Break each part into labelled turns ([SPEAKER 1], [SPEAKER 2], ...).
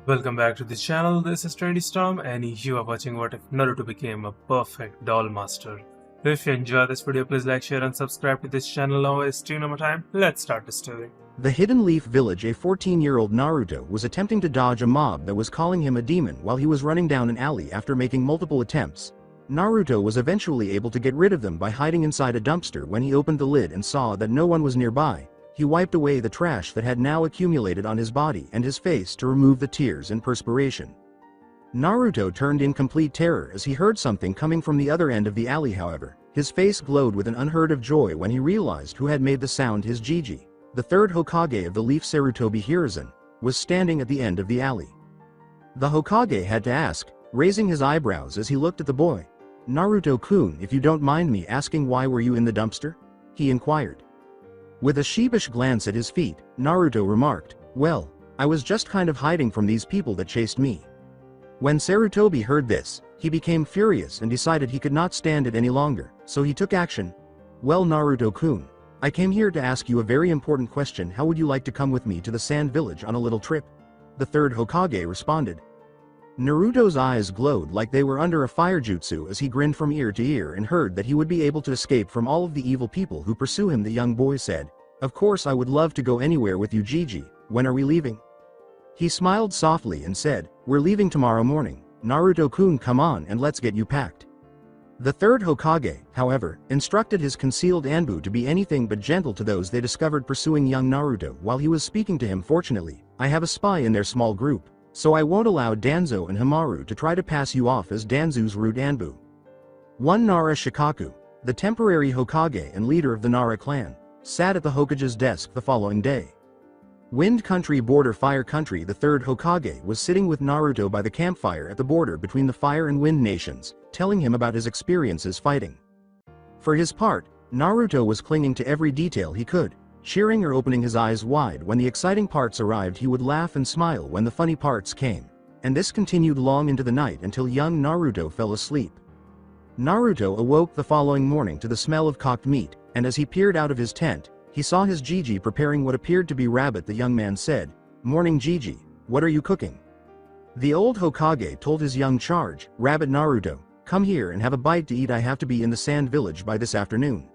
[SPEAKER 1] Welcome back to the channel. This is Trendy Storm, and you are watching What If Naruto Became a Perfect Doll Master. If you enjoy this video, please like, share, and subscribe to this channel. Now, wasting no more time, let's start the story.
[SPEAKER 2] The Hidden Leaf Village. A 14-year-old Naruto was attempting to dodge a mob that was calling him a demon while he was running down an alley after making multiple attempts. Naruto was eventually able to get rid of them by hiding inside a dumpster. When he opened the lid and saw that no one was nearby, he wiped away the trash that had now accumulated on his body and his face to remove the tears and perspiration. Naruto turned in complete terror as he heard something coming from the other end of the alley. However, his face glowed with an unheard of joy when he realized who had made the sound. His Jiji, the third Hokage of the Leaf, Sarutobi Hiruzen, was standing at the end of the alley. The Hokage had to ask, raising his eyebrows as he looked at the boy. "Naruto-kun, if you don't mind me asking, why were you in the dumpster?" he inquired. With a sheepish glance at his feet, Naruto remarked, "Well, I was just kind of hiding from these people that chased me." When Sarutobi heard this, he became furious and decided he could not stand it any longer, so he took action. "Well, Naruto-kun, I came here to ask you a very important question. How would you like to come with me to the Sand Village on a little trip?" the third Hokage responded. Naruto's eyes glowed like they were under a fire jutsu as he grinned from ear to ear and heard that he would be able to escape from all of the evil people who pursue him. The young boy said, "Of course, I would love to go anywhere with you, Jiji. When are we leaving?" He smiled softly and said, "We're leaving tomorrow morning. Naruto-kun, come on and let's get you packed." The third Hokage, however, instructed his concealed Anbu to be anything but gentle to those they discovered pursuing young Naruto while he was speaking to him. "Fortunately, I have a spy in their small group, so I won't allow Danzo and Hamaru to try to pass you off as Danzo's rude Anbu." One Nara Shikaku, the temporary Hokage and leader of the Nara clan, sat at the Hokage's desk the following day. Wind Country border Fire Country. The third Hokage was sitting with Naruto by the campfire at the border between the Fire and Wind nations, telling him about his experiences fighting. For his part, Naruto was clinging to every detail he could, cheering or opening his eyes wide when the exciting parts arrived. He would laugh and smile when the funny parts came, and this continued long into the night until young Naruto fell asleep. Naruto awoke the following morning to the smell of cooked meat, and as he peered out of his tent, he saw his Jiji preparing what appeared to be rabbit. The young man said, "Morning, Jiji, what are you cooking?" The old Hokage told his young charge, "Rabbit Naruto, come here and have a bite to eat. I have to be in the Sand Village by this afternoon."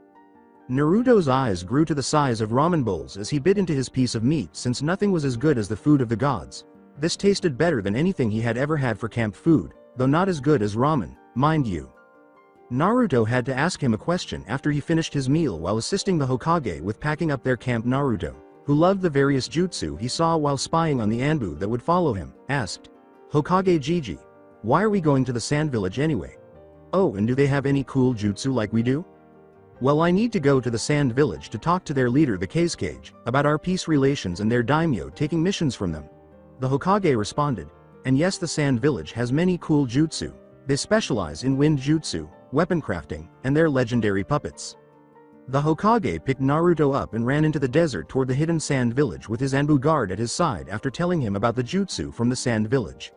[SPEAKER 2] Naruto's eyes grew to the size of ramen bowls as he bit into his piece of meat, since nothing was as good as the food of the gods. This tasted better than anything he had ever had for camp food, though not as good as ramen, mind you. Naruto had to ask him a question after he finished his meal while assisting the Hokage with packing up their camp. Naruto, who loved the various jutsu he saw while spying on the Anbu that would follow him, asked, "Hokage Jiji, why are we going to the Sand Village anyway? Oh, and do they have any cool jutsu like we do?" "Well, I need to go to the Sand Village to talk to their leader, the Kazekage, about our peace relations and their daimyo taking missions from them," the Hokage responded. "And yes, the Sand Village has many cool jutsu. They specialize in wind jutsu, weapon crafting, and their legendary puppets." The Hokage picked Naruto up and ran into the desert toward the hidden Sand Village with his Anbu guard at his side after telling him about the jutsu from the Sand Village.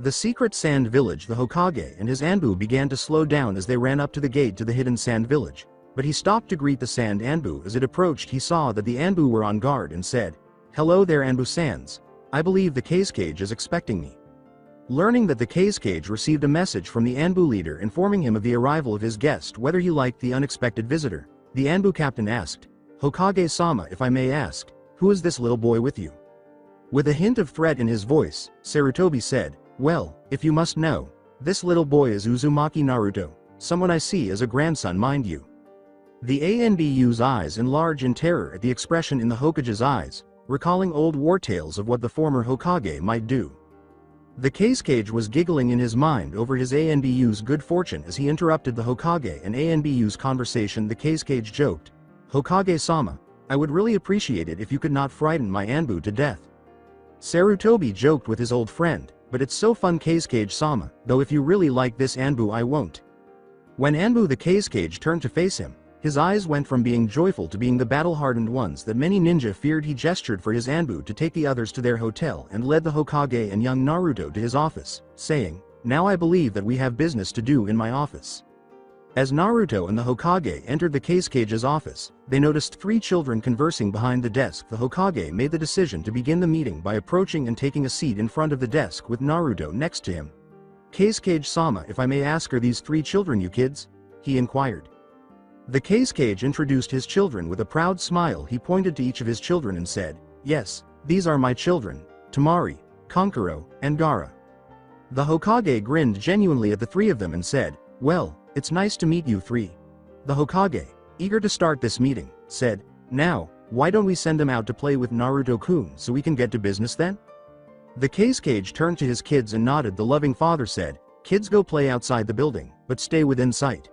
[SPEAKER 2] The secret Sand Village. The Hokage and his Anbu began to slow down as they ran up to the gate to the hidden Sand Village, but he stopped to greet the Sand Anbu. As it approached, he saw that the Anbu were on guard and said, "Hello there, Anbu Sans. I believe the Kazekage is expecting me." Learning that the Kazekage received a message from the Anbu leader informing him of the arrival of his guest, whether he liked the unexpected visitor, the Anbu captain asked, "Hokage-sama, if I may ask, who is this little boy with you?" With a hint of threat in his voice, Sarutobi said, "Well, if you must know, this little boy is Uzumaki Naruto, someone I see as a grandson, mind you." The Anbu's eyes enlarged in terror at the expression in the Hokage's eyes, recalling old war tales of what the former Hokage might do. The Kazekage was giggling in his mind over his Anbu's good fortune as he interrupted the Hokage and Anbu's conversation. The Kazekage joked, "Hokage-sama, I would really appreciate it if you could not frighten my Anbu to death." Sarutobi joked with his old friend, "But it's so fun, Kazekage-sama, though if you really like this Anbu I won't." When Anbu the Kazekage turned to face him, his eyes went from being joyful to being the battle-hardened ones that many ninja feared. He gestured for his Anbu to take the others to their hotel and led the Hokage and young Naruto to his office, saying, "Now I believe that we have business to do in my office." As Naruto and the Hokage entered the Kazecage's office, they noticed 3 children conversing behind the desk. The Hokage made the decision to begin the meeting by approaching and taking a seat in front of the desk with Naruto next to him. "Kazekage-sama, if I may ask, are these 3 children you kids?" he inquired. The Kazekage introduced his children with a proud smile. He pointed to each of his children and said, "Yes, these are my children, Temari, Kankuro, and Gaara." The Hokage grinned genuinely at the 3 of them and said, "Well, it's nice to meet you 3. The Hokage, eager to start this meeting, said, "Now, why don't we send them out to play with Naruto-kun so we can get to business then?" The Kazekage turned to his kids and nodded. The loving father said, "Kids, go play outside the building, but stay within sight."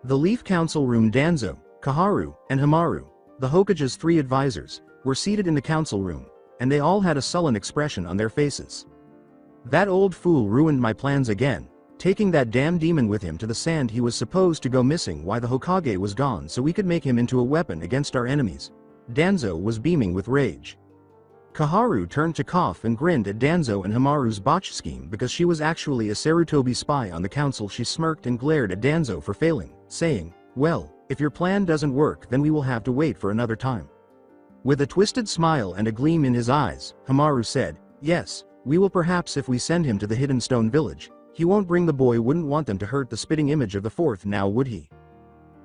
[SPEAKER 2] The Leaf Council room. Danzo, Kaharu, and Hamaru, the Hokage's 3 advisors, were seated in the council room, and they all had a sullen expression on their faces. "That old fool ruined my plans again, taking that damn demon with him to the sand. He was supposed to go missing while the Hokage was gone so we could make him into a weapon against our enemies." Danzo was beaming with rage. Kaharu turned to cough and grinned at Danzo and Hamaru's botch scheme because she was actually a Sarutobi spy on the council. She smirked and glared at Danzo for failing, saying, "Well, if your plan doesn't work then we will have to wait for another time." With a twisted smile and a gleam in his eyes, Hamaru said, "Yes, we will perhaps if we send him to the Hidden Stone Village. He won't bring the boy wouldn't want them to hurt the spitting image of the 4th now would he?"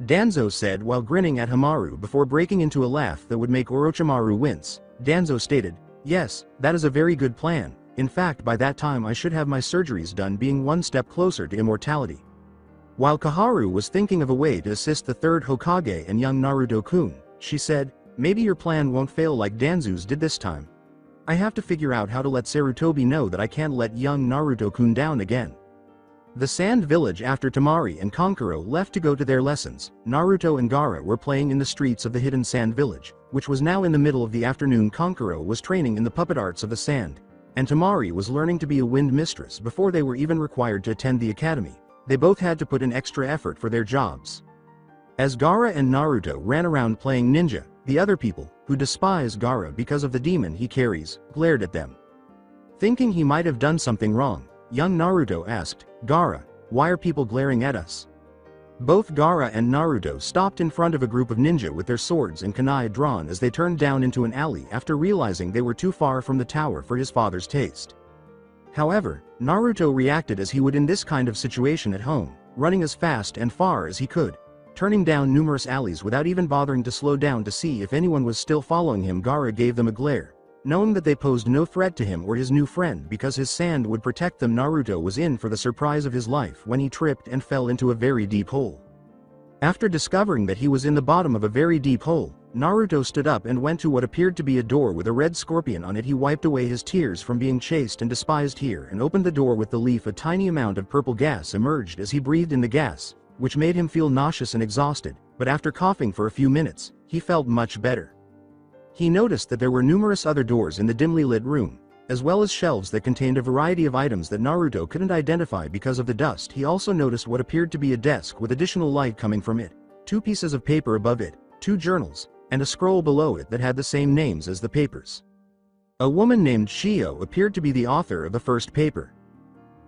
[SPEAKER 2] Danzo said while grinning at Hamaru before breaking into a laugh that would make Orochimaru wince. Danzo stated, "Yes, that is a very good plan. In fact, by that time I should have my surgeries done, being 1 step closer to immortality." While Kaharu was thinking of a way to assist the 3rd Hokage and young Naruto-kun, she said, "Maybe your plan won't fail like Danzo's did this time. I have to figure out how to let Sarutobi know that I can't let young Naruto-kun down again." The Sand Village. After Temari and Kankuro left to go to their lessons, Naruto and Gaara were playing in the streets of the hidden Sand Village, which was now in the middle of the afternoon. Kankuro was training in the puppet arts of the sand, and Temari was learning to be a wind mistress before they were even required to attend the academy. They both had to put in extra effort for their jobs. As Gaara and Naruto ran around playing ninja, the other people, who despise Gaara because of the demon he carries, glared at them. Thinking he might have done something wrong, young Naruto asked, "Gaara, why are people glaring at us?" Both Gaara and Naruto stopped in front of a group of ninja with their swords and kunai drawn as they turned down into an alley after realizing they were too far from the tower for his father's taste. However, Naruto reacted as he would in this kind of situation at home, running as fast and far as he could, turning down numerous alleys without even bothering to slow down to see if anyone was still following him. Gaara gave them a glare, knowing that they posed no threat to him or his new friend because his sand would protect them. Naruto was in for the surprise of his life when he tripped and fell into a very deep hole. After discovering that he was in the bottom of a very deep hole, Naruto stood up and went to what appeared to be a door with a red scorpion on it. He wiped away his tears from being chased and despised here and opened the door with the leaf. A tiny amount of purple gas emerged as he breathed in the gas, which made him feel nauseous and exhausted, but after coughing for a few minutes, he felt much better. He noticed that there were numerous other doors in the dimly lit room, as well as shelves that contained a variety of items that Naruto couldn't identify because of the dust. He also noticed what appeared to be a desk with additional light coming from it, 2 pieces of paper above it, 2 journals, and a scroll below it that had the same names as the papers. A woman named Chiyo appeared to be the author of the first paper.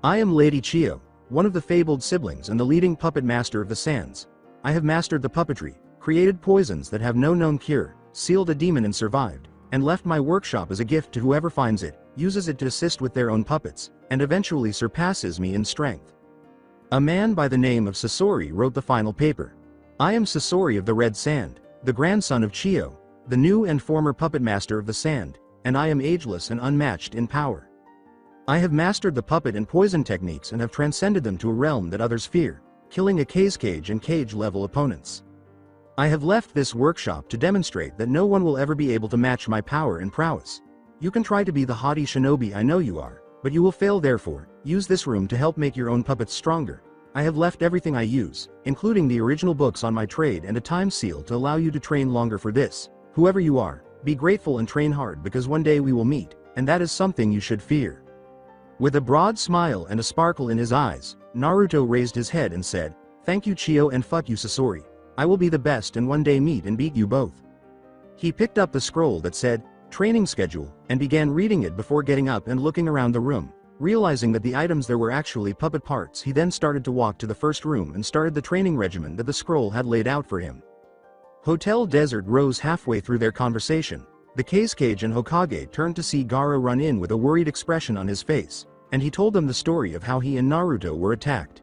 [SPEAKER 2] "I am Lady Chiyo, one of the fabled siblings and the leading puppet master of the sands. I have mastered the puppetry, created poisons that have no known cure, sealed a demon and survived, and left my workshop as a gift to whoever finds it, uses it to assist with their own puppets, and eventually surpasses me in strength." A man by the name of Sasori wrote the final paper. "I am Sasori of the Red Sand, the grandson of Chiyo, the new and former puppet master of the sand, and I am ageless and unmatched in power. I have mastered the puppet and poison techniques and have transcended them to a realm that others fear, killing a Kazekage and cage-level opponents. I have left this workshop to demonstrate that no one will ever be able to match my power and prowess. You can try to be the haughty shinobi I know you are, but you will fail. Therefore, use this room to help make your own puppets stronger. I have left everything I use, including the original books on my trade and a time seal to allow you to train longer for this. Whoever you are, be grateful and train hard because one day we will meet, and that is something you should fear." With a broad smile and a sparkle in his eyes, Naruto raised his head and said, "Thank you Chiyo and fuck you Sasori. I will be the best and one day meet and beat you both." He picked up the scroll that said, "Training Schedule," and began reading it before getting up and looking around the room. Realizing that the items there were actually puppet parts, he then started to walk to the first room and started the training regimen that the scroll had laid out for him. Hotel Desert rose halfway through their conversation. The Kazekage and Hokage turned to see Gaara run in with a worried expression on his face, and he told them the story of how he and Naruto were attacked.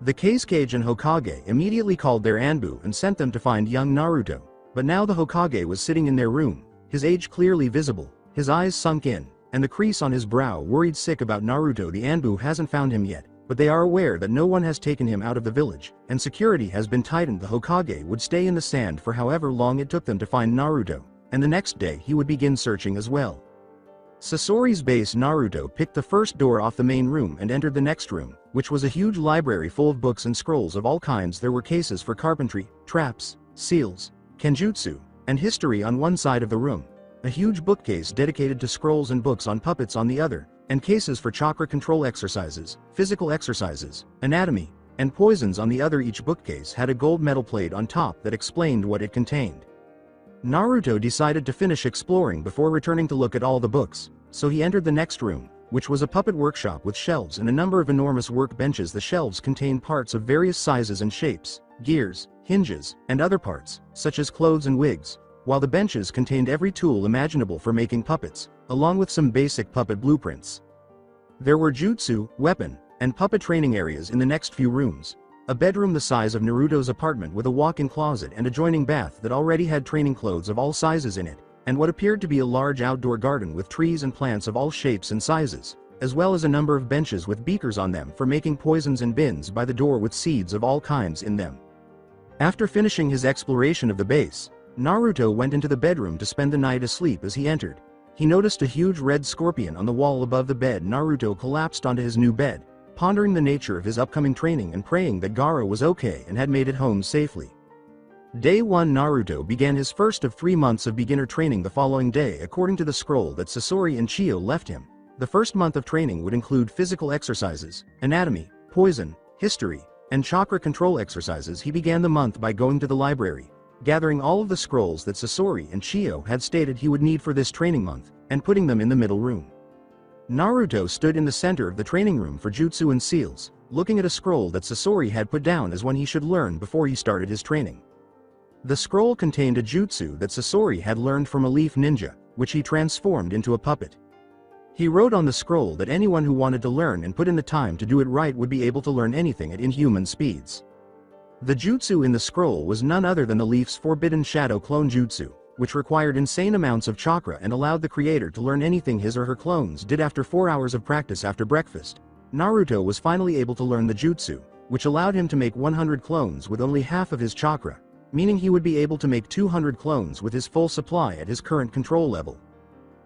[SPEAKER 2] The Kazekage and Hokage immediately called their Anbu and sent them to find young Naruto, but now the Hokage was sitting in their room, his age clearly visible, his eyes sunk in, and the crease on his brow worried sick about Naruto. The Anbu hasn't found him yet, but they are aware that no one has taken him out of the village, and security has been tightened. The Hokage would stay in the sand for however long it took them to find Naruto, and the next day he would begin searching as well. Sasori's base. Naruto picked the first door off the main room and entered the next room, which was a huge library full of books and scrolls of all kinds. There were cases for carpentry, traps, seals, kenjutsu, and history on one side of the room, a huge bookcase dedicated to scrolls and books on puppets on the other, and cases for chakra control exercises, physical exercises, anatomy, and poisons on the other. Each bookcase had a gold metal plate on top that explained what it contained. Naruto decided to finish exploring before returning to look at all the books, so he entered the next room, which was a puppet workshop with shelves and a number of enormous workbenches. The shelves contained parts of various sizes and shapes, gears, hinges, and other parts, such as clothes and wigs, while the benches contained every tool imaginable for making puppets, along with some basic puppet blueprints. There were jutsu, weapon, and puppet training areas in the next few rooms. A bedroom the size of Naruto's apartment with a walk-in closet and adjoining bath that already had training clothes of all sizes in it, and what appeared to be a large outdoor garden with trees and plants of all shapes and sizes, as well as a number of benches with beakers on them for making poisons and bins by the door with seeds of all kinds in them. After finishing his exploration of the base, Naruto went into the bedroom to spend the night asleep. As he entered, he noticed a huge red scorpion on the wall above the bed. Naruto collapsed onto his new bed, pondering the nature of his upcoming training and praying that Gaara was okay and had made it home safely. Day 1. Naruto began his first of 3 months of beginner training the following day according to the scroll that Sasori and Chio left him. The first month of training would include physical exercises, anatomy, poison, history, and chakra control exercises. He began the month by going to the library, gathering all of the scrolls that Sasori and Chio had stated he would need for this training month, and putting them in the middle room. Naruto stood in the center of the training room for jutsu and seals, looking at a scroll that Sasori had put down as one he should learn before he started his training. The scroll contained a jutsu that Sasori had learned from a leaf ninja, which he transformed into a puppet. He wrote on the scroll that anyone who wanted to learn and put in the time to do it right would be able to learn anything at inhuman speeds. The jutsu in the scroll was none other than the leaf's forbidden shadow clone jutsu, which required insane amounts of chakra and allowed the creator to learn anything his or her clones did. After 4 hours of practice after breakfast, Naruto was finally able to learn the jutsu, which allowed him to make 100 clones with only half of his chakra, meaning he would be able to make 200 clones with his full supply at his current control level.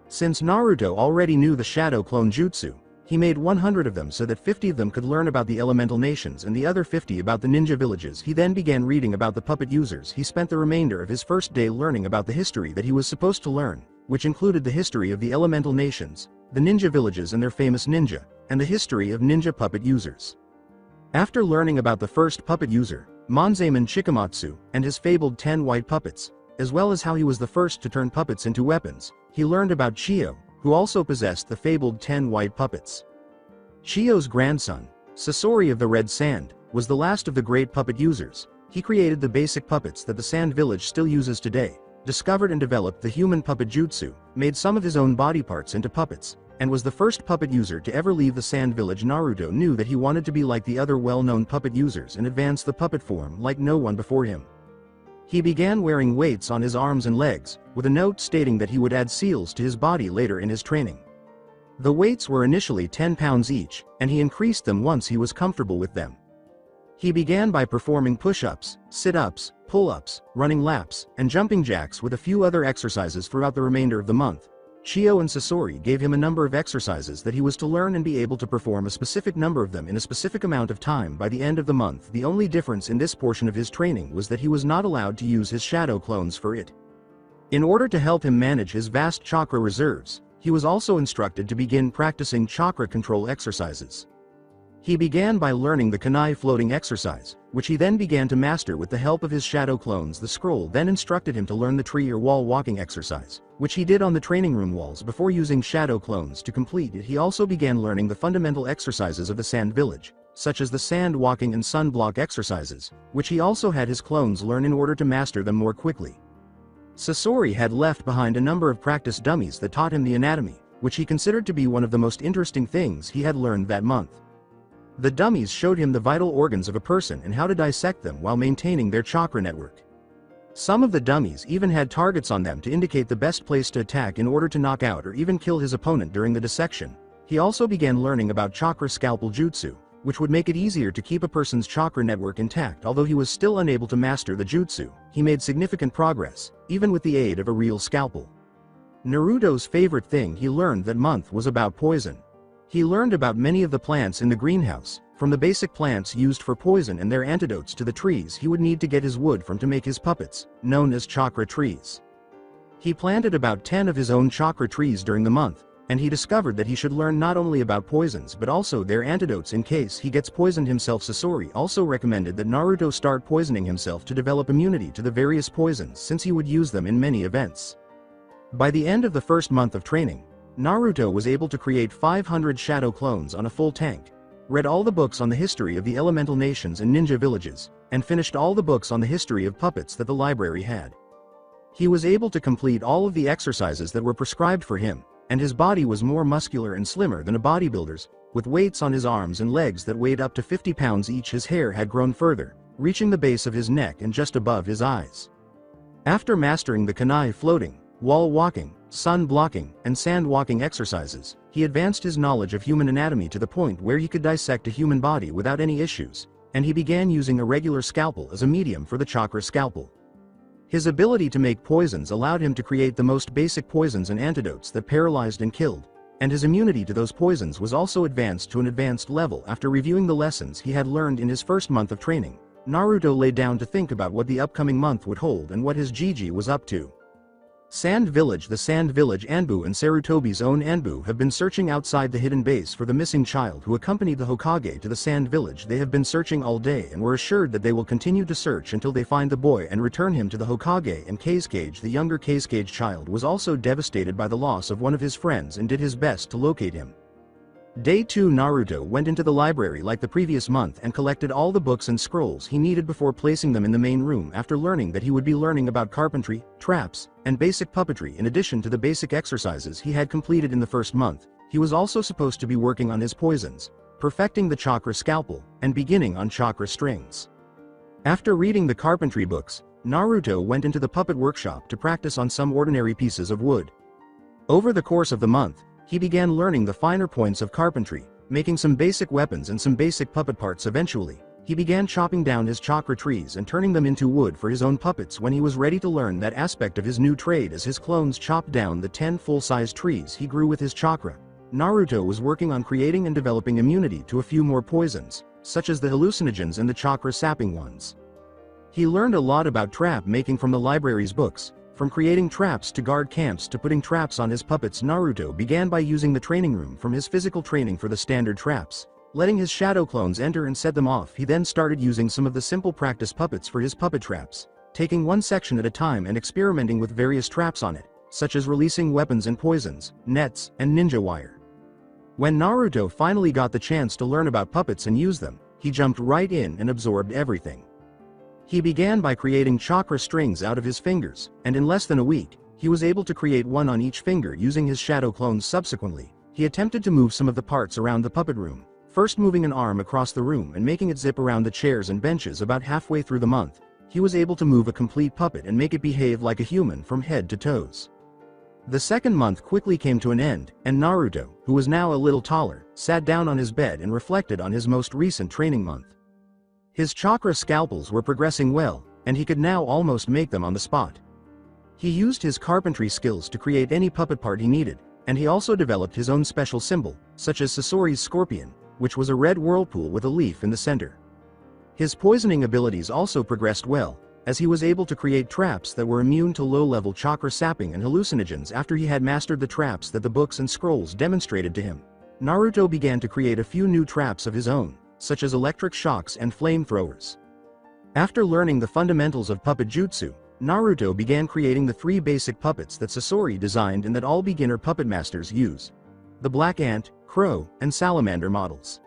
[SPEAKER 2] Since Naruto already knew the shadow clone jutsu, he made 100 of them so that 50 of them could learn about the elemental nations and the other 50 about the ninja villages. He then began reading about the puppet users. He spent the remainder of his first day learning about the history that he was supposed to learn, which included the history of the elemental nations, the ninja villages and their famous ninja, and the history of ninja puppet users. After learning about the first puppet user, Monzaman Chikamatsu, and his fabled 10 white puppets, as well as how he was the first to turn puppets into weapons, he learned about Chio, who also possessed the fabled 10 white puppets. Chio's grandson, Sasori of the Red Sand, was the last of the great puppet users. He created the basic puppets that the Sand Village still uses today, discovered and developed the human puppet jutsu, made some of his own body parts into puppets, and was the first puppet user to ever leave the Sand Village. Naruto knew that he wanted to be like the other well-known puppet users and advance the puppet form like no one before him. He began wearing weights on his arms and legs, with a note stating that he would add seals to his body later in his training. The weights were initially 10 pounds each, and he increased them once he was comfortable with them. He began by performing push-ups, sit-ups, pull-ups, running laps, and jumping jacks with a few other exercises throughout the remainder of the month. Chio and Sasori gave him a number of exercises that he was to learn and be able to perform a specific number of them in a specific amount of time by the end of the month. The only difference in this portion of his training was that he was not allowed to use his shadow clones for it. In order to help him manage his vast chakra reserves, he was also instructed to begin practicing chakra control exercises. He began by learning the kunai floating exercise, which he then began to master with the help of his shadow clones. The scroll then instructed him to learn the tree or wall walking exercise, which he did on the training room walls before using shadow clones to complete it. He also began learning the fundamental exercises of the sand village, such as the sand walking and sunblock exercises, which he also had his clones learn in order to master them more quickly. Sasori had left behind a number of practice dummies that taught him the anatomy, which he considered to be one of the most interesting things he had learned that month. The dummies showed him the vital organs of a person and how to dissect them while maintaining their chakra network. Some of the dummies even had targets on them to indicate the best place to attack in order to knock out or even kill his opponent during the dissection. He also began learning about chakra scalpel jutsu, which would make it easier to keep a person's chakra network intact. Although he was still unable to master the jutsu, he made significant progress, even with the aid of a real scalpel. Naruto's favorite thing he learned that month was about poison. He learned about many of the plants in the greenhouse, from the basic plants used for poison and their antidotes to the trees he would need to get his wood from to make his puppets, known as chakra trees. He planted about 10 of his own chakra trees during the month, and he discovered that he should learn not only about poisons but also their antidotes in case he gets poisoned himself. Sasori also recommended that Naruto start poisoning himself to develop immunity to the various poisons since he would use them in many events. By the end of the first month of training, Naruto was able to create 500 shadow clones on a full tank, read all the books on the history of the elemental nations and ninja villages, and finished all the books on the history of puppets that the library had. He was able to complete all of the exercises that were prescribed for him, and his body was more muscular and slimmer than a bodybuilder's, with weights on his arms and legs that weighed up to 50 pounds each. His hair had grown further, reaching the base of his neck and just above his eyes. After mastering the kunai floating, wall walking, sun blocking, and sand walking exercises, he advanced his knowledge of human anatomy to the point where he could dissect a human body without any issues, and he began using a regular scalpel as a medium for the chakra scalpel. His ability to make poisons allowed him to create the most basic poisons and antidotes that paralyzed and killed, and his immunity to those poisons was also advanced to an advanced level. After reviewing the lessons he had learned in his first month of training, Naruto lay down to think about what the upcoming month would hold and what his Gigi was up to. Sand Village. The Sand Village Anbu and Sarutobi's own Anbu have been searching outside the hidden base for the missing child who accompanied the Hokage to the Sand Village. They have been searching all day and were assured that they will continue to search until they find the boy and return him to the Hokage and Kazekage. The younger Kazekage child was also devastated by the loss of one of his friends and did his best to locate him. Day 2. Naruto went into the library like the previous month and collected all the books and scrolls he needed before placing them in the main room. After learning that he would be learning about carpentry, traps, and basic puppetry in addition to the basic exercises he had completed in the first month, he was also supposed to be working on his poisons, perfecting the chakra scalpel, and beginning on chakra strings. After reading the carpentry books, Naruto went into the puppet workshop to practice on some ordinary pieces of wood. Over the course of the month, he began learning the finer points of carpentry, making some basic weapons and some basic puppet parts. Eventually, he began chopping down his chakra trees and turning them into wood for his own puppets. When he was ready to learn that aspect of his new trade as his clones chopped down the 10 full-size trees he grew with his chakra, Naruto was working on creating and developing immunity to a few more poisons, such as the hallucinogens and the chakra sapping ones. He learned a lot about trap making from the library's books. From creating traps to guard camps to putting traps on his puppets. Naruto began by using the training room from his physical training for the standard traps, letting his shadow clones enter and set them off. He then started using some of the simple practice puppets for his puppet traps, taking one section at a time and experimenting with various traps on it, such as releasing weapons and poisons, nets, and ninja wire. When Naruto finally got the chance to learn about puppets and use them, he jumped right in and absorbed everything. He began by creating chakra strings out of his fingers, and in less than a week, he was able to create one on each finger using his shadow clones. Subsequently, he attempted to move some of the parts around the puppet room, first moving an arm across the room and making it zip around the chairs and benches. About halfway through the month, he was able to move a complete puppet and make it behave like a human from head to toes. The second month quickly came to an end, and Naruto, who was now a little taller, sat down on his bed and reflected on his most recent training month. His chakra scalpels were progressing well, and he could now almost make them on the spot. He used his carpentry skills to create any puppet part he needed, and he also developed his own special symbol, such as Sasori's scorpion, which was a red whirlpool with a leaf in the center. His poisoning abilities also progressed well, as he was able to create traps that were immune to low-level chakra sapping and hallucinogens after he had mastered the traps that the books and scrolls demonstrated to him. Naruto began to create a few new traps of his own, such as electric shocks and flamethrowers. After learning the fundamentals of puppet jutsu, Naruto began creating the 3 basic puppets that Sasori designed and that all beginner puppet masters use: the black ant, crow, and salamander models.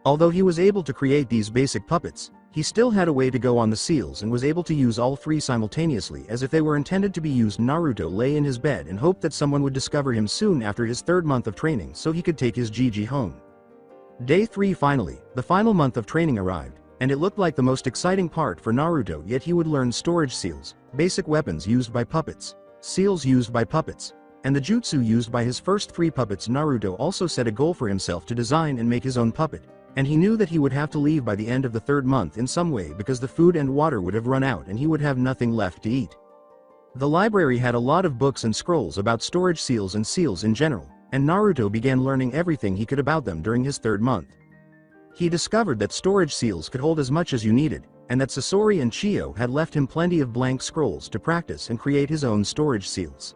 [SPEAKER 2] Although he was able to create these basic puppets, he still had a way to go on the seals and was able to use all 3 simultaneously as if they were intended to be used. Naruto lay in his bed and hoped that someone would discover him soon after his 3rd month of training so he could take his Gigi home. Day 3 finally, the final month of training arrived, and it looked like the most exciting part for Naruto, yet he would learn storage seals, basic weapons used by puppets, seals used by puppets, and the jutsu used by his first 3 puppets. Naruto also set a goal for himself to design and make his own puppet, and he knew that he would have to leave by the end of the 3rd month in some way because the food and water would have run out and he would have nothing left to eat. The library had a lot of books and scrolls about storage seals and seals in general, and Naruto began learning everything he could about them during his 3rd month. He discovered that storage seals could hold as much as you needed, and that Sasori and Chiyo had left him plenty of blank scrolls to practice and create his own storage seals.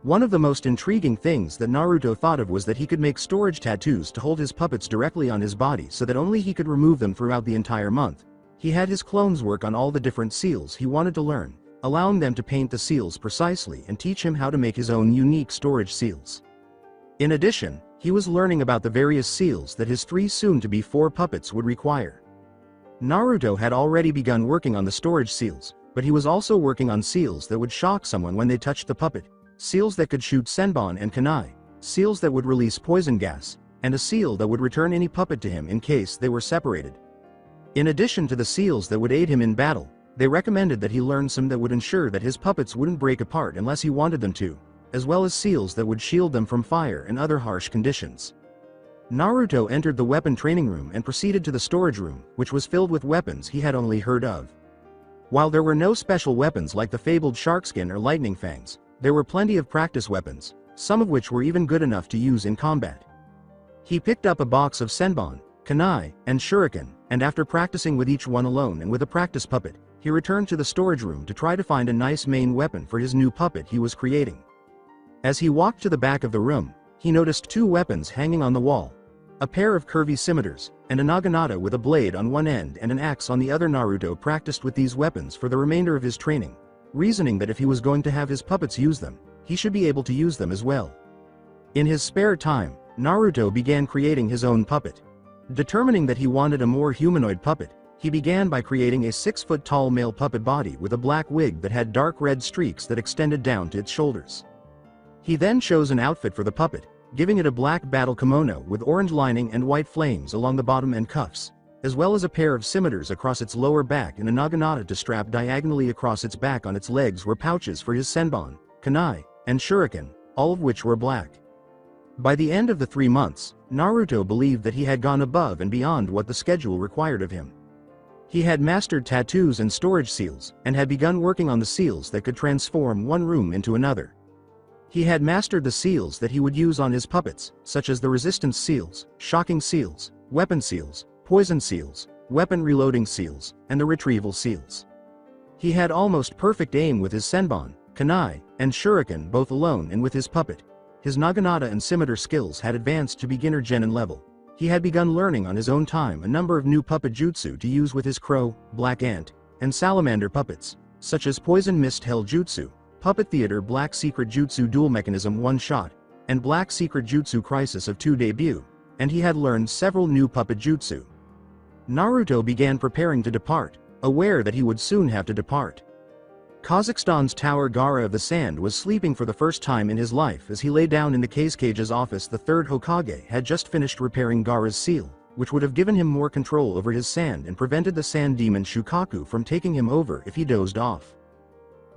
[SPEAKER 2] One of the most intriguing things that Naruto thought of was that he could make storage tattoos to hold his puppets directly on his body so that only he could remove them throughout the entire month. He had his clones work on all the different seals he wanted to learn, allowing them to paint the seals precisely and teach him how to make his own unique storage seals. In addition, he was learning about the various seals that his 3 soon-to-be 4 puppets would require. Naruto had already begun working on the storage seals, but he was also working on seals that would shock someone when they touched the puppet, seals that could shoot senbon and kunai, seals that would release poison gas, and a seal that would return any puppet to him in case they were separated. In addition to the seals that would aid him in battle, they recommended that he learn some that would ensure that his puppets wouldn't break apart unless he wanted them to, as well as seals that would shield them from fire and other harsh conditions. Naruto entered the weapon training room and proceeded to the storage room, which was filled with weapons he had only heard of. While there were no special weapons like the fabled sharkskin or lightning fangs, there were plenty of practice weapons, some of which were even good enough to use in combat. He picked up a box of senbon, kunai, and shuriken, and after practicing with each one alone and with a practice puppet, he returned to the storage room to try to find a nice main weapon for his new puppet he was creating. As he walked to the back of the room, he noticed 2 weapons hanging on the wall: a pair of curvy scimitars, and a naginata with a blade on one end and an axe on the other. Naruto practiced with these weapons for the remainder of his training, reasoning that if he was going to have his puppets use them, he should be able to use them as well. In his spare time, Naruto began creating his own puppet. Determining that he wanted a more humanoid puppet, he began by creating a 6-foot-tall male puppet body with a black wig that had dark red streaks that extended down to its shoulders. He then chose an outfit for the puppet, giving it a black battle kimono with orange lining and white flames along the bottom and cuffs, as well as a pair of scimitars across its lower back and a naginata to strap diagonally across its back. On its legs were pouches for his senbon, kunai, and shuriken, all of which were black. By the end of the 3 months, Naruto believed that he had gone above and beyond what the schedule required of him. He had mastered tattoos and storage seals, and had begun working on the seals that could transform one room into another. He had mastered the seals that he would use on his puppets, such as the resistance seals, shocking seals, weapon seals, poison seals, weapon reloading seals, and the retrieval seals. He had almost perfect aim with his senbon, kunai, and shuriken both alone and with his puppet. His naginata and scimitar skills had advanced to beginner genin level. He had begun learning on his own time a number of new puppet jutsu to use with his crow, black ant, and salamander puppets, such as poison mist hell jutsu, puppet theater black secret jutsu dual mechanism one shot, and black secret jutsu crisis of 2 debut, and he had learned several new puppet jutsu. Naruto began preparing to depart, aware that he would soon have to depart. Kazakhstan's Tower Gaara of the Sand was sleeping for the first time in his life as he lay down in the Kazekage's office. The 3rd Hokage had just finished repairing Gaara's seal, which would have given him more control over his sand and prevented the sand demon Shukaku from taking him over if he dozed off.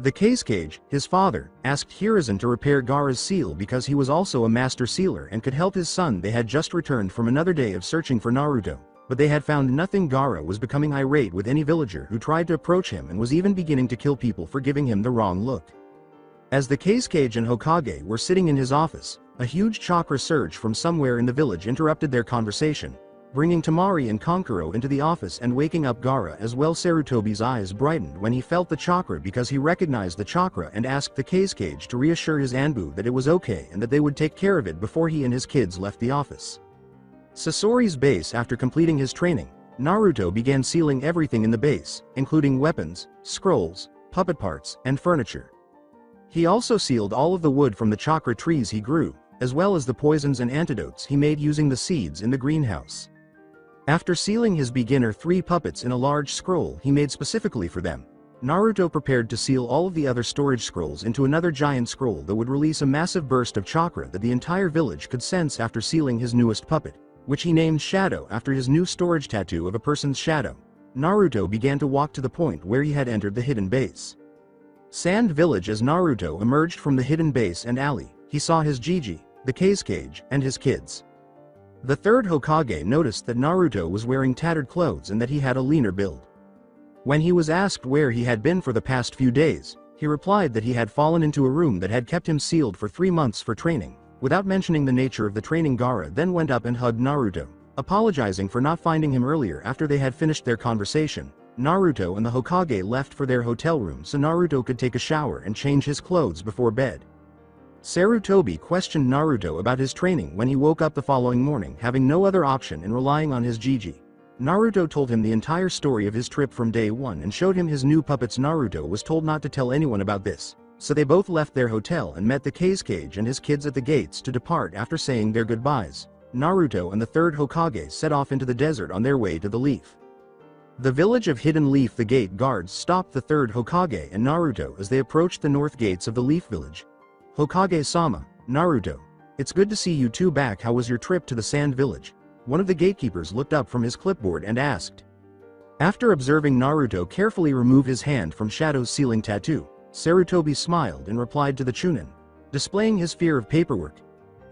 [SPEAKER 2] The Kazekage, his father, asked Hiruzen to repair Gaara's seal because he was also a master sealer and could help his son. They had just returned from another day of searching for Naruto, but they had found nothing. Gaara was becoming irate with any villager who tried to approach him and was even beginning to kill people for giving him the wrong look. As the Kazekage and Hokage were sitting in his office, a huge chakra surge from somewhere in the village interrupted their conversation, bringing Tamari and Konkuro into the office and waking up Gaara as well. Sarutobi's eyes brightened when he felt the chakra because he recognized the chakra and asked the Kazekage to reassure his Anbu that it was okay and that they would take care of it before he and his kids left the office. Sasori's base. After completing his training, Naruto began sealing everything in the base, including weapons, scrolls, puppet parts, and furniture. He also sealed all of the wood from the chakra trees he grew, as well as the poisons and antidotes he made using the seeds in the greenhouse. After sealing his beginner 3 puppets in a large scroll he made specifically for them, Naruto prepared to seal all of the other storage scrolls into another giant scroll that would release a massive burst of chakra that the entire village could sense. After sealing his newest puppet, which he named Shadow after his new storage tattoo of a person's shadow, Naruto began to walk to the point where he had entered the hidden base. Sand Village. As Naruto emerged from the hidden base and alley, he saw his Gigi, the Kazekage, and his kids. The third Hokage noticed that Naruto was wearing tattered clothes and that he had a leaner build. When he was asked where he had been for the past few days, he replied that he had fallen into a room that had kept him sealed for 3 months for training. Without mentioning the nature of the training, Gaara then went up and hugged Naruto, apologizing for not finding him earlier. After they had finished their conversation, Naruto and the Hokage left for their hotel room so Naruto could take a shower and change his clothes before bed. Sarutobi questioned Naruto about his training when he woke up the following morning, having no other option and relying on his Gigi. Naruto told him the entire story of his trip from day 1 and showed him his new puppets. Naruto was told not to tell anyone about this, so they both left their hotel and met the Kazekage and his kids at the gates to depart. After saying their goodbyes, Naruto and the third Hokage set off into the desert on their way to the Leaf. The village of Hidden Leaf. The gate guards stopped the third Hokage and Naruto as they approached the north gates of the Leaf Village. Hokage-sama, Naruto, it's good to see you two back. How was your trip to the Sand Village? One of the gatekeepers looked up from his clipboard and asked. After observing Naruto carefully remove his hand from Shadow's sealing tattoo, Sarutobi smiled and replied to the Chunin, displaying his fear of paperwork.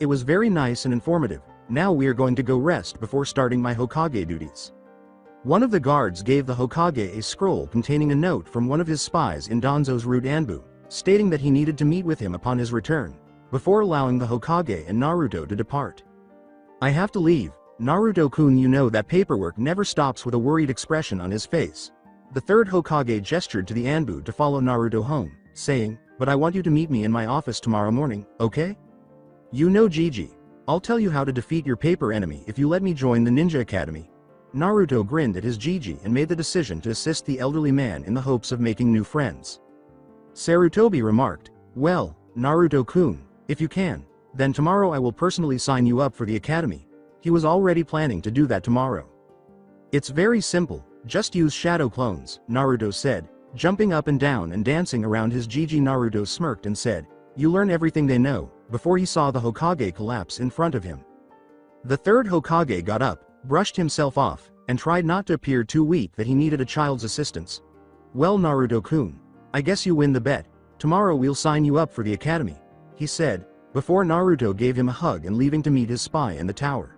[SPEAKER 2] It was very nice and informative. Now we are going to go rest before starting my Hokage duties. One of the guards gave the Hokage a scroll containing a note from one of his spies in Danzo's route Anbu, stating that he needed to meet with him upon his return, before allowing the Hokage and Naruto to depart. I have to leave, Naruto-kun. You know that paperwork never stops. With a worried expression on his face, the third Hokage gestured to the Anbu to follow Naruto home, saying, but I want you to meet me in my office tomorrow morning, okay? You know Gigi. I'll tell you how to defeat your paper enemy if you let me join the Ninja Academy. Naruto grinned at his Gigi and made the decision to assist the elderly man in the hopes of making new friends. Sarutobi remarked, well, Naruto-kun, if you can, then tomorrow I will personally sign you up for the academy. He was already planning to do that tomorrow. It's very simple, just use shadow clones, Naruto said, jumping up and down and dancing around his Gigi. Naruto smirked and said, you learn everything they know, before he saw the Hokage collapse in front of him. The third Hokage got up, brushed himself off, and tried not to appear too weak that he needed a child's assistance. Well, Naruto-kun, I guess you win the bet. Tomorrow we'll sign you up for the academy, he said, before Naruto gave him a hug and leaving to meet his spy in the tower.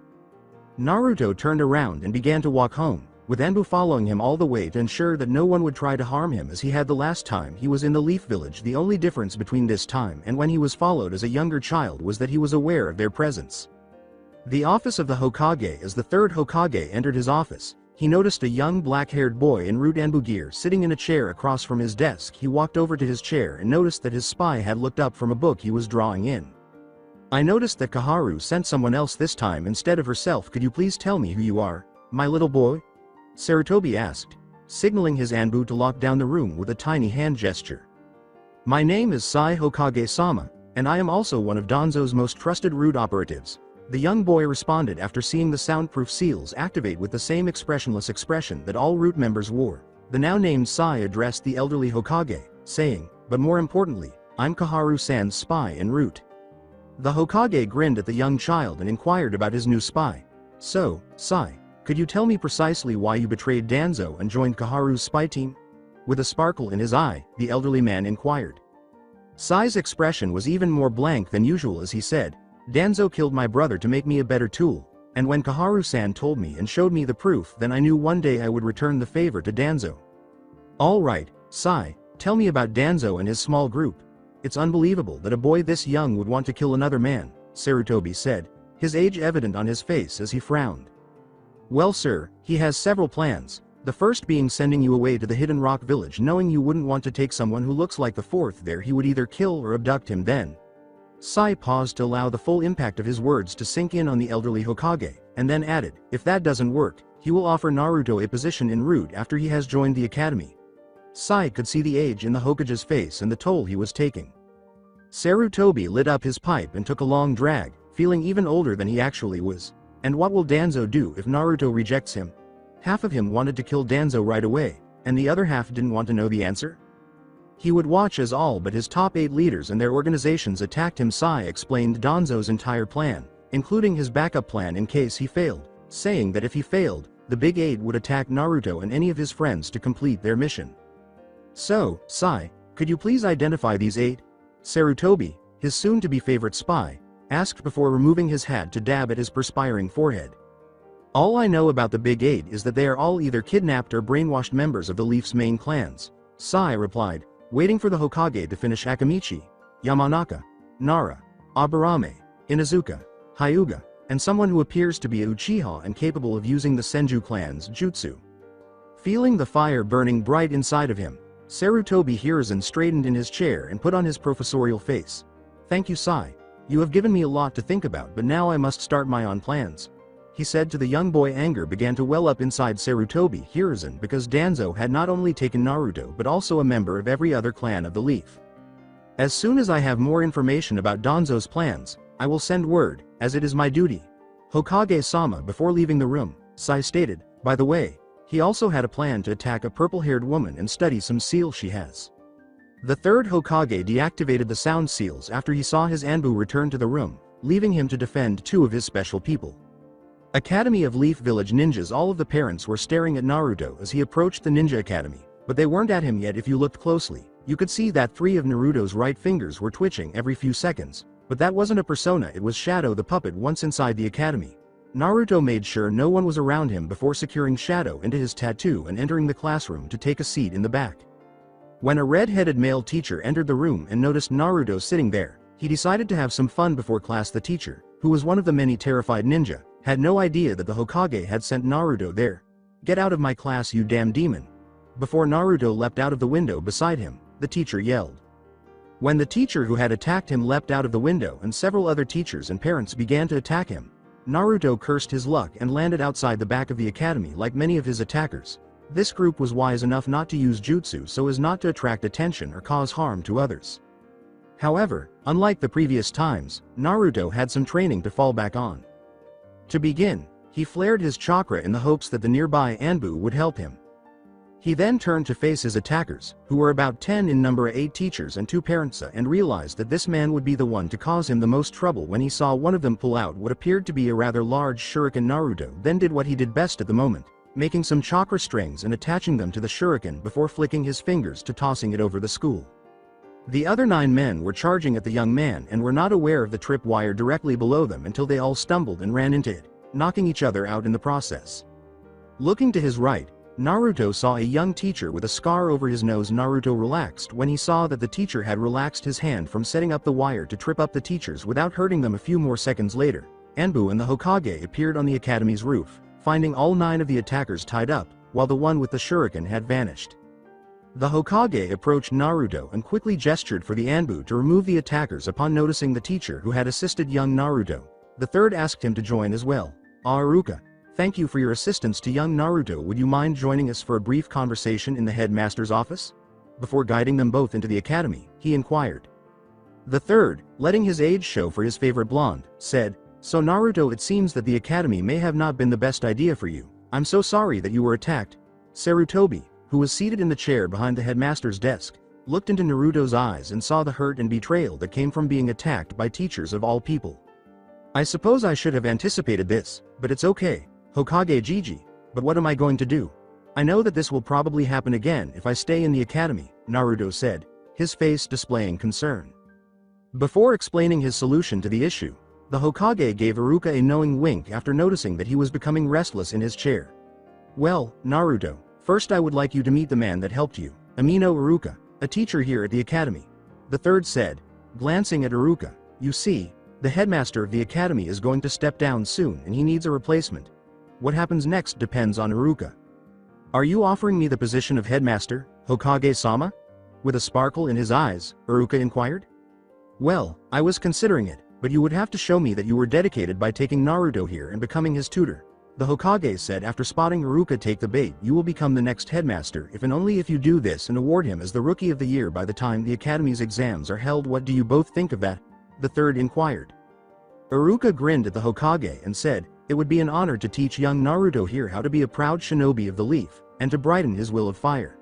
[SPEAKER 2] Naruto turned around and began to walk home, with Anbu following him all the way to ensure that no one would try to harm him as he had the last time he was in the Leaf Village. The only difference between this time and when he was followed as a younger child was that he was aware of their presence. The office of the Hokage. As the third Hokage entered his office, he noticed a young black-haired boy in root Anbu gear sitting in a chair across from his desk. He walked over to his chair and noticed that his spy had looked up from a book he was drawing in. I noticed that Koharu sent someone else this time instead of herself. Could you please tell me who you are, my little boy? Sarutobi asked, signaling his Anbu to lock down the room with a tiny hand gesture. My name is Sai Hokage-sama, and I am also one of Danzo's most trusted root operatives. The young boy responded after seeing the soundproof seals activate with the same expressionless expression that all root members wore. The now named Sai addressed the elderly Hokage, saying, but more importantly, I'm Koharu-san's spy en route. The Hokage grinned at the young child and inquired about his new spy. So, Sai, could you tell me precisely why you betrayed Danzo and joined Koharu's spy team? With a sparkle in his eye, the elderly man inquired. Sai's expression was even more blank than usual as he said, Danzo killed my brother to make me a better tool, and when Koharu-san told me and showed me the proof, then I knew one day I would return the favor to Danzo. Alright, Sai, tell me about Danzo and his small group. It's unbelievable that a boy this young would want to kill another man, Sarutobi said, his age evident on his face as he frowned. Well sir, he has several plans. The first being sending you away to the Hidden Rock Village, knowing you wouldn't want to take someone who looks like the fourth there. He would either kill or abduct him then. Sai paused to allow the full impact of his words to sink in on the elderly Hokage, and then added, if that doesn't work, he will offer Naruto a position en route after he has joined the academy. Sai could see the age in the Hokage's face and the toll he was taking. Sarutobi lit up his pipe and took a long drag, feeling even older than he actually was. And what will Danzo do if Naruto rejects him? Half of him wanted to kill Danzo right away, and the other half didn't want to know the answer. He would watch as all but his top 8 leaders and their organizations attacked him. Sai explained Danzo's entire plan, including his backup plan in case he failed, saying that if he failed, the Big 8 would attack Naruto and any of his friends to complete their mission. So, Sai, could you please identify these 8? Sarutobi, his soon-to-be favorite spy, asked before removing his hat to dab at his perspiring forehead. All I know about the Big 8 is that they are all either kidnapped or brainwashed members of the Leaf's main clans, Sai replied, waiting for the Hokage to finish. Akamichi, Yamanaka, Nara, Aburame, Inuzuka, Hyuga, and someone who appears to be a Uchiha and capable of using the Senju clan's jutsu. Feeling the fire burning bright inside of him, Sarutobi Hiruzen straightened in his chair and put on his professorial face. Thank you, Sai. You have given me a lot to think about, but now I must start my own plans, he said to the young boy. Anger began to well up inside Sarutobi Hiruzen because Danzo had not only taken Naruto but also a member of every other clan of the Leaf. As soon as I have more information about Danzo's plans, I will send word, as it is my duty. Hokage-sama. Before leaving the room, Sai stated, by the way, he also had a plan to attack a purple-haired woman and study some seals she has. The third Hokage deactivated the sound seals after he saw his Anbu return to the room, leaving him to defend 2 of his special people. Academy of Leaf Village ninjas. All of the parents were staring at Naruto as he approached the ninja academy, but they weren't at him yet. If you looked closely, you could see that 3 of Naruto's right fingers were twitching every few seconds, but that wasn't a persona, it was Shadow the puppet once inside the academy. Naruto made sure no one was around him before securing Shadow into his tattoo and entering the classroom to take a seat in the back. When a red-headed male teacher entered the room and noticed Naruto sitting there, he decided to have some fun before class. The teacher, who was one of the many terrified ninja, had no idea that the Hokage had sent Naruto there. Get out of my class, you damn demon. Before Naruto leapt out of the window beside him, the teacher yelled. When the teacher who had attacked him leapt out of the window and several other teachers and parents began to attack him, Naruto cursed his luck and landed outside the back of the academy. Like many of his attackers, this group was wise enough not to use jutsu so as not to attract attention or cause harm to others. However, unlike the previous times, Naruto had some training to fall back on. To begin, he flared his chakra in the hopes that the nearby Anbu would help him. He then turned to face his attackers, who were about 10 in number, 8 teachers and 2 parents, and realized that this man would be the one to cause him the most trouble when he saw one of them pull out what appeared to be a rather large shuriken. Naruto then did what he did best at the moment, making some chakra strings and attaching them to the shuriken before flicking his fingers to tossing it over the school. The other 9 men were charging at the young man and were not aware of the tripwire directly below them until they all stumbled and ran into it, knocking each other out in the process. Looking to his right, Naruto saw a young teacher with a scar over his nose. Naruto relaxed when he saw that the teacher had relaxed his hand from setting up the wire to trip up the teachers without hurting them. A few more seconds later, Anbu and the Hokage appeared on the academy's roof, finding all 9 of the attackers tied up, while the one with the shuriken had vanished. The Hokage approached Naruto and quickly gestured for the Anbu to remove the attackers. Upon noticing the teacher who had assisted young Naruto, the third asked him to join as well. Aruka, thank you for your assistance to young Naruto. Would you mind joining us for a brief conversation in the headmaster's office? Before guiding them both into the academy, he inquired. The third, letting his age show for his favorite blonde, said, So Naruto, it seems that the academy may have not been the best idea for you. I'm so sorry that you were attacked. Sarutobi, who was seated in the chair behind the headmaster's desk, looked into Naruto's eyes and saw the hurt and betrayal that came from being attacked by teachers of all people. I suppose I should have anticipated this, but it's okay, Hokage Gigi, but what am I going to do? I know that this will probably happen again if I stay in the academy, Naruto said, his face displaying concern. Before explaining his solution to the issue, the Hokage gave Iruka a knowing wink after noticing that he was becoming restless in his chair. Well, Naruto, first I would like you to meet the man that helped you, Amino Iruka, a teacher here at the academy, the third said, glancing at Iruka. You see, the headmaster of the academy is going to step down soon and he needs a replacement. What happens next depends on Iruka. Are you offering me the position of headmaster, Hokage-sama? With a sparkle in his eyes, Iruka inquired. Well, I was considering it, but you would have to show me that you were dedicated by taking Naruto here and becoming his tutor. The Hokage said after spotting Iruka take the bait. You will become the next headmaster if and only if you do this and award him as the Rookie of the Year by the time the Academy's exams are held. What do you both think of that? The third inquired. Iruka grinned at the Hokage and said, it would be an honor to teach young Naruto here how to be a proud shinobi of the leaf, and to brighten his will of fire.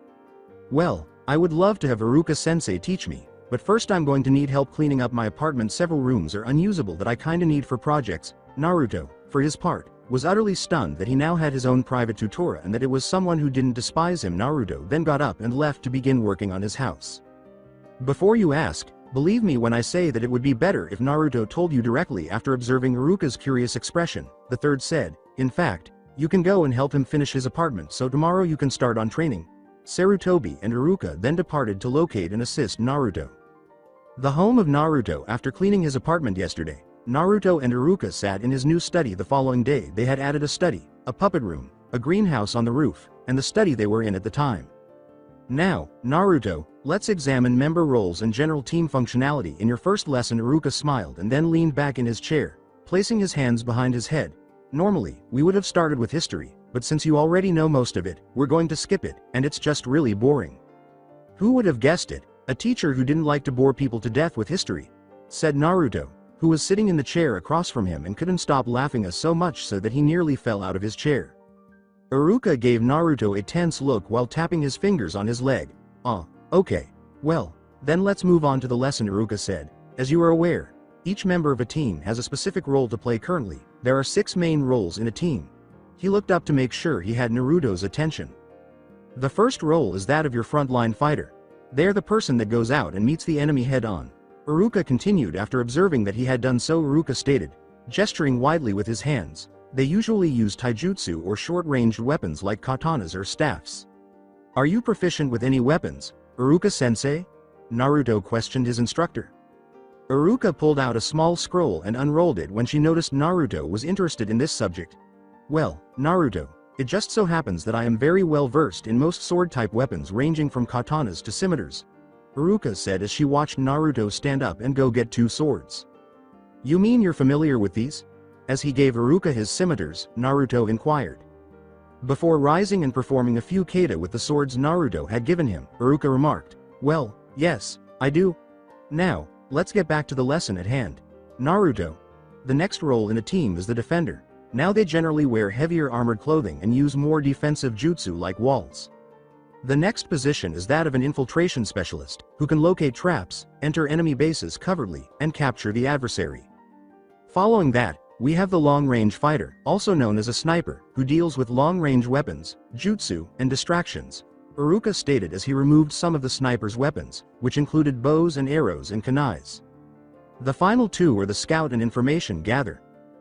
[SPEAKER 2] Well, I would love to have Iruka-sensei teach me, but first I'm going to need help cleaning up my apartment. Several rooms are unusable that I kinda need for projects. Naruto, for his part, was utterly stunned that he now had his own private tutora and that it was someone who didn't despise him. Naruto then got up and left to begin working on his house. Before you ask, believe me when I say that it would be better if Naruto told you directly after observing Iruka's curious expression, the third said. In fact, you can go and help him finish his apartment so tomorrow you can start on training. Sarutobi and Iruka then departed to locate and assist Naruto. The home of Naruto. After cleaning his apartment yesterday, Naruto and Iruka sat in his new study. The following day they had added a study, a puppet room, a greenhouse on the roof, and the study they were in at the time. Now, Naruto, let's examine member roles and general team functionality in your first lesson. Iruka smiled and then leaned back in his chair, placing his hands behind his head. Normally, we would have started with history, but since you already know most of it, we're going to skip it, and it's just really boring. Who would have guessed it? A teacher who didn't like to bore people to death with history, said Naruto, who was sitting in the chair across from him and couldn't stop laughing so much so that he nearly fell out of his chair. Iruka gave Naruto a tense look while tapping his fingers on his leg. Okay. Well, then let's move on to the lesson. Iruka said. As you are aware, each member of a team has a specific role to play. Currently, there are 6 main roles in a team. He looked up to make sure he had Naruto's attention. The first role is that of your frontline fighter. They're the person that goes out and meets the enemy head-on. Iruka continued after observing that he had done so. Iruka stated, gesturing widely with his hands. They usually use taijutsu or short-ranged weapons like katanas or staffs. Are you proficient with any weapons, Iruka-sensei? Naruto questioned his instructor. Iruka pulled out a small scroll and unrolled it when she noticed Naruto was interested in this subject. Well, Naruto, it just so happens that I am very well versed in most sword-type weapons ranging from katanas to scimitars, Iruka said as she watched Naruto stand up and go get 2 swords. You mean you're familiar with these? As he gave Iruka his scimitars, Naruto inquired. Before rising and performing a few kata with the swords Naruto had given him, Iruka remarked, well, yes, I do. Now, let's get back to the lesson at hand. Naruto. The next role in a team is the defender. Now they generally wear heavier armored clothing and use more defensive jutsu like walls. The next position is that of an infiltration specialist, who can locate traps, enter enemy bases covertly, and capture the adversary. Following that, we have the long-range fighter, also known as a sniper, who deals with long-range weapons, jutsu, and distractions, Iruka stated as he removed some of the sniper's weapons, which included bows and arrows and kunais. The final 2 are the scout and information gather.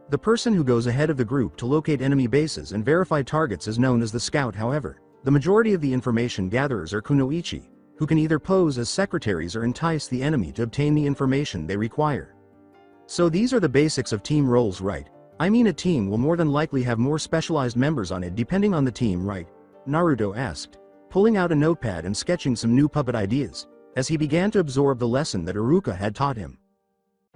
[SPEAKER 2] The person who goes ahead of the group to locate enemy bases and verify targets is known as the scout. However, the majority of the information gatherers are kunoichi, who can either pose as secretaries or entice the enemy to obtain the information they require. So these are the basics of team roles, right? I mean, a team will more than likely have more specialized members on it depending on the team, right? Naruto asked, pulling out a notepad and sketching some new puppet ideas, as he began to absorb the lesson that Iruka had taught him.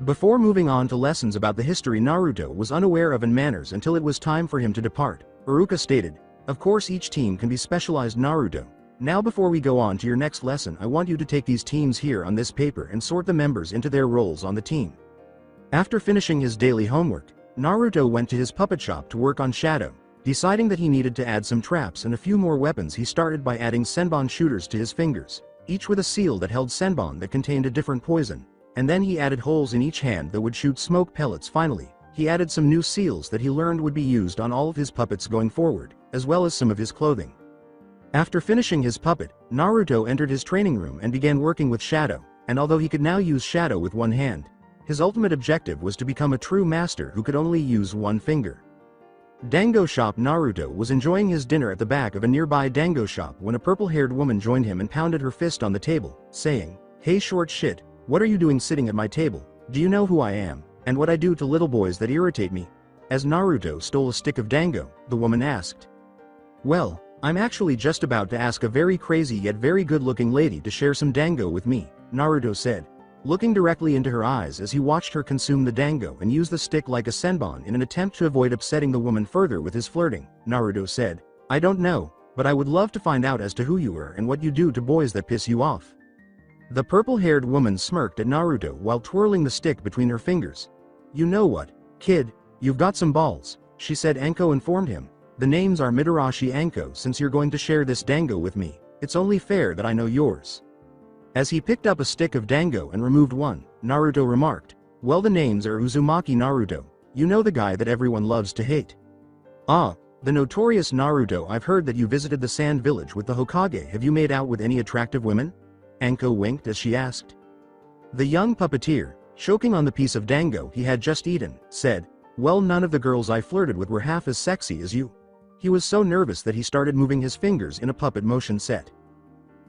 [SPEAKER 2] Before moving on to lessons about the history Naruto was unaware of and manners until it was time for him to depart, Iruka stated, of course each team can be specialized. Naruto. Now before we go on to your next lesson, I want you to take these teams here on this paper and sort the members into their roles on the team. After finishing his daily homework, Naruto went to his puppet shop to work on Shadow. Deciding that he needed to add some traps and a few more weapons, he started by adding senbon shooters to his fingers, each with a seal that held senbon that contained a different poison, and then he added holes in each hand that would shoot smoke pellets. Finally, he added some new seals that he learned would be used on all of his puppets going forward, as well as some of his clothing. After finishing his puppet, Naruto entered his training room and began working with Shadow, and although he could now use Shadow with one hand, his ultimate objective was to become a true master who could only use one finger. Dango shop. Naruto was enjoying his dinner at the back of a nearby dango shop when a purple-haired woman joined him and pounded her fist on the table, saying, "Hey short shit, what are you doing sitting at my table? Do you know who I am, and what I do to little boys that irritate me?" As Naruto stole a stick of dango, the woman asked. Well, I'm actually just about to ask a very crazy yet very good-looking lady to share some dango with me, Naruto said, looking directly into her eyes as he watched her consume the dango and use the stick like a senbon in an attempt to avoid upsetting the woman further with his flirting. Naruto said, I don't know, but I would love to find out as to who you are and what you do to boys that piss you off. The purple-haired woman smirked at Naruto while twirling the stick between her fingers. You know what, kid, you've got some balls, she said. Anko informed him. The names are Mitarashi Anko. Since you're going to share this dango with me, it's only fair that I know yours. As he picked up a stick of dango and removed one, Naruto remarked, well, the names are Uzumaki Naruto, you know, the guy that everyone loves to hate. Ah, the notorious Naruto. I've heard that you visited the Sand Village with the Hokage. Have you made out with any attractive women? Anko winked as she asked. The young puppeteer, choking on the piece of dango he had just eaten, said, well, none of the girls I flirted with were half as sexy as you. He was so nervous that he started moving his fingers in a puppet motion set.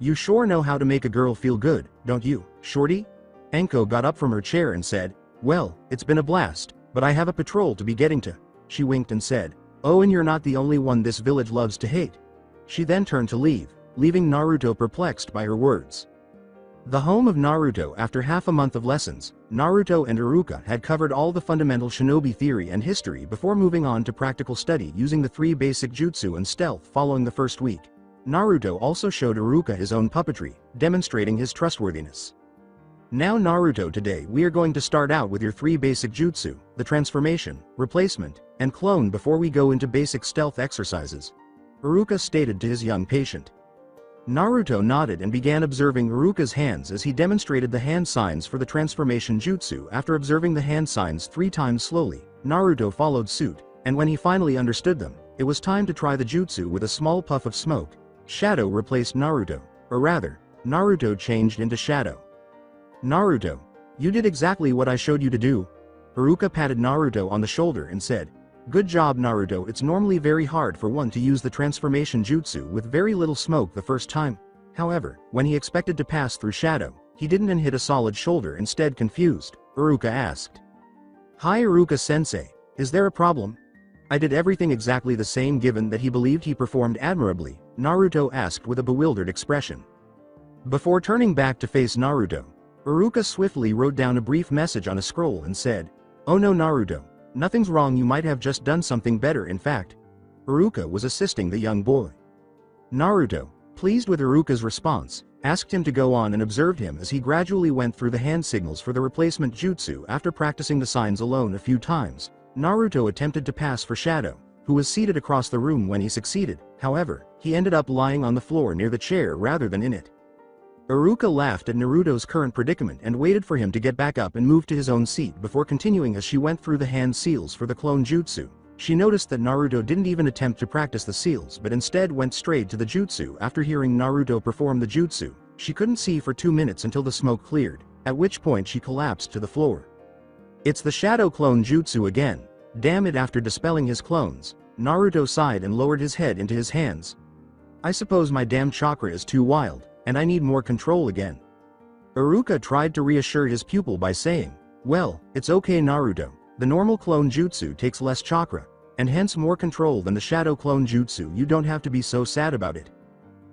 [SPEAKER 2] You sure know how to make a girl feel good, don't you, shorty? Anko got up from her chair and said, well, it's been a blast, but I have a patrol to be getting to. She winked and said, oh, and you're not the only one this village loves to hate. She then turned to leave, leaving Naruto perplexed by her words. The home of Naruto. After half a month of lessons, Naruto and Iruka had covered all the fundamental shinobi theory and history before moving on to practical study using the 3 basic jutsu and stealth. Following the first week, Naruto also showed Iruka his own puppetry, demonstrating his trustworthiness. Now Naruto, today we are going to start out with your 3 basic jutsu, the transformation, replacement, and clone before we go into basic stealth exercises, Iruka stated to his young patient. Naruto nodded and began observing Iruka's hands as he demonstrated the hand signs for the transformation jutsu. After observing the hand signs 3 times slowly, Naruto followed suit, and when he finally understood them, it was time to try the jutsu. With a small puff of smoke, Shadow replaced Naruto, or rather, Naruto changed into Shadow. Naruto, you did exactly what I showed you to do. Iruka patted Naruto on the shoulder and said, good job, Naruto. It's normally very hard for one to use the transformation jutsu with very little smoke the first time. However, when he expected to pass through Shadow, he didn't and hit a solid shoulder. Instead, confused, Iruka asked. Hi Iruka-sensei, is there a problem? I did everything exactly the same. Given that he believed he performed admirably, Naruto asked with a bewildered expression. Before turning back to face Naruto, Iruka swiftly wrote down a brief message on a scroll and said, oh no Naruto, nothing's wrong, you might have just done something better. In fact, Iruka was assisting the young boy. Naruto, pleased with Iruka's response, asked him to go on and observed him as he gradually went through the hand signals for the replacement jutsu. After practicing the signs alone a few times, Naruto attempted to pass for Shadow, who was seated across the room. When he succeeded, however, he ended up lying on the floor near the chair rather than in it. Iruka laughed at Naruto's current predicament and waited for him to get back up and move to his own seat before continuing. As she went through the hand seals for the clone jutsu, she noticed that Naruto didn't even attempt to practice the seals but instead went straight to the jutsu. After hearing Naruto perform the jutsu, she couldn't see for 2 minutes until the smoke cleared, at which point she collapsed to the floor. It's the Shadow clone jutsu again. Damn it. After dispelling his clones, Naruto sighed and lowered his head into his hands. I suppose my damn chakra is too wild, and I need more control again. Iruka tried to reassure his pupil by saying, well, it's okay Naruto, the normal clone jutsu takes less chakra, and hence more control than the Shadow clone jutsu. You don't have to be so sad about it.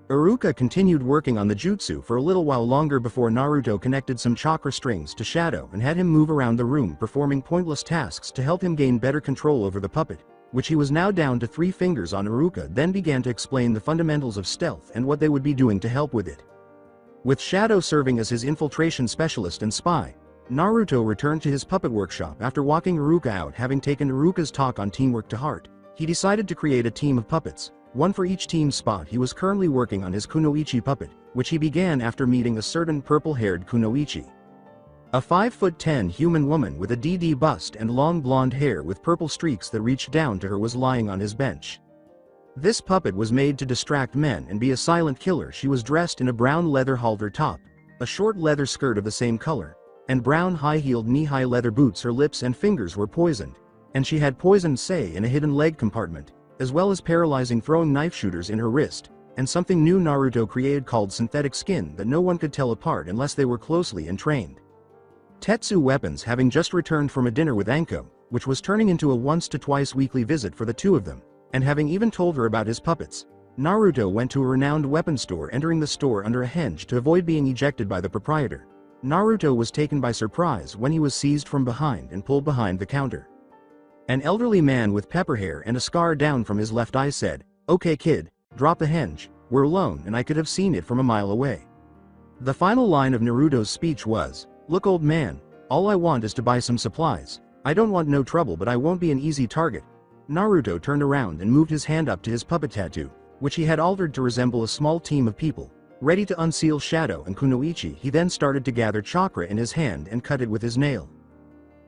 [SPEAKER 2] Iruka continued working on the jutsu for a little while longer before Naruto connected some chakra strings to Shadow and had him move around the room performing pointless tasks to help him gain better control over the puppet, which he was now down to 3 fingers on. Iruka then began to explain the fundamentals of stealth and what they would be doing to help with it. With Shadow serving as his infiltration specialist and spy, Naruto returned to his puppet workshop. After walking Iruka out, having taken Iruka's talk on teamwork to heart, he decided to create a team of puppets, one for each team spot. He was currently working on his Kunoichi puppet, which he began after meeting a certain purple-haired Kunoichi. A 5'10" human woman with a DD bust and long blonde hair with purple streaks that reached down to her was lying on his bench. This puppet was made to distract men and be a silent killer. She was dressed in a brown leather halter top, a short leather skirt of the same color, and brown high-heeled knee-high leather boots. Her lips and fingers were poisoned, and she had poisoned Sei in a hidden leg compartment, as well as paralyzing throwing knife shooters in her wrist, and something new Naruto created called synthetic skin that no one could tell apart unless they were closely entrained. Tetsu weapons. Having just returned from a dinner with Anko, which was turning into a once to twice weekly visit for the two of them, and having even told her about his puppets. Naruto went to a renowned weapon store, entering the store under a henge to avoid being ejected by the proprietor. Naruto was taken by surprise when he was seized from behind and pulled behind the counter. An elderly man with pepper hair and a scar down from his left eye said, "Okay kid, drop the henge, we're alone and I could have seen it from a mile away." The final line of Naruto's speech was, "Look old man, all I want is to buy some supplies. I don't want no trouble, but I won't be an easy target." Naruto turned around and moved his hand up to his puppet tattoo, which he had altered to resemble a small team of people, ready to unseal Shadow and Kunoichi. He then started to gather chakra in his hand and cut it with his nail.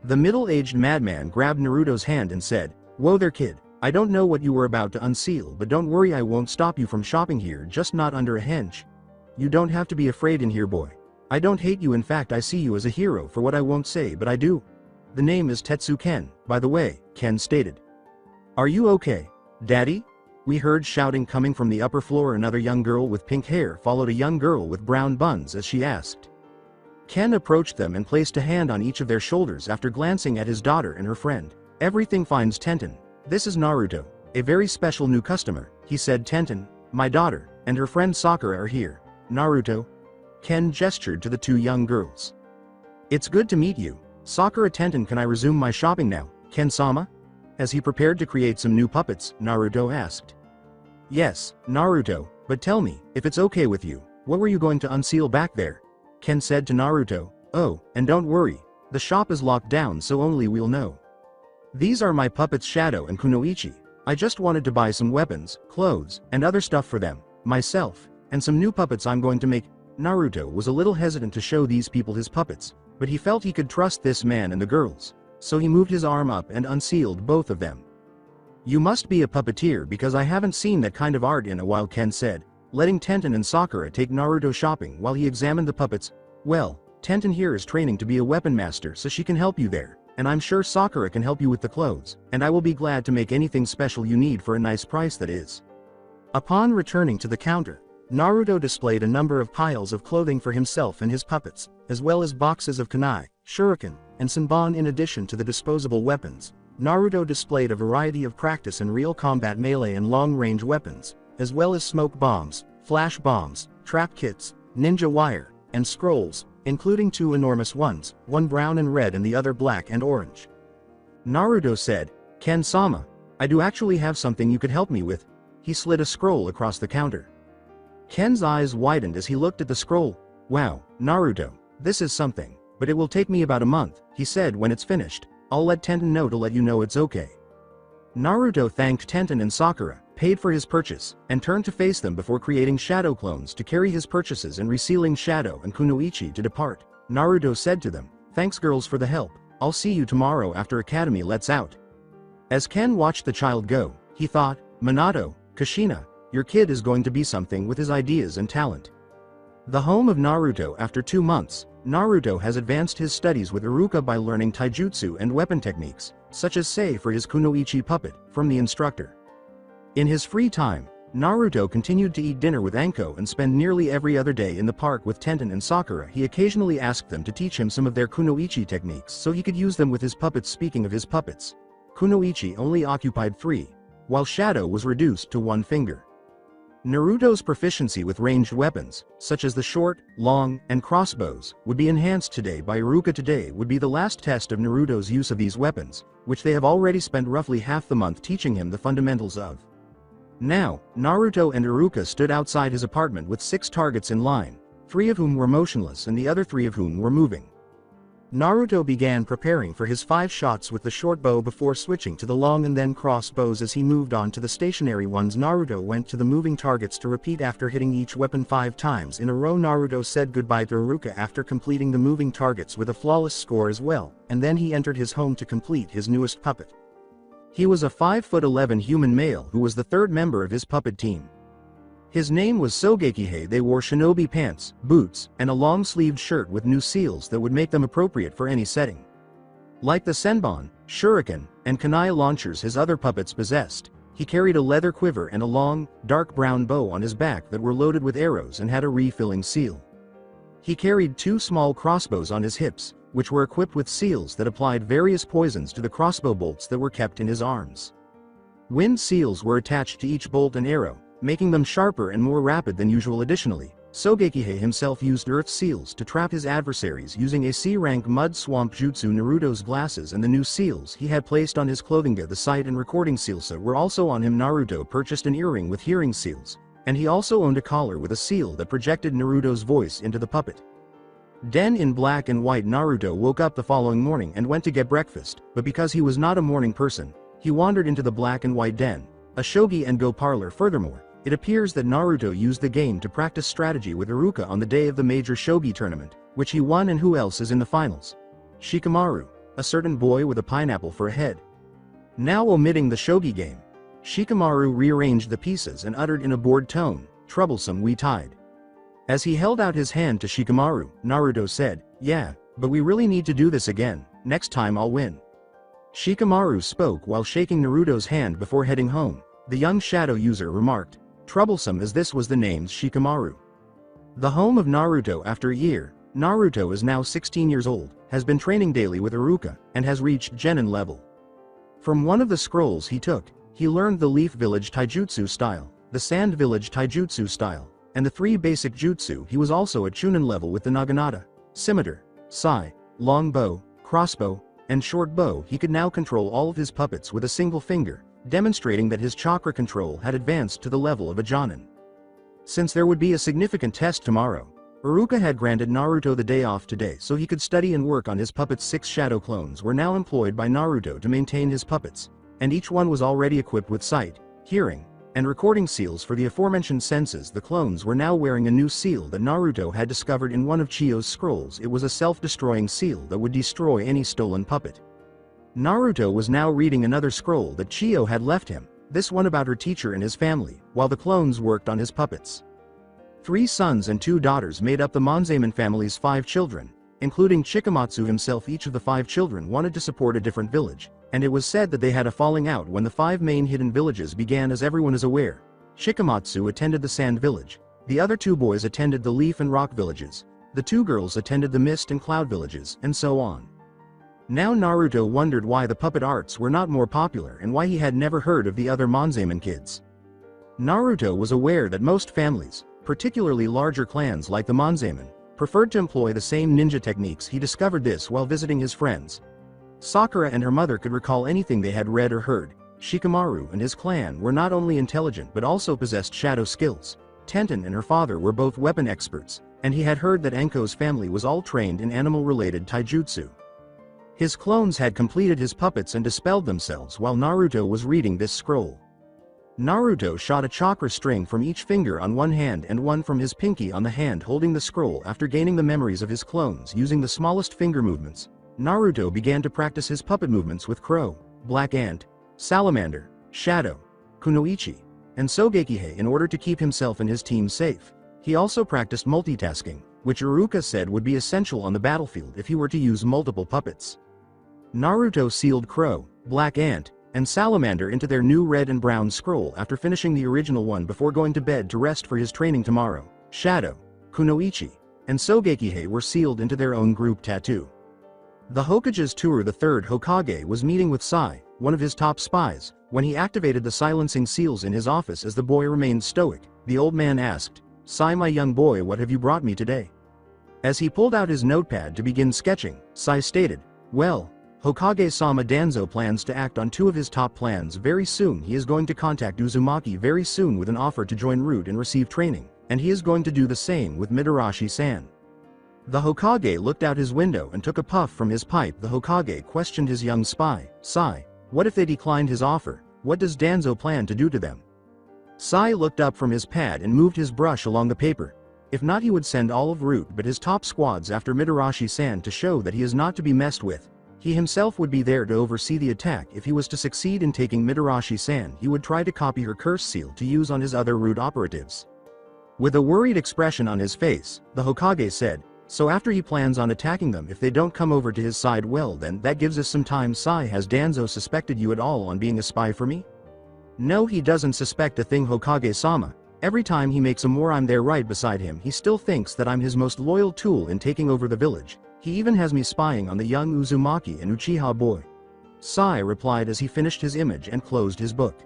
[SPEAKER 2] The middle-aged madman grabbed Naruto's hand and said, "Whoa there kid, I don't know what you were about to unseal, but don't worry, I won't stop you from shopping here, just not under a henge. You don't have to be afraid in here boy. I don't hate you, in fact I see you as a hero for what I won't say but I do. The name is Tetsu Ken, by the way," Ken stated. "Are you okay, Daddy?" We heard shouting coming from the upper floor. Another young girl with pink hair followed a young girl with brown buns as she asked. Ken approached them and placed a hand on each of their shoulders after glancing at his daughter and her friend. "Everything fine, Tenten. This is Naruto, a very special new customer," he said. "Tenten, my daughter, and her friend Sakura are here." "Naruto?" Ken gestured to the two young girls. "It's good to meet you, Sakura. Tenten, can I resume my shopping now, Ken-sama?" As he prepared to create some new puppets, Naruto asked. "Yes, Naruto, but tell me, if it's okay with you, what were you going to unseal back there?" Ken said to Naruto. "Oh, and don't worry, the shop is locked down so only we'll know. These are my puppets Shadow and Kunoichi. I just wanted to buy some weapons, clothes, and other stuff for them, myself, and some new puppets I'm going to make." Naruto was a little hesitant to show these people his puppets, but he felt he could trust this man and the girls, so he moved his arm up and unsealed both of them. "You must be a puppeteer because I haven't seen that kind of art in a while," Ken said, letting Tenten and Sakura take Naruto shopping while he examined the puppets. "Well, Tenten here is training to be a weapon master, so she can help you there, and I'm sure Sakura can help you with the clothes, and I will be glad to make anything special you need for a nice price, that is." Upon returning to the counter, Naruto displayed a number of piles of clothing for himself and his puppets, as well as boxes of kunai, shuriken, and senbon. In addition to the disposable weapons, Naruto displayed a variety of practice and real combat melee and long-range weapons, as well as smoke bombs, flash bombs, trap kits, ninja wire, and scrolls, including two enormous ones, one brown and red and the other black and orange. Naruto said, "Ken-sama, I do actually have something you could help me with." He slid a scroll across the counter. Ken's eyes widened as he looked at the scroll. "Wow, Naruto, this is something, but it will take me about a month," he said. "When it's finished, I'll let Tenten know to let you know it's okay." Naruto thanked Tenten and Sakura, paid for his purchase, and turned to face them before creating shadow clones to carry his purchases and resealing Shadow and Kunoichi to depart. Naruto said to them, "Thanks girls for the help, I'll see you tomorrow after Academy lets out." As Ken watched the child go, he thought, "Minato, Kushina, your kid is going to be something with his ideas and talent." The home of Naruto. After 2 months, Naruto has advanced his studies with Iruka by learning taijutsu and weapon techniques, such as Sei for his Kunoichi puppet, from the instructor. In his free time, Naruto continued to eat dinner with Anko and spend nearly every other day in the park with Tenten and Sakura. He occasionally asked them to teach him some of their Kunoichi techniques so he could use them with his puppets. Speaking of his puppets, Kunoichi only occupied 3, while Shadow was reduced to 1 finger. Naruto's proficiency with ranged weapons, such as the short, long, and crossbows, would be enhanced today by Iruka. Today would be the last test of Naruto's use of these weapons, which they have already spent roughly half the month teaching him the fundamentals of. Now, Naruto and Iruka stood outside his apartment with 6 targets in line, 3 of whom were motionless and the other 3 of whom were moving. Naruto began preparing for his 5 shots with the short bow before switching to the long and then cross bows. As he moved on to the stationary ones, Naruto went to the moving targets to repeat after hitting each weapon 5 times in a row. Naruto said goodbye to Iruka after completing the moving targets with a flawless score as well, and then he entered his home to complete his newest puppet. He was a 5'11" human male who was the 3rd member of his puppet team. His name was Sogekihei. They wore shinobi pants, boots, and a long-sleeved shirt with new seals that would make them appropriate for any setting. Like the senbon, shuriken, and kunai launchers his other puppets possessed, he carried a leather quiver and a long, dark brown bow on his back that were loaded with arrows and had a refilling seal. He carried 2 small crossbows on his hips, which were equipped with seals that applied various poisons to the crossbow bolts that were kept in his arms. Wind seals were attached to each bolt and arrow, making them sharper and more rapid than usual. Additionally, Kazekage himself used earth seals to trap his adversaries using a C-rank mud swamp jutsu. Naruto's glasses and the new seals he had placed on his clothing. The sight and recording seals were also on him. Naruto purchased an earring with hearing seals, and he also owned a collar with a seal that projected Naruto's voice into the puppet. Den in black and white. Naruto woke up the following morning and went to get breakfast, but because he was not a morning person, he wandered into the black and white den, a shogi and go parlor. Furthermore, it appears that Naruto used the game to practice strategy with Iruka on the day of the major shogi tournament, which he won. And who else is in the finals? Shikamaru, a certain boy with a pineapple for a head. Now omitting the shogi game, Shikamaru rearranged the pieces and uttered in a bored tone, "Troublesome we tied." As he held out his hand to Shikamaru, Naruto said, "Yeah, but we really need to do this again, next time I'll win." Shikamaru spoke while shaking Naruto's hand before heading home. The young shadow user remarked, "Troublesome as this was the name's Shikamaru." The home of Naruto. After a year, Naruto is now 16 years old, has been training daily with Iruka, and has reached Genin level. From one of the scrolls he took, he learned the Leaf Village Taijutsu style, the Sand Village Taijutsu style, and the 3 basic jutsu. He was also at Chunin level with the Naginata, Scimitar, Sai, long bow, crossbow, and short bow. He could now control all of his puppets with a single finger, demonstrating that his chakra control had advanced to the level of a Jonin. Since there would be a significant test tomorrow, Iruka had granted Naruto the day off today so he could study and work on his puppets. 6 shadow clones were now employed by Naruto to maintain his puppets, and each one was already equipped with sight, hearing, and recording seals for the aforementioned senses. The clones were now wearing a new seal that Naruto had discovered in one of Chiyo's scrolls. It was a self-destroying seal that would destroy any stolen puppet. Naruto was now reading another scroll that Chiyo had left him, this one about her teacher and his family, while the clones worked on his puppets. 3 sons and 2 daughters made up the Monzaman family's 5 children, including Chikamatsu himself. Each of the 5 children wanted to support a different village, and it was said that they had a falling out when the 5 main hidden villages began. As everyone is aware, Chikamatsu attended the Sand Village, the other 2 boys attended the Leaf and Rock villages, the 2 girls attended the Mist and Cloud villages, and so on. Now Naruto wondered why the puppet arts were not more popular and why he had never heard of the other Monzaman kids. Naruto was aware that most families, particularly larger clans like the Monzaman, preferred to employ the same ninja techniques. He discovered this while visiting his friends. Sakura and her mother could recall anything they had read or heard. Shikamaru and his clan were not only intelligent but also possessed shadow skills. Tenten and her father were both weapon experts, and he had heard that Enko's family was all trained in animal-related taijutsu. His clones had completed his puppets and dispelled themselves while Naruto was reading this scroll. Naruto shot a chakra string from each finger on one hand and one from his pinky on the hand holding the scroll. After gaining the memories of his clones using the smallest finger movements, Naruto began to practice his puppet movements with Crow, Black Ant, Salamander, Shadow, Kunoichi, and Kazekage in order to keep himself and his team safe. He also practiced multitasking, which Iruka said would be essential on the battlefield if he were to use multiple puppets. Naruto sealed Crow, Black Ant, and Salamander into their new red and brown scroll after finishing the original one before going to bed to rest for his training tomorrow. Shadow, Kunoichi, and Kazekage were sealed into their own group tattoo. The Hokage's tour. The 3rd Hokage was meeting with Sai, one of his top spies, when he activated the silencing seals in his office. As the boy remained stoic, the old man asked, "Sai, my young boy, what have you brought me today?" As he pulled out his notepad to begin sketching, Sai stated, "Well, Hokage-sama Danzo plans to act on 2 of his top plans very soon. He is going to contact Uzumaki very soon with an offer to join Root and receive training, and he is going to do the same with Mitarashi-san." The Hokage looked out his window and took a puff from his pipe. The Hokage questioned his young spy, "Sai, what if they declined his offer? What does Danzo plan to do to them?" Sai looked up from his pad and moved his brush along the paper. If not, he would send all of Root but his top squads after Mitarashi-san to show that he is not to be messed with. He himself would be there to oversee the attack. If he was to succeed in taking Mitarashi-san, he would try to copy her curse seal to use on his other Root operatives. With a worried expression on his face, the Hokage said, "So after he plans on attacking them if they don't come over to his side, well then that gives us some time. Sai, has Danzo suspected you at all on being a spy for me?" "No, he doesn't suspect a thing, Hokage-sama. Every time he makes a more I'm there right beside him. He still thinks that I'm his most loyal tool in taking over the village. He even has me spying on the young Uzumaki and Uchiha boy. Sai replied as he finished his image and closed his book.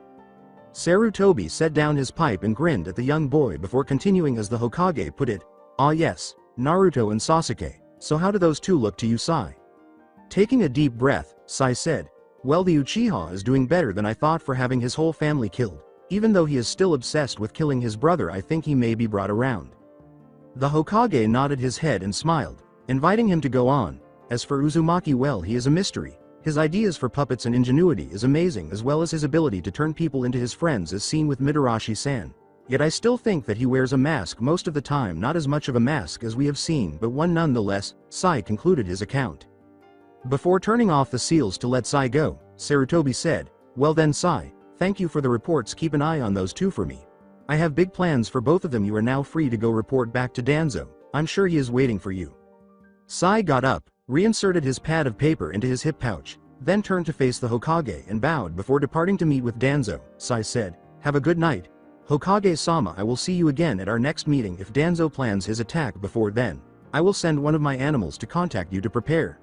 [SPEAKER 2] Sarutobi set down his pipe and grinned at the young boy before continuing as the Hokage put it, "Ah yes, Naruto and Sasuke, so how do those two look to you, Sai?" Taking a deep breath, Sai said, "Well, the Uchiha is doing better than I thought for having his whole family killed. Even though he is still obsessed with killing his brother, I think he may be brought around." The Hokage nodded his head and smiled, inviting him to go on. As for Uzumaki, well, he is a mystery. His ideas for puppets and ingenuity is amazing, as well as his ability to turn people into his friends as seen with Mitarashi-san. Yet I still think that he wears a mask most of the time, not as much of a mask as we have seen, but one nonetheless. Sai concluded his account. Before turning off the seals to let Sai go, Sarutobi said, "Well then, Sai, thank you for the reports, keep an eye on those two for me. I have big plans for both of them. You are now free to go report back to Danzo. I'm sure he is waiting for you." Sai got up, reinserted his pad of paper into his hip pouch, then turned to face the Hokage and bowed before departing to meet with Danzo. Sai said, "Have a good night. Hokage-sama, I will see you again at our next meeting. If Danzo plans his attack before then, I will send one of my animals to contact you to prepare."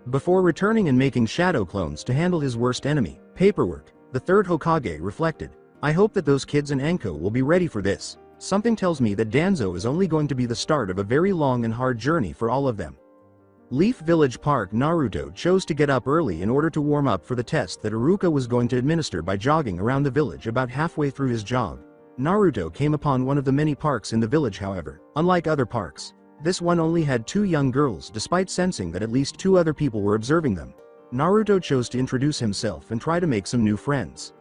[SPEAKER 2] Before returning and making shadow clones to handle his worst enemy, paperwork, the third Hokage reflected, "I hope that those kids in Anko will be ready for this. Something tells me that Danzo is only going to be the start of a very long and hard journey for all of them." Leaf Village Park. Naruto chose to get up early in order to warm up for the test that Iruka was going to administer by jogging around the village. About halfway through his jog, Naruto came upon one of the many parks in the village. However, unlike other parks, this one only had 2 young girls. Despite sensing that at least 2 other people were observing them, Naruto chose to introduce himself and try to make some new friends.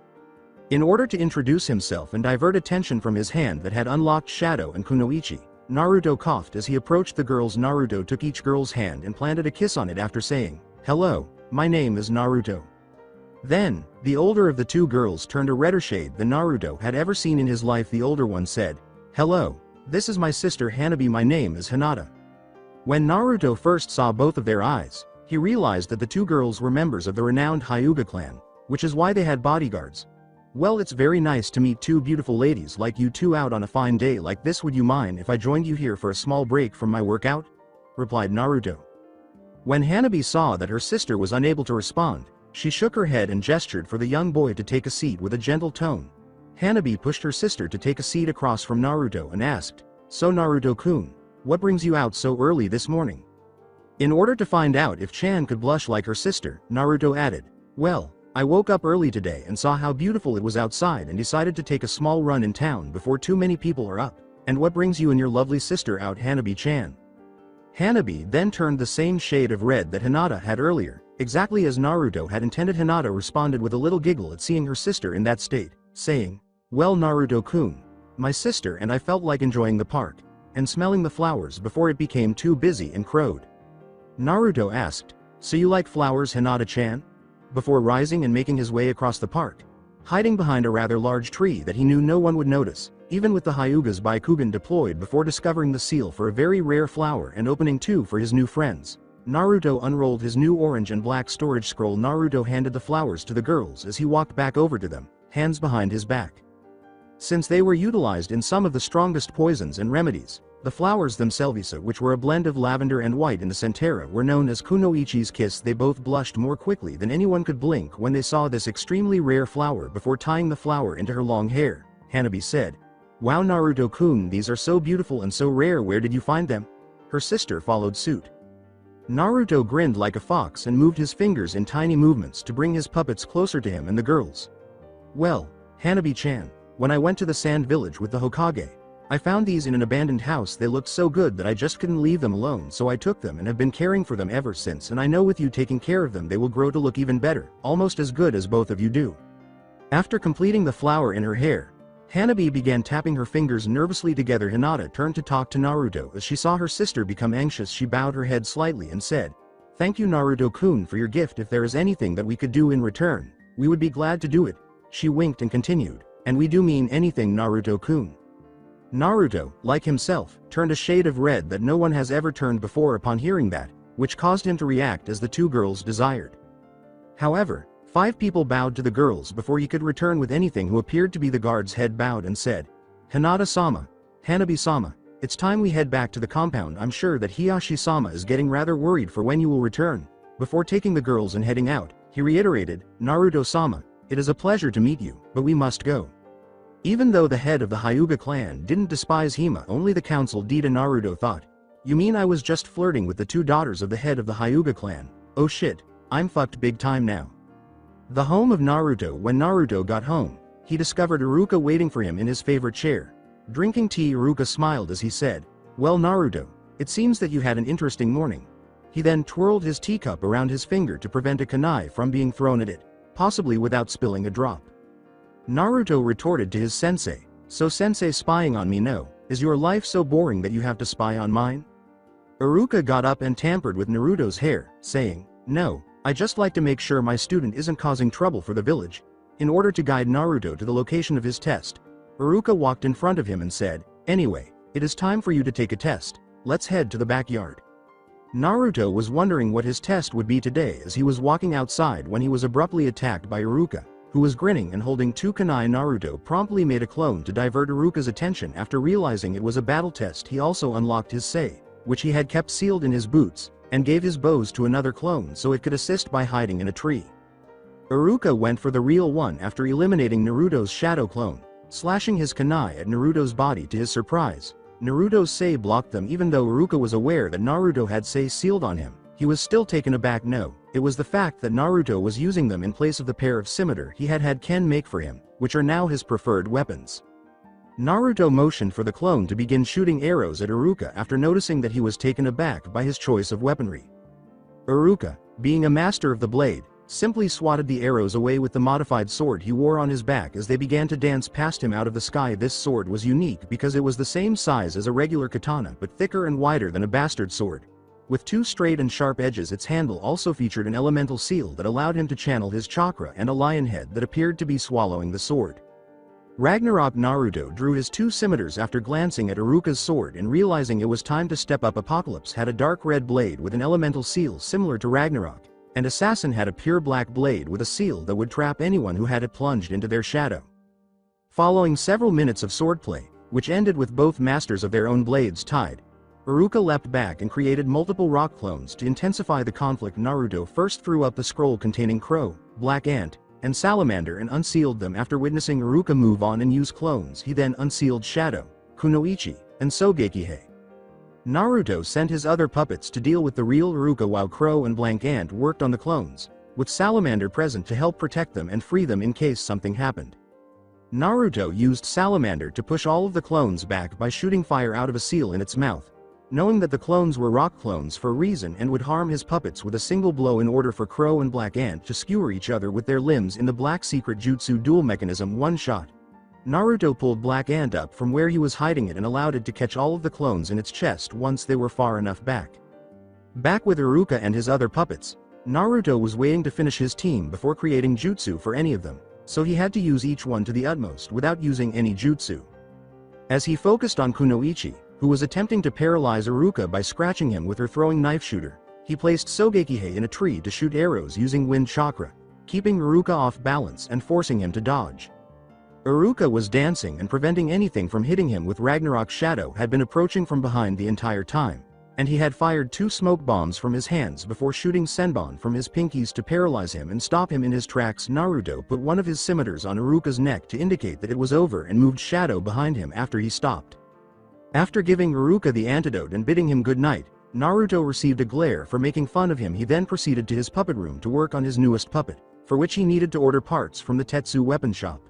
[SPEAKER 2] In order to introduce himself and divert attention from his hand that had unlocked Shadow and Kunoichi, Naruto coughed as he approached the girls. Naruto took each girl's hand and planted a kiss on it after saying, "Hello, my name is Naruto." Then, the older of the 2 girls turned a redder shade than Naruto had ever seen in his life. The older one said, "Hello, this is my sister Hanabi. My name is Hinata." When Naruto first saw both of their eyes, he realized that the 2 girls were members of the renowned Hyuga clan, which is why they had bodyguards. "Well, it's very nice to meet 2 beautiful ladies like you two out on a fine day like this. Would you mind if I joined you here for a small break from my workout?" replied Naruto. When Hanabi saw that her sister was unable to respond, she shook her head and gestured for the young boy to take a seat with a gentle tone. Hanabi pushed her sister to take a seat across from Naruto and asked, "So Naruto-kun, what brings you out so early this morning?" In order to find out if Chan could blush like her sister, Naruto added, "Well, I woke up early today and saw how beautiful it was outside and decided to take a small run in town before too many people are up." "And what brings you and your lovely sister out, Hanabi-chan?" Hanabi then turned the same shade of red that Hinata had earlier, exactly as Naruto had intended. Hinata responded with a little giggle at seeing her sister in that state, saying, "Well, Naruto-kun, my sister and I felt like enjoying the park and smelling the flowers before it became too busy," and crowed. Naruto asked, "So you like flowers, Hinata-chan?" before rising and making his way across the park, hiding behind a rather large tree that he knew no one would notice, even with the Hyuga's Byakugan deployed. Before discovering the seal for a very rare flower and opening 2 for his new friends, Naruto unrolled his new orange and black storage scroll. Naruto handed the flowers to the girls as he walked back over to them, hands behind his back. Since they were utilized in some of the strongest poisons and remedies, the flowers themselves, which were a blend of lavender and white in the Centera, were known as Kunoichi's kiss. They both blushed more quickly than anyone could blink when they saw this extremely rare flower. Before tying the flower into her long hair, Hanabi said, "Wow, Naruto-kun, these are so beautiful and so rare. Where did you find them?" Her sister followed suit. Naruto grinned like a fox and moved his fingers in tiny movements to bring his puppets closer to him and the girls. "Well, Hanabi-chan, when I went to the Sand Village with the Hokage, I found these in an abandoned house. They looked so good that I just couldn't leave them alone, so I took them and have been caring for them ever since, and I know with you taking care of them they will grow to look even better, almost as good as both of you do." After completing the flower in her hair, Hanabi began tapping her fingers nervously together. Hinata turned to talk to Naruto. As she saw her sister become anxious, she bowed her head slightly and said, "Thank you, Naruto-kun, for your gift. If there is anything that we could do in return, we would be glad to do it." She winked and continued, "And we do mean anything, Naruto-kun." Naruto, like himself, turned a shade of red that no one has ever turned before upon hearing that, which caused him to react as the 2 girls desired. However, 5 people bowed to the girls before he could return with anything. Who appeared to be the guard's head bowed and said, "Hinata-sama, Hanabi-sama, It's time we head back to the compound. I'm sure that Hiyashi-sama is getting rather worried for when you will return." Before taking the girls and heading out, he reiterated, "Naruto-sama, it is a pleasure to meet you, but we must go." Even though the head of the Hyuga clan didn't despise Hima, only the council did. Naruto thought. "You mean I was just flirting with the two daughters of the head of the Hyuga clan? Oh shit, I'm fucked big time now." The home of Naruto. When Naruto got home, he discovered Iruka waiting for him in his favorite chair. Drinking tea, Iruka smiled as he said, "Well Naruto, it seems that you had an interesting morning." He then twirled his teacup around his finger to prevent a kunai from being thrown at it, possibly without spilling a drop. Naruto retorted to his sensei, "So sensei spying on me? No, is your life so boring that you have to spy on mine?" Iruka got up and tampered with Naruto's hair, saying, "No, I just like to make sure my student isn't causing trouble for the village." In order to guide Naruto to the location of his test, Iruka walked in front of him and said, "Anyway, it is time for you to take a test. Let's head to the backyard." Naruto was wondering what his test would be today as he was walking outside when he was abruptly attacked by Iruka, who was grinning and holding two kunai. Naruto promptly made a clone to divert Iruka's attention. After realizing it was a battle test, he also unlocked his sei, which he had kept sealed in his boots, and gave his bows to another clone so it could assist by hiding in a tree. Iruka went for the real one after eliminating Naruto's shadow clone, slashing his kunai at Naruto's body. To his surprise, Naruto's sei blocked them. Even though Iruka was aware that Naruto had sei sealed on him, he was still taken aback. No, it was the fact that Naruto was using them in place of the pair of scimitar he had had Ken make for him, which are now his preferred weapons. Naruto motioned for the clone to begin shooting arrows at Iruka after noticing that he was taken aback by his choice of weaponry. Iruka, being a master of the blade, simply swatted the arrows away with the modified sword he wore on his back as they began to dance past him out of the sky. This sword was unique because it was the same size as a regular katana but thicker and wider than a bastard sword. With two straight and sharp edges, its handle also featured an elemental seal that allowed him to channel his chakra and a lion head that appeared to be swallowing the sword. Ragnarok. Naruto drew his two scimitars after glancing at Iruka's sword and realizing it was time to step up. Apocalypse had a dark red blade with an elemental seal similar to Ragnarok, and Assassin had a pure black blade with a seal that would trap anyone who had it plunged into their shadow. Following several minutes of swordplay, which ended with both masters of their own blades tied, Iruka leapt back and created multiple rock clones to intensify the conflict. Naruto first threw up the scroll containing Crow, Black Ant, and Salamander and unsealed them. After witnessing Iruka move on and use clones, he then unsealed Shadow, Kunoichi, and Sogekihe. Naruto sent his other puppets to deal with the real Iruka while Crow and Blank Ant worked on the clones, with Salamander present to help protect them and free them in case something happened. Naruto used Salamander to push all of the clones back by shooting fire out of a seal in its mouth, knowing that the clones were rock clones for a reason and would harm his puppets with a single blow. In order for Crow and Black Ant to skewer each other with their limbs in the Black Secret Jutsu dual mechanism one shot, Naruto pulled Black Ant up from where he was hiding it and allowed it to catch all of the clones in its chest once they were far enough back. Back with Iruka and his other puppets, Naruto was waiting to finish his team before creating jutsu for any of them, so he had to use each one to the utmost without using any jutsu. As he focused on Kunoichi, who was attempting to paralyze Iruka by scratching him with her throwing knife shooter, he placed Sogekihe in a tree to shoot arrows using wind chakra, keeping Iruka off balance and forcing him to dodge. Iruka was dancing and preventing anything from hitting him with Ragnarok's shadow had been approaching from behind the entire time, and he had fired two smoke bombs from his hands before shooting Senbon from his pinkies to paralyze him and stop him in his tracks. Naruto put one of his scimitars on Iruka's neck to indicate that it was over and moved Shadow behind him after he stopped. After giving Iruka the antidote and bidding him good night, Naruto received a glare for making fun of him. He then proceeded to his puppet room to work on his newest puppet, for which he needed to order parts from the Tetsu weapon shop.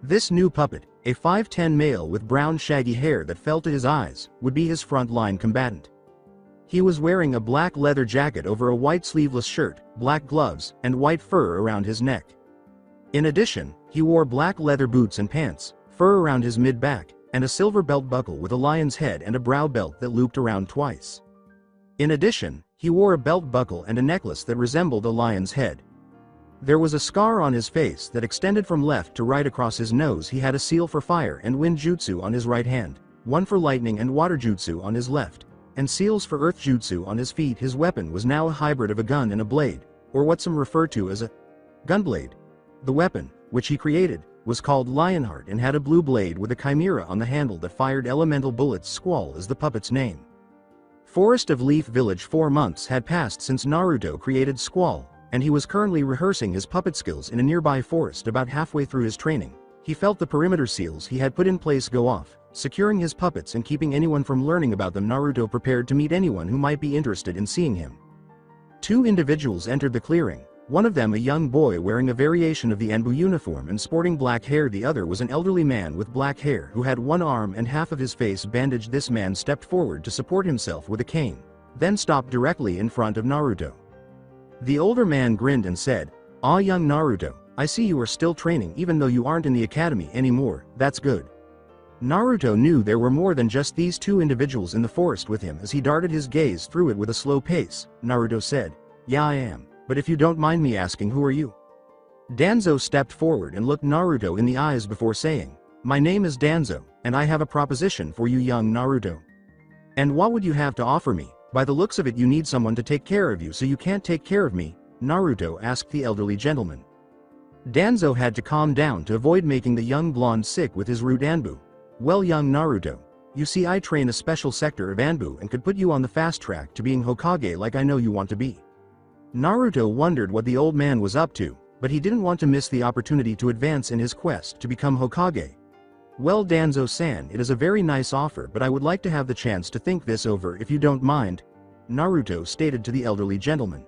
[SPEAKER 2] This new puppet, a 5'10" male with brown shaggy hair that fell to his eyes, would be his front-line combatant. He was wearing a black leather jacket over a white sleeveless shirt, black gloves, and white fur around his neck. In addition, he wore black leather boots and pants, fur around his mid-back, and a silver belt buckle with a lion's head and a brow belt that looped around twice. In addition, he wore a belt buckle and a necklace that resembled a lion's head. There was a scar on his face that extended from left to right across his nose. He had a seal for fire and wind jutsu on his right hand, one for lightning and water jutsu on his left, and seals for earth jutsu on his feet. His weapon was now a hybrid of a gun and a blade, or what some refer to as a gunblade. The weapon, which he created, was called Lionheart and had a blue blade with a chimera on the handle that fired elemental bullets. Squall is the puppet's name. Forest of Leaf Village. 4 months had passed since Naruto created Squall, and he was currently rehearsing his puppet skills in a nearby forest. About halfway through his training, he felt the perimeter seals he had put in place go off, securing his puppets and keeping anyone from learning about them. Naruto prepared to meet anyone who might be interested in seeing him. 2 individuals entered the clearing, one of them a young boy wearing a variation of the Enbu uniform and sporting black hair. The other was an elderly man with black hair who had one arm and half of his face bandaged. This man stepped forward to support himself with a cane, then stopped directly in front of Naruto. The older man grinned and said, "Ah, young Naruto, I see you are still training even though you aren't in the academy anymore. That's good." Naruto knew there were more than just these 2 individuals in the forest with him as he darted his gaze through it with a slow pace. Naruto said, "Yeah, I am. But if you don't mind me asking, who are you?" Danzo stepped forward and looked Naruto in the eyes before saying, "My name is Danzo, and I have a proposition for you, young Naruto." "And what would you have to offer me? By the looks of it you need someone to take care of you, so you can't take care of me?" Naruto asked the elderly gentleman. Danzo had to calm down to avoid making the young blonde sick with his rude Anbu. "Well, young Naruto, you see I train a special sector of Anbu and could put you on the fast track to being Hokage like I know you want to be." Naruto wondered what the old man was up to, but he didn't want to miss the opportunity to advance in his quest to become Hokage. "Well, Danzo-san, it is a very nice offer, but I would like to have the chance to think this over if you don't mind," Naruto stated to the elderly gentleman.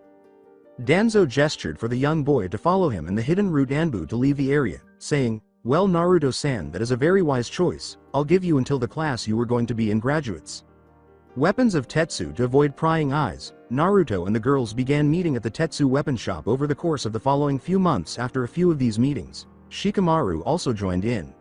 [SPEAKER 2] Danzo gestured for the young boy to follow him and the hidden route Anbu to leave the area, saying, "Well, Naruto-san, that is a very wise choice. I'll give you until the class you were going to be in graduates." Weapons of Tetsu. To avoid prying eyes, Naruto and the girls began meeting at the Tetsu weapon shop over the course of the following few months. After a few of these meetings, Shikamaru also joined in.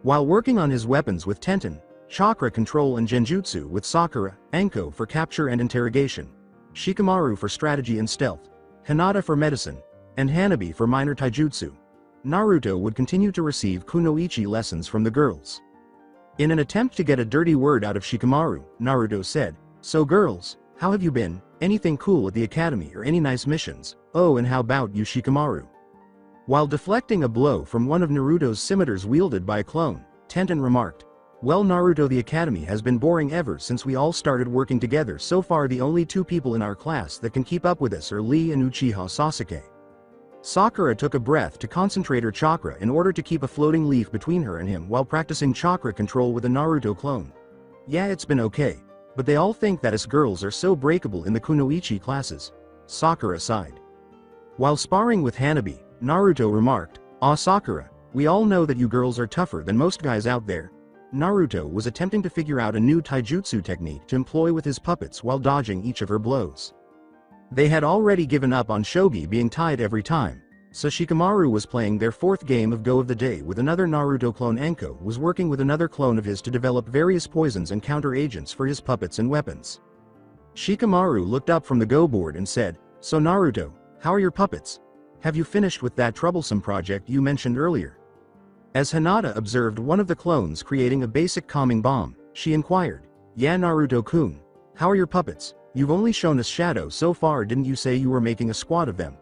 [SPEAKER 2] While working on his weapons with Tenten, chakra control and genjutsu with Sakura, Anko for capture and interrogation, Shikamaru for strategy and stealth, Hinata for medicine, and Hanabi for minor taijutsu, Naruto would continue to receive kunoichi lessons from the girls. In an attempt to get a dirty word out of Shikamaru, Naruto said, "So girls, how have you been? Anything cool at the academy or any nice missions? Oh, and how about you, Shikamaru?" While deflecting a blow from one of Naruto's scimitars wielded by a clone, Tenten remarked, "Well, Naruto, the academy has been boring ever since we all started working together. So far the only 2 people in our class that can keep up with us are Lee and Uchiha Sasuke." Sakura took a breath to concentrate her chakra in order to keep a floating leaf between her and him while practicing chakra control with a Naruto clone. "Yeah, it's been okay, but they all think that us girls are so breakable in the kunoichi classes," Sakura sighed. While sparring with Hanabi, Naruto remarked, "Ah, Sakura, we all know that you girls are tougher than most guys out there." Naruto was attempting to figure out a new taijutsu technique to employ with his puppets while dodging each of her blows. They had already given up on shogi being tied every time, so Shikamaru was playing their 4th game of Go of the Day with another Naruto clone. Anko was working with another clone of his to develop various poisons and counter agents for his puppets and weapons. Shikamaru looked up from the Go board and said, "So Naruto, how are your puppets? Have you finished with that troublesome project you mentioned earlier?" As Hinata observed one of the clones creating a basic calming bomb, she inquired, "Yeah, Naruto-kun, how are your puppets? You've only shown us shadow so far, didn't you say you were making a squad of them?"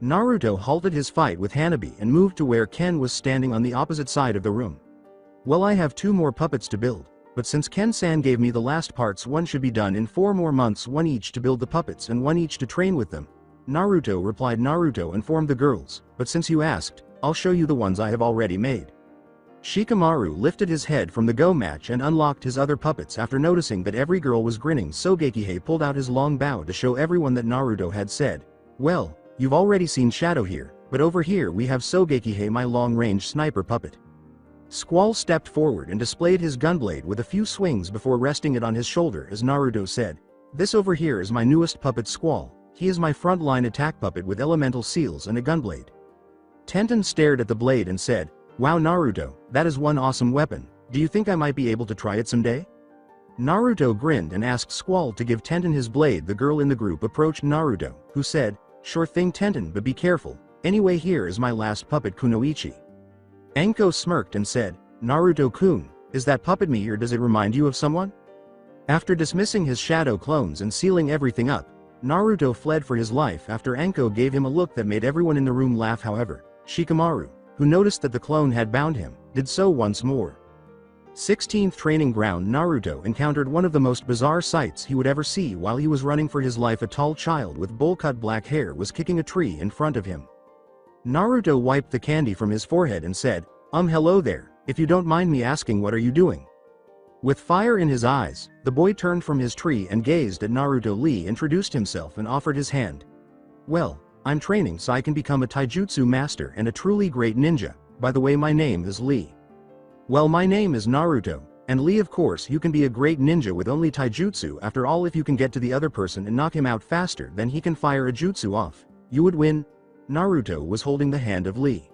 [SPEAKER 2] Naruto halted his fight with Hanabi and moved to where Ken was standing on the opposite side of the room. "Well, I have 2 more puppets to build, but since Ken-san gave me the last parts, one should be done in 4 more months, 1 each to build the puppets and 1 each to train with them," Naruto replied. Naruto informed the girls, "But since you asked, I'll show you the ones I have already made." Shikamaru lifted his head from the Go match and unlocked his other puppets. After noticing that every girl was grinning, Sogekihei pulled out his long bow to show everyone that Naruto had said, "Well, you've already seen Shadow here, but over here we have Sogekihei, my long-range sniper puppet." Squall stepped forward and displayed his gunblade with a few swings before resting it on his shoulder as Naruto said, "This over here is my newest puppet, Squall. He is my front-line attack puppet with elemental seals and a gunblade." Tenten stared at the blade and said, "Wow, Naruto, that is one awesome weapon. Do you think I might be able to try it someday?" Naruto grinned and asked Squall to give Tenten his blade. The girl in the group approached Naruto, who said, "Sure thing, Tenten, but be careful. Anyway, here is my last puppet, Kunoichi." Anko smirked and said, "Naruto-kun, is that puppet me or does it remind you of someone?" After dismissing his shadow clones and sealing everything up, Naruto fled for his life after Anko gave him a look that made everyone in the room laugh. However, Shikamaru, who noticed that the clone had bound him, did so once more. 16th Training Ground. Naruto encountered one of the most bizarre sights he would ever see while he was running for his life. A tall child with bowl-cut black hair was kicking a tree in front of him. Naruto wiped the candy from his forehead and said, Hello there, if you don't mind me asking, what are you doing?" With fire in his eyes, the boy turned from his tree and gazed at Naruto. Lee introduced himself and offered his hand. "Well, I'm training so I can become a taijutsu master and a truly great ninja. By the way, my name is Lee." "Well, my name is Naruto, and Lee, of course you can be a great ninja with only taijutsu. After all, if you can get to the other person and knock him out faster than he can fire a jutsu off, you would win." Naruto was holding the hand of Lee.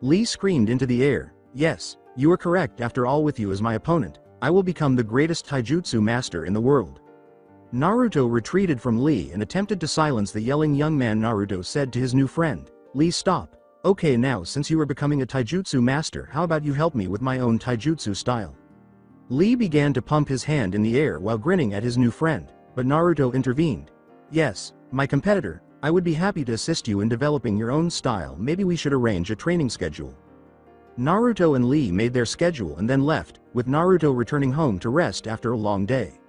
[SPEAKER 2] Lee screamed into the air, "Yes, you are correct. After all, with you as my opponent, I will become the greatest taijutsu master in the world." Naruto retreated from Lee and attempted to silence the yelling young man. Naruto said to his new friend, "Lee, stop. Okay, now since you are becoming a taijutsu master, how about you help me with my own taijutsu style?" Lee began to pump his hand in the air while grinning at his new friend, but Naruto intervened. "Yes, my competitor, I would be happy to assist you in developing your own style. Maybe we should arrange a training schedule." Naruto and Lee made their schedule and then left, with Naruto returning home to rest after a long day.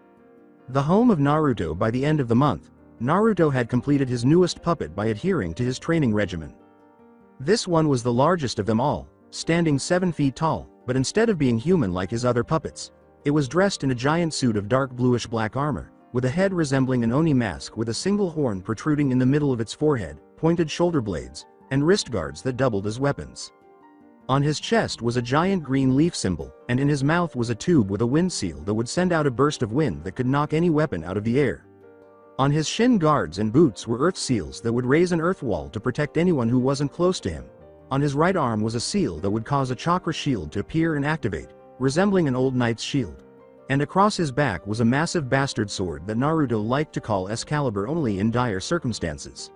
[SPEAKER 2] The home of Naruto. By the end of the month, Naruto had completed his newest puppet by adhering to his training regimen. This one was the largest of them all, standing 7 feet tall, but instead of being human like his other puppets, it was dressed in a giant suit of dark bluish-black armor, with a head resembling an Oni mask with a single horn protruding in the middle of its forehead, pointed shoulder blades, and wrist guards that doubled as weapons. On his chest was a giant green leaf symbol, and in his mouth was a tube with a wind seal that would send out a burst of wind that could knock any weapon out of the air. On his shin guards and boots were earth seals that would raise an earth wall to protect anyone who wasn't close to him. On his right arm was a seal that would cause a chakra shield to appear and activate, resembling an old knight's shield. And across his back was a massive bastard sword that Naruto liked to call Excalibur only in dire circumstances.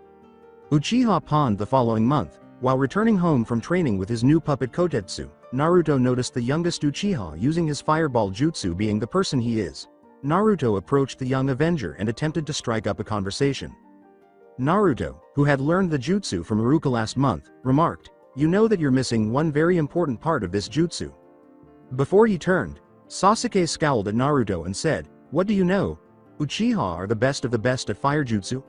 [SPEAKER 2] Uchiha pawned the following month. While returning home from training with his new puppet Kotetsu, Naruto noticed the youngest Uchiha using his fireball jutsu. Being the person he is, Naruto approached the young Avenger and attempted to strike up a conversation. Naruto, who had learned the jutsu from Iruka last month, remarked, "You know that you're missing one very important part of this jutsu." Before he turned, Sasuke scowled at Naruto and said, "What do you know? Uchiha are the best of the best at fire jutsu."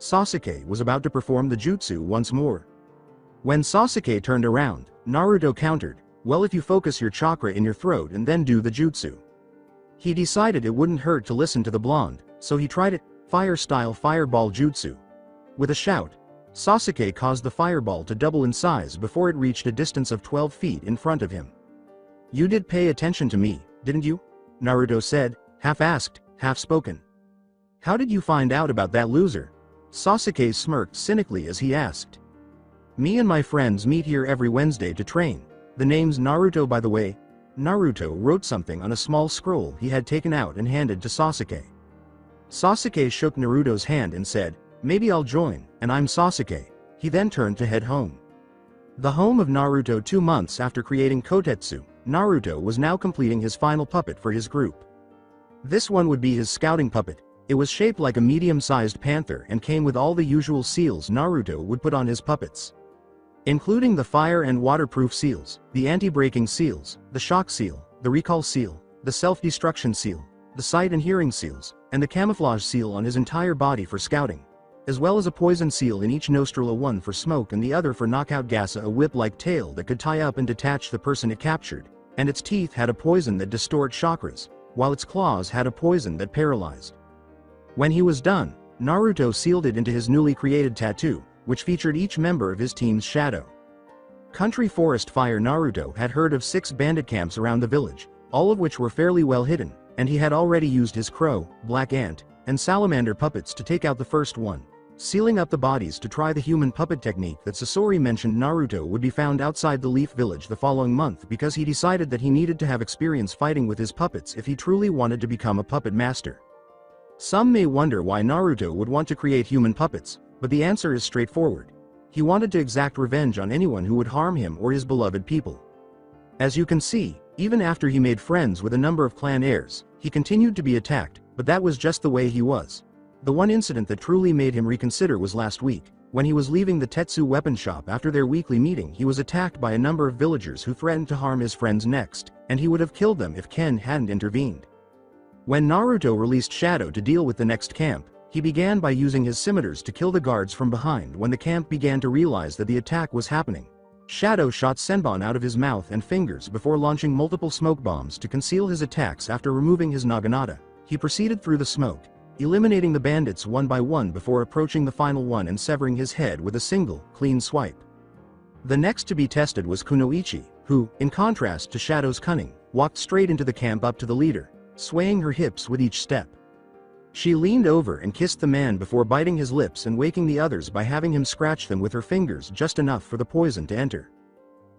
[SPEAKER 2] Sasuke was about to perform the jutsu once more. When Sasuke turned around, Naruto countered, "Well, if you focus your chakra in your throat and then do the jutsu." He decided it wouldn't hurt to listen to the blonde, so he tried it, fire-style fireball jutsu. With a shout, Sasuke caused the fireball to double in size before it reached a distance of 12 feet in front of him. "You did pay attention to me, didn't you?" Naruto said, half-asked, half-spoken. "How did you find out about that loser?" Sasuke smirked cynically as he asked. "Me and my friends meet here every Wednesday to train. The name's Naruto, by the way." Naruto wrote something on a small scroll he had taken out and handed to Sasuke. Sasuke shook Naruto's hand and said, "Maybe I'll join, and I'm Sasuke." He then turned to head home. The home of Naruto. 2 months after creating Kotetsu, Naruto was now completing his final puppet for his group. This one would be his scouting puppet. It was shaped like a medium-sized panther and came with all the usual seals Naruto would put on his puppets, including the fire and waterproof seals, the anti-braking seals, the shock seal, the recall seal, the self-destruction seal, the sight and hearing seals, and the camouflage seal on his entire body for scouting, as well as a poison seal in each nostril, one for smoke and the other for knockout gas, a whip-like tail that could tie up and detach the person it captured, and its teeth had a poison that distort chakras, while its claws had a poison that paralyzed. When he was done, Naruto sealed it into his newly created tattoo, which featured each member of his team's shadow. Country Forest Fire. Naruto had heard of 6 bandit camps around the village, all of which were fairly well hidden, and he had already used his crow, black ant, and salamander puppets to take out the first one, sealing up the bodies to try the human puppet technique that Sasori mentioned. Naruto would be found outside the Leaf Village the following month because he decided that he needed to have experience fighting with his puppets if he truly wanted to become a puppet master. Some may wonder why Naruto would want to create human puppets, but the answer is straightforward. He wanted to exact revenge on anyone who would harm him or his beloved people. As you can see, even after he made friends with a number of clan heirs, he continued to be attacked, but that was just the way he was. The one incident that truly made him reconsider was last week, When he was leaving the Tetsu weapon shop after their weekly meeting, he was attacked by a number of villagers who threatened to harm his friends next, and he would have killed them if Ken hadn't intervened. When Naruto released Shadow to deal with the next camp, he began by using his scimitars to kill the guards from behind. When the camp began to realize that the attack was happening, Shadow shot Senbon out of his mouth and fingers before launching multiple smoke bombs to conceal his attacks. After removing his naginata, he proceeded through the smoke, eliminating the bandits one by one before approaching the final one and severing his head with a single, clean swipe. The next to be tested was Kunoichi, who, in contrast to Shadow's cunning, walked straight into the camp up to the leader, swaying her hips with each step. She leaned over and kissed the man before biting his lips and waking the others by having him scratch them with her fingers just enough for the poison to enter.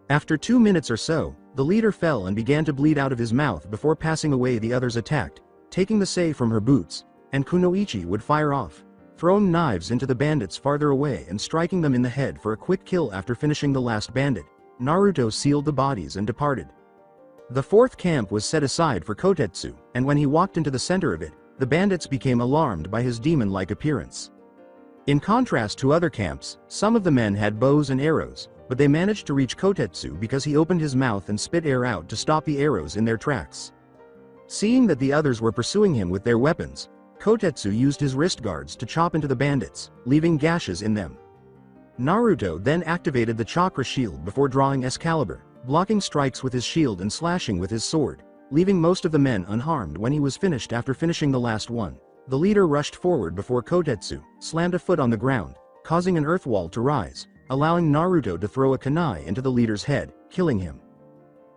[SPEAKER 2] After 2 minutes or so, the leader fell and began to bleed out of his mouth before passing away. The others attacked, taking the sei from her boots, and Kunoichi would fire off, throwing knives into the bandits farther away and striking them in the head for a quick kill. After finishing the last bandit, Naruto sealed the bodies and departed. The fourth camp was set aside for Kotetsu, and when he walked into the center of it, the bandits became alarmed by his demon-like appearance. In contrast to other camps, some of the men had bows and arrows, but they managed to reach Kotetsu because he opened his mouth and spit air out to stop the arrows in their tracks. Seeing that the others were pursuing him with their weapons, Kotetsu used his wrist guards to chop into the bandits, leaving gashes in them. Naruto then activated the chakra shield before drawing Excalibur, blocking strikes with his shield and slashing with his sword, leaving most of the men unharmed. When he was finished after finishing the last one, the leader rushed forward before Kotetsu slammed a foot on the ground, causing an earth wall to rise, allowing Naruto to throw a kunai into the leader's head, killing him.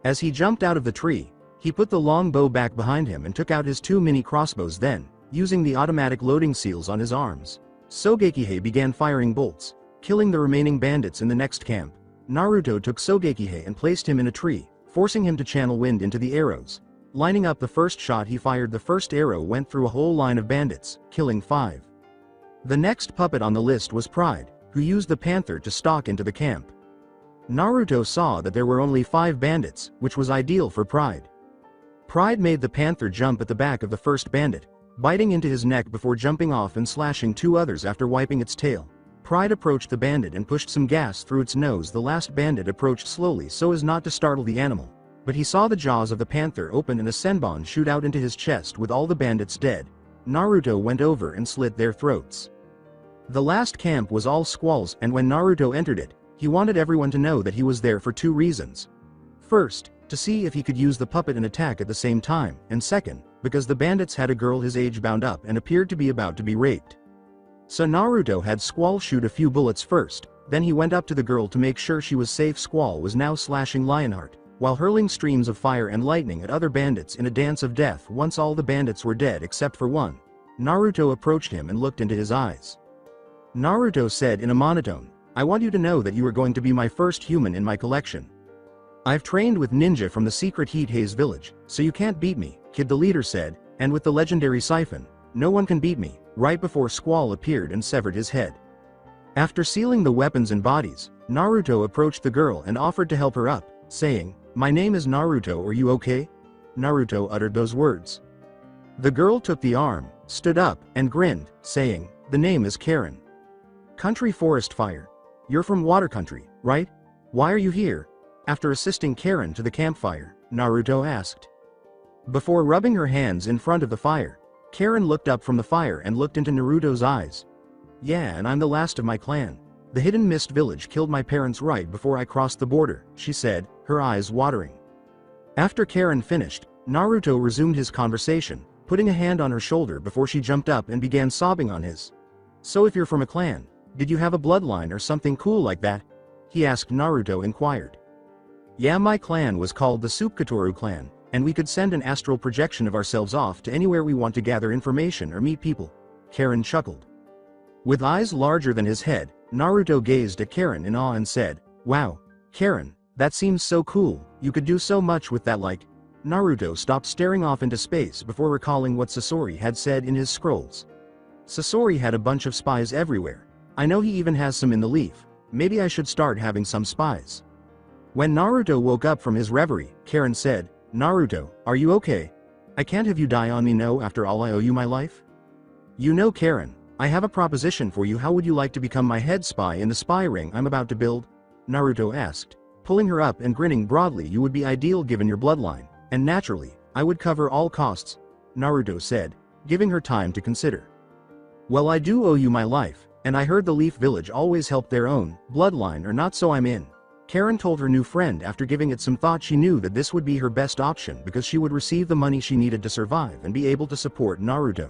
[SPEAKER 2] As he jumped out of the tree, he put the long bow back behind him and took out his 2 mini crossbows. Then, using the automatic loading seals on his arms, Sogekihei began firing bolts, killing the remaining bandits in the next camp. Naruto took Sogekihei and placed him in a tree, forcing him to channel wind into the arrows. Lining up the first shot he fired, the first arrow went through a whole line of bandits, killing 5. The next puppet on the list was Pride, who used the panther to stalk into the camp. Naruto saw that there were only 5 bandits, which was ideal for Pride. Pride made the panther jump at the back of the first bandit, biting into his neck before jumping off and slashing 2 others after wiping its tail. Pride approached the bandit and pushed some gas through its nose. The last bandit approached slowly so as not to startle the animal, but he saw the jaws of the panther open and a senbon shoot out into his chest. With all the bandits dead, Naruto went over and slit their throats. The last camp was all squalls, and when Naruto entered it, he wanted everyone to know that he was there for 2 reasons. First, to see if he could use the puppet and attack at the same time, and second, because the bandits had a girl his age bound up and appeared to be about to be raped. So Naruto had Squall shoot a few bullets first, then he went up to the girl to make sure she was safe. Squall was now slashing Lionheart, while hurling streams of fire and lightning at other bandits in a dance of death. Once all the bandits were dead except for one, Naruto approached him and looked into his eyes. Naruto said in a monotone, "I want you to know that you are going to be my first human in my collection. I've trained with ninja from the secret Heat Haze village, so you can't beat me, kid," the leader said, "and with the legendary siphon, no one can beat me." Right before Squall appeared and severed his head. After sealing the weapons and bodies, Naruto approached the girl and offered to help her up, saying, "My name is Naruto, are you okay?" Naruto uttered those words. The girl took the arm, stood up, and grinned, saying, "The name is Karen. Country Forest Fire. You're from Water Country, right? Why are you here?" After assisting Karen to the campfire, Naruto asked. Before rubbing her hands in front of the fire, Karen looked up from the fire and looked into Naruto's eyes. "Yeah, and I'm the last of my clan. The Hidden Mist village killed my parents right before I crossed the border," she said, her eyes watering. After Karen finished, Naruto resumed his conversation, putting a hand on her shoulder before she jumped up and began sobbing on his. "So if you're from a clan, did you have a bloodline or something cool like that?" he asked. Naruto inquired. "Yeah, my clan was called the Tsuketoru clan, and we could send an astral projection of ourselves off to anywhere we want to gather information or meet people," Karen chuckled. With eyes larger than his head, Naruto gazed at Karen in awe and said, "Wow, Karen, that seems so cool, you could do so much with that like." Naruto stopped staring off into space before recalling what Sasori had said in his scrolls. Sasori had a bunch of spies everywhere. I know he even has some in the leaf. Maybe I should start having some spies. When Naruto woke up from his reverie, Karen said, "Naruto, are you okay? I can't have you die on me, no, after all I owe you my life." "You know, Karen, I have a proposition for you. How would you like to become my head spy in the spy ring I'm about to build? Naruto asked. Pulling her up and grinning broadly. You would be ideal given your bloodline, and naturally, I would cover all costs, Naruto said, giving her time to consider. Well, I do owe you my life, and I heard the Leaf Village always help their own, bloodline or not, so I'm in. Karen told her new friend after giving it some thought. She knew that this would be her best option because she would receive the money she needed to survive and be able to support Naruto.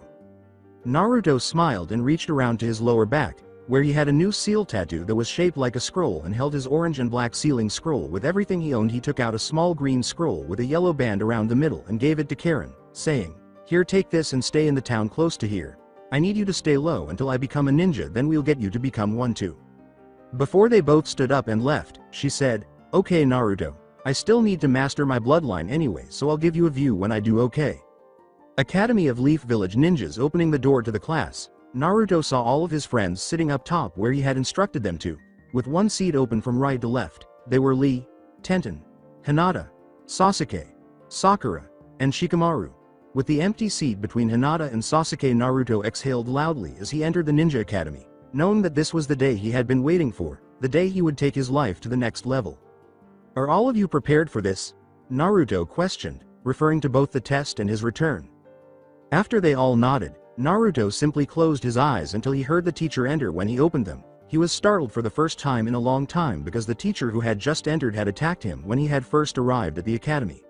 [SPEAKER 2] Naruto smiled and reached around to his lower back, where he had a new seal tattoo that was shaped like a scroll, and held his orange and black sealing scroll with everything he owned. He took out a small green scroll with a yellow band around the middle and gave it to Karen, saying, "Here, take this and stay in the town close to here. I need you to stay low until I become a ninja, then we'll get you to become one too." Before they both stood up and left, she said, "Okay Naruto, I still need to master my bloodline anyway, so I'll give you a view when I do, okay?" Academy of Leaf Village Ninjas. Opening the door to the class, Naruto saw all of his friends sitting up top where he had instructed them to, with one seat open from right to left. They were Lee, Tenten, Hinata, Sasuke, Sakura, and Shikamaru. With the empty seat between Hinata and Sasuke, Naruto exhaled loudly as he entered the Ninja Academy, knowing that this was the day he had been waiting for, the day he would take his life to the next level. "Are all of you prepared for this?" Naruto questioned, referring to both the test and his return. After they all nodded, Naruto simply closed his eyes until he heard the teacher enter. When he opened them, he was startled for the first time in a long time because the teacher who had just entered had attacked him when he had first arrived at the academy.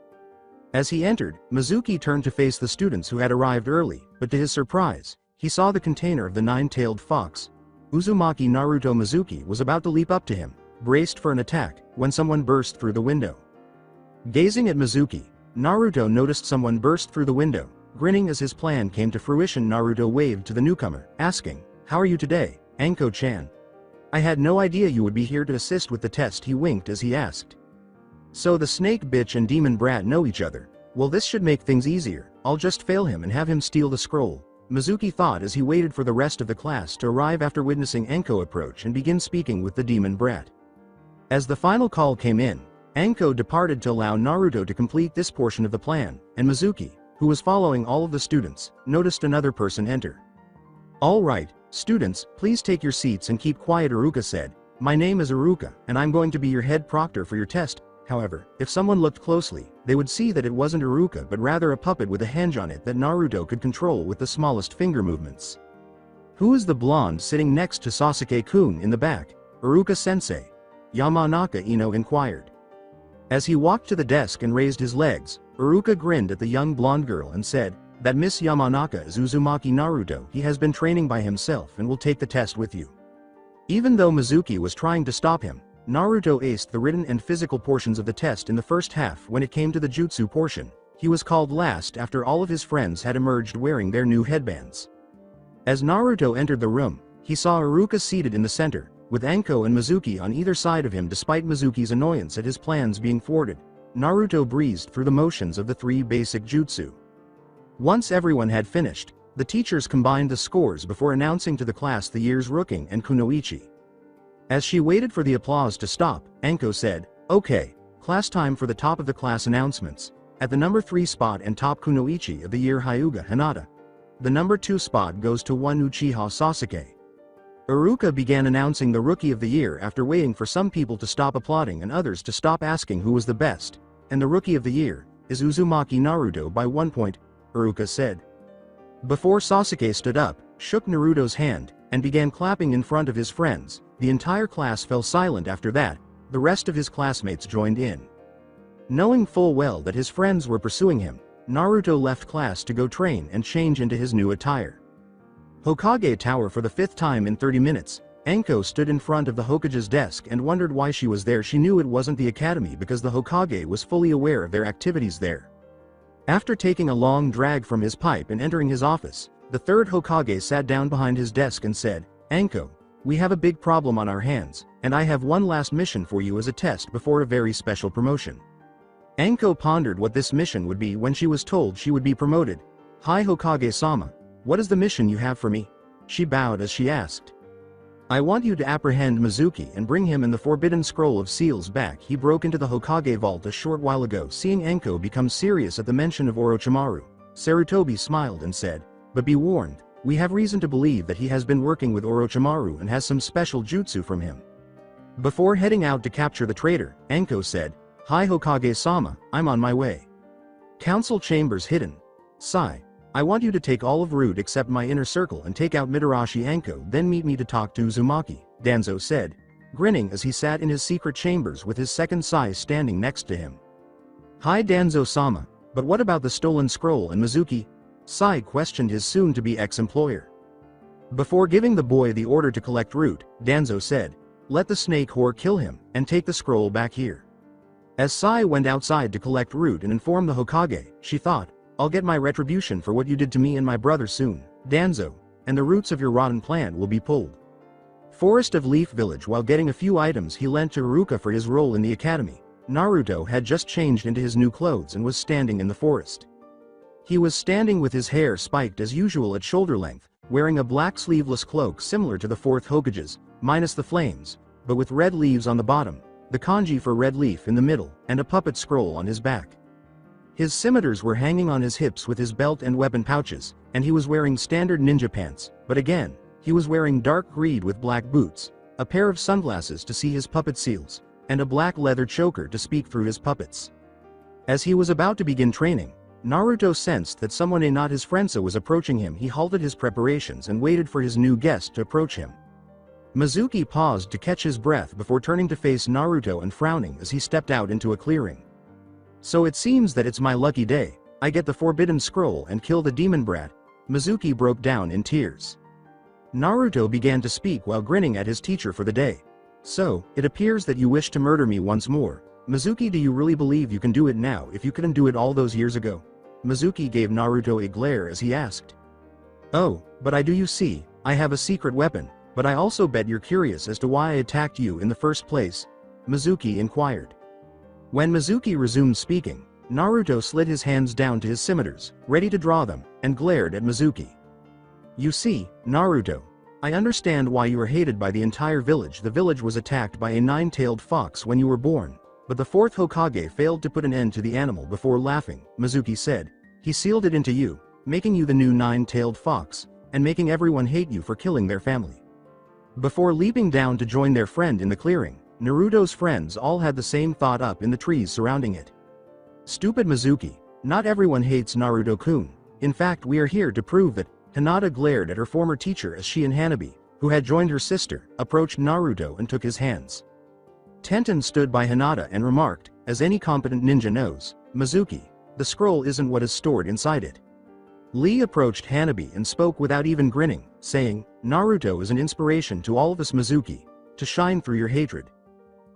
[SPEAKER 2] As he entered, Mizuki turned to face the students who had arrived early, but to his surprise, he saw the container of the nine-tailed fox. Uzumaki. Naruto. Mizuki was about to leap up to him, braced for an attack, when someone burst through the window. Gazing at Mizuki, Naruto noticed someone burst through the window. Grinning as his plan came to fruition, Naruto waved to the newcomer, asking, "How are you today, Anko-chan?" "I had no idea you would be here to assist with the test." He winked as he asked. "So the snake bitch and demon brat know each other? Well, this should make things easier. I'll just fail him and have him steal the scroll," Mizuki thought as he waited for the rest of the class to arrive after witnessing Anko approach and begin speaking with the demon brat. As the final call came in, Anko departed to allow Naruto to complete this portion of the plan, and Mizuki, who was following all of the students, noticed another person enter. "All right, students, please take your seats and keep quiet," Iruka said. "My name is Iruka, and I'm going to be your head proctor for your test." However, if someone looked closely, they would see that it wasn't Iruka but rather a puppet with a henge on it that Naruto could control with the smallest finger movements. "Who is the blonde sitting next to Sasuke-kun in the back?" "Iruka-sensei," Yamanaka Ino inquired. As he walked to the desk and raised his legs, Iruka grinned at the young blonde girl and said, "That Miss Yamanaka is Uzumaki Naruto. He has been training by himself and will take the test with you." Even though Mizuki was trying to stop him, Naruto aced the written and physical portions of the test in the first half. When it came to the jutsu portion, he was called last after all of his friends had emerged wearing their new headbands. As Naruto entered the room, he saw Iruka seated in the center, with Anko and Mizuki on either side of him. Despite Mizuki's annoyance at his plans being thwarted, Naruto breezed through the motions of the three basic jutsu. Once everyone had finished, the teachers combined the scores before announcing to the class the year's Rooking and Kunoichi. As she waited for the applause to stop, Anko said, "Okay, class, time for the top of the class announcements. At the number 3 spot and top Kunoichi of the year, Hyuga Hinata. The number 2 spot goes to one Uchiha Sasuke." Iruka began announcing the Rookie of the Year after waiting for some people to stop applauding and others to stop asking who was the best. "And the Rookie of the Year is Uzumaki Naruto by 1 point, Iruka said. Before Sasuke stood up, shook Naruto's hand, and began clapping in front of his friends. The entire class fell silent after that. The rest of his classmates joined in. Knowing full well that his friends were pursuing him, Naruto left class to go train and change into his new attire. Hokage Tower. For the 5th time in 30 minutes, Anko stood in front of the Hokage's desk and wondered why she was there. She knew it wasn't the academy because the Hokage was fully aware of their activities there. After taking a long drag from his pipe and entering his office, the 3rd Hokage sat down behind his desk and said, "Anko, we have a big problem on our hands, and I have one last mission for you as a test before a very special promotion." Anko pondered what this mission would be when she was told she would be promoted. "Hi Hokage-sama, what is the mission you have for me?" She bowed as she asked. "I want you to apprehend Mizuki and bring him and the Forbidden Scroll of Seals back." He broke into the Hokage vault a short while ago. Seeing Anko become serious at the mention of Orochimaru, Sarutobi smiled and said, "But be warned, We have reason to believe that he has been working with Orochimaru and has some special jutsu from him." Before heading out to capture the traitor, Anko said, "Hi Hokage-sama, I'm on my way." Council chambers hidden. Sai, I want you to take all of Root except my inner circle and take out Mitarashi Anko, then meet me to talk to Uzumaki, Danzo said, grinning as he sat in his secret chambers with his second Sai standing next to him. "Hi Danzo-sama, but what about the stolen scroll and Mizuki?" Sai questioned his soon-to-be ex-employer. Before giving the boy the order to collect Root, Danzo said, "Let the snake whore kill him, and take the scroll back here." As Sai went outside to collect Root and inform the Hokage, she thought, "I'll get my retribution for what you did to me and my brother soon, Danzo, and the roots of your rotten plan will be pulled." Forest of Leaf Village. While getting a few items he lent to Haruka for his role in the academy, Naruto had just changed into his new clothes and was standing in the forest. He was standing with his hair spiked as usual at shoulder length, wearing a black sleeveless cloak similar to the fourth Hokage's, minus the flames, but with red leaves on the bottom, the kanji for red leaf in the middle, and a puppet scroll on his back. His scimitars were hanging on his hips with his belt and weapon pouches, and he was wearing standard ninja pants, but again, he was wearing dark green with black boots, a pair of sunglasses to see his puppet seals, and a black leather choker to speak through his puppets. As he was about to begin training, Naruto sensed that someone not his friendsa was approaching him. He halted his preparations and waited for his new guest to approach him. Mizuki paused to catch his breath before turning to face Naruto and frowning as he stepped out into a clearing. "So it seems that it's my lucky day. I get the forbidden scroll and kill the demon brat." Mizuki broke down in tears. Naruto began to speak while grinning at his teacher for the day. "So, it appears that you wish to murder me once more. Mizuki, do you really believe you can do it now if you couldn't do it all those years ago?" Mizuki gave Naruto a glare as he asked. "Oh, but I do. You see, I have a secret weapon, but I also bet you're curious as to why I attacked you in the first place?" Mizuki inquired. When Mizuki resumed speaking, Naruto slid his hands down to his scimitars, ready to draw them, and glared at Mizuki. "You see, Naruto, I understand why you are hated by the entire village. The village was attacked by a nine-tailed fox when you were born, but the fourth Hokage failed to put an end to the animal." Before laughing, Mizuki said, "He sealed it into you, making you the new nine-tailed fox, and making everyone hate you for killing their family." Before leaping down to join their friend in the clearing, Naruto's friends all had the same thought up in the trees surrounding it. "Stupid Mizuki, not everyone hates Naruto-kun. In fact, we are here to prove that." Hinata glared at her former teacher as she and Hanabi, who had joined her sister, approached Naruto and took his hands. Tenten stood by Hinata and remarked, "As any competent ninja knows, Mizuki, the scroll isn't what is stored inside it." Lee approached Hanabi and spoke without even grinning, saying, "Naruto is an inspiration to all of us, Mizuki, to shine through your hatred."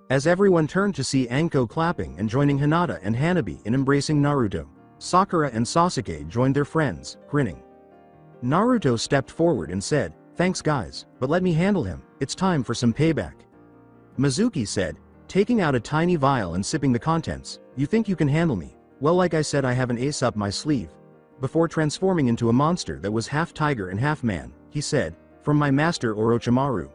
[SPEAKER 2] As everyone turned to see Anko clapping and joining Hinata and Hanabi in embracing Naruto, Sakura and Sasuke joined their friends, grinning. Naruto stepped forward and said, "Thanks guys, but let me handle him. It's time for some payback." Mizuki said, taking out a tiny vial and sipping the contents, "You think you can handle me? Well, like I said, I have an ace up my sleeve." Before transforming into a monster that was half tiger and half man, he said, "From my master Orochimaru."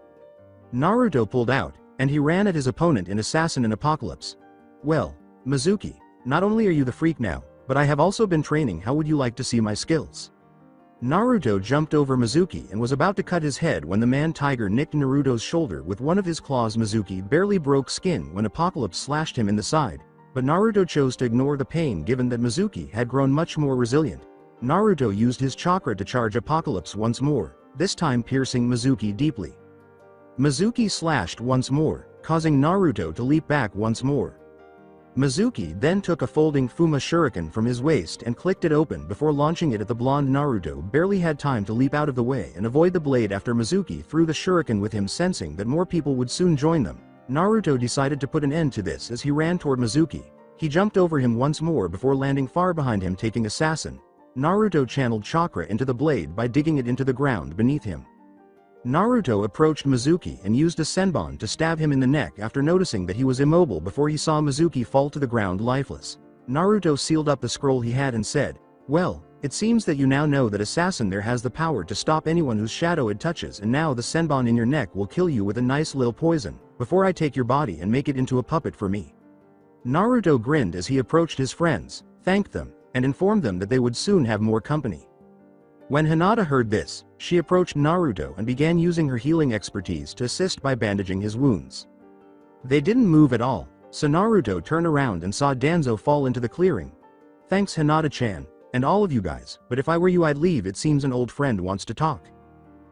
[SPEAKER 2] Naruto pulled out, and he ran at his opponent in Assassin and Apocalypse. "Well, Mizuki, not only are you the freak now, but I have also been training. How would you like to see my skills?" Naruto jumped over Mizuki and was about to cut his head when the man-tiger nicked Naruto's shoulder with one of his claws. Mizuki barely broke skin when Apocalypse slashed him in the side, but Naruto chose to ignore the pain given that Mizuki had grown much more resilient. Naruto used his chakra to charge Apocalypse once more, this time piercing Mizuki deeply. Mizuki slashed once more, causing Naruto to leap back once more. Mizuki then took a folding Fuma shuriken from his waist and clicked it open before launching it at the blonde. Naruto barely had time to leap out of the way and avoid the blade after Mizuki threw the shuriken with him. Sensing that more people would soon join them, Naruto decided to put an end to this as he ran toward Mizuki. He jumped over him once more before landing far behind him, taking Assassin. Naruto channeled chakra into the blade by digging it into the ground beneath him. Naruto approached Mizuki and used a senbon to stab him in the neck after noticing that he was immobile before he saw Mizuki fall to the ground lifeless. Naruto sealed up the scroll he had and said, "Well, it seems that you now know that Assassin there has the power to stop anyone whose shadow it touches, and now the senbon in your neck will kill you with a nice little poison, before I take your body and make it into a puppet for me." Naruto grinned as he approached his friends, thanked them, and informed them that they would soon have more company. When Hinata heard this, she approached Naruto and began using her healing expertise to assist by bandaging his wounds. They didn't move at all, so Naruto turned around and saw Danzo fall into the clearing. "Thanks Hinata-chan, and all of you guys, but if I were you I'd leave. It seems an old friend wants to talk."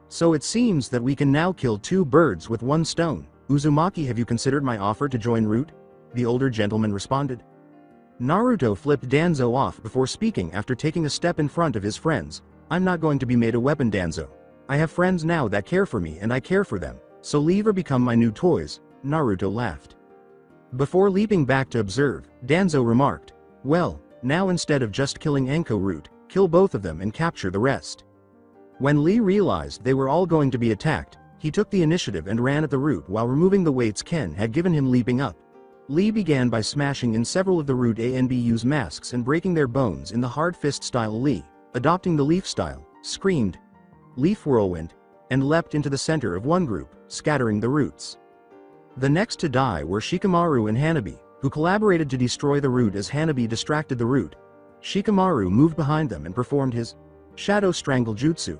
[SPEAKER 2] "So it seems that we can now kill two birds with one stone. Uzumaki, have you considered my offer to join Root?" the older gentleman responded. Naruto flipped Danzo off before speaking after taking a step in front of his friends. "I'm not going to be made a weapon, Danzo. I have friends now that care for me and I care for them, so leave or become my new toys." Naruto laughed. Before leaping back to observe, Danzo remarked, "Well, now instead of just killing Enko Root, kill both of them and capture the rest." When Lee realized they were all going to be attacked, he took the initiative and ran at the Root while removing the weights Ken had given him leaping up. Lee began by smashing in several of the Root ANBU's masks and breaking their bones in the hard fist style. Lee, adopting the leaf style, screamed, "Leaf Whirlwind," and leapt into the center of one group, scattering the Roots. The next to die were Shikamaru and Hanabi, who collaborated to destroy the Root as Hanabi distracted the Root. Shikamaru moved behind them and performed his Shadow Strangle Jutsu.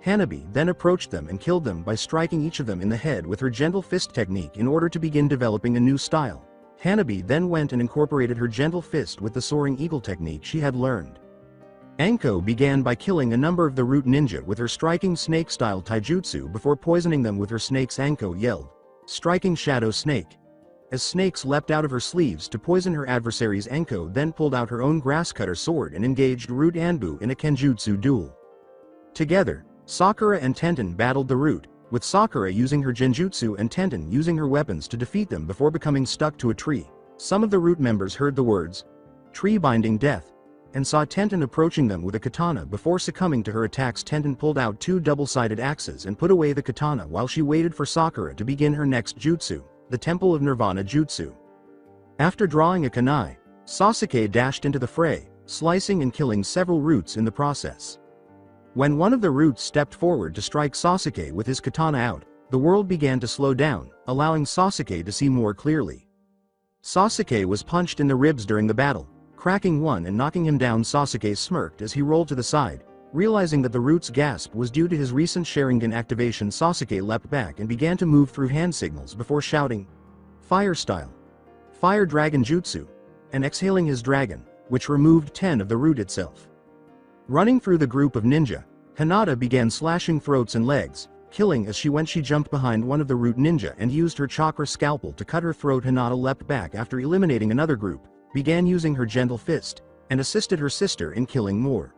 [SPEAKER 2] Hanabi then approached them and killed them by striking each of them in the head with her gentle fist technique in order to begin developing a new style. Hanabi then went and incorporated her gentle fist with the soaring eagle technique she had learned. Enko began by killing a number of the Root ninja with her striking snake-style taijutsu before poisoning them with her snakes. Enko yelled, "Striking Shadow Snake." As snakes leapt out of her sleeves to poison her adversaries, Enko then pulled out her own grass-cutter sword and engaged Root Anbu in a kenjutsu duel. Together, Sakura and Tenten battled the Root, with Sakura using her genjutsu and Tenten using her weapons to defeat them before becoming stuck to a tree. Some of the Root members heard the words, "Tree binding death," and saw Tenten approaching them with a katana. Before succumbing to her attacks, Tenten pulled out two double-sided axes and put away the katana while she waited for Sakura to begin her next jutsu, the Temple of Nirvana Jutsu. After drawing a kunai, Sasuke dashed into the fray, slicing and killing several Roots in the process. When one of the Roots stepped forward to strike Sasuke with his katana out, the world began to slow down, allowing Sasuke to see more clearly. Sasuke was punched in the ribs during the battle, cracking one and knocking him down. Sasuke smirked as he rolled to the side. Realizing that the Root's gasp was due to his recent Sharingan activation, Sasuke leapt back and began to move through hand signals before shouting, "Fire Style! Fire Dragon Jutsu!" and exhaling his dragon, which removed 10 of the Root itself. Running through the group of ninja, Hinata began slashing throats and legs, killing as she went. She jumped behind one of the Root ninja and used her chakra scalpel to cut her throat. Hinata leapt back after eliminating another group, began using her gentle fist, and assisted her sister in killing more.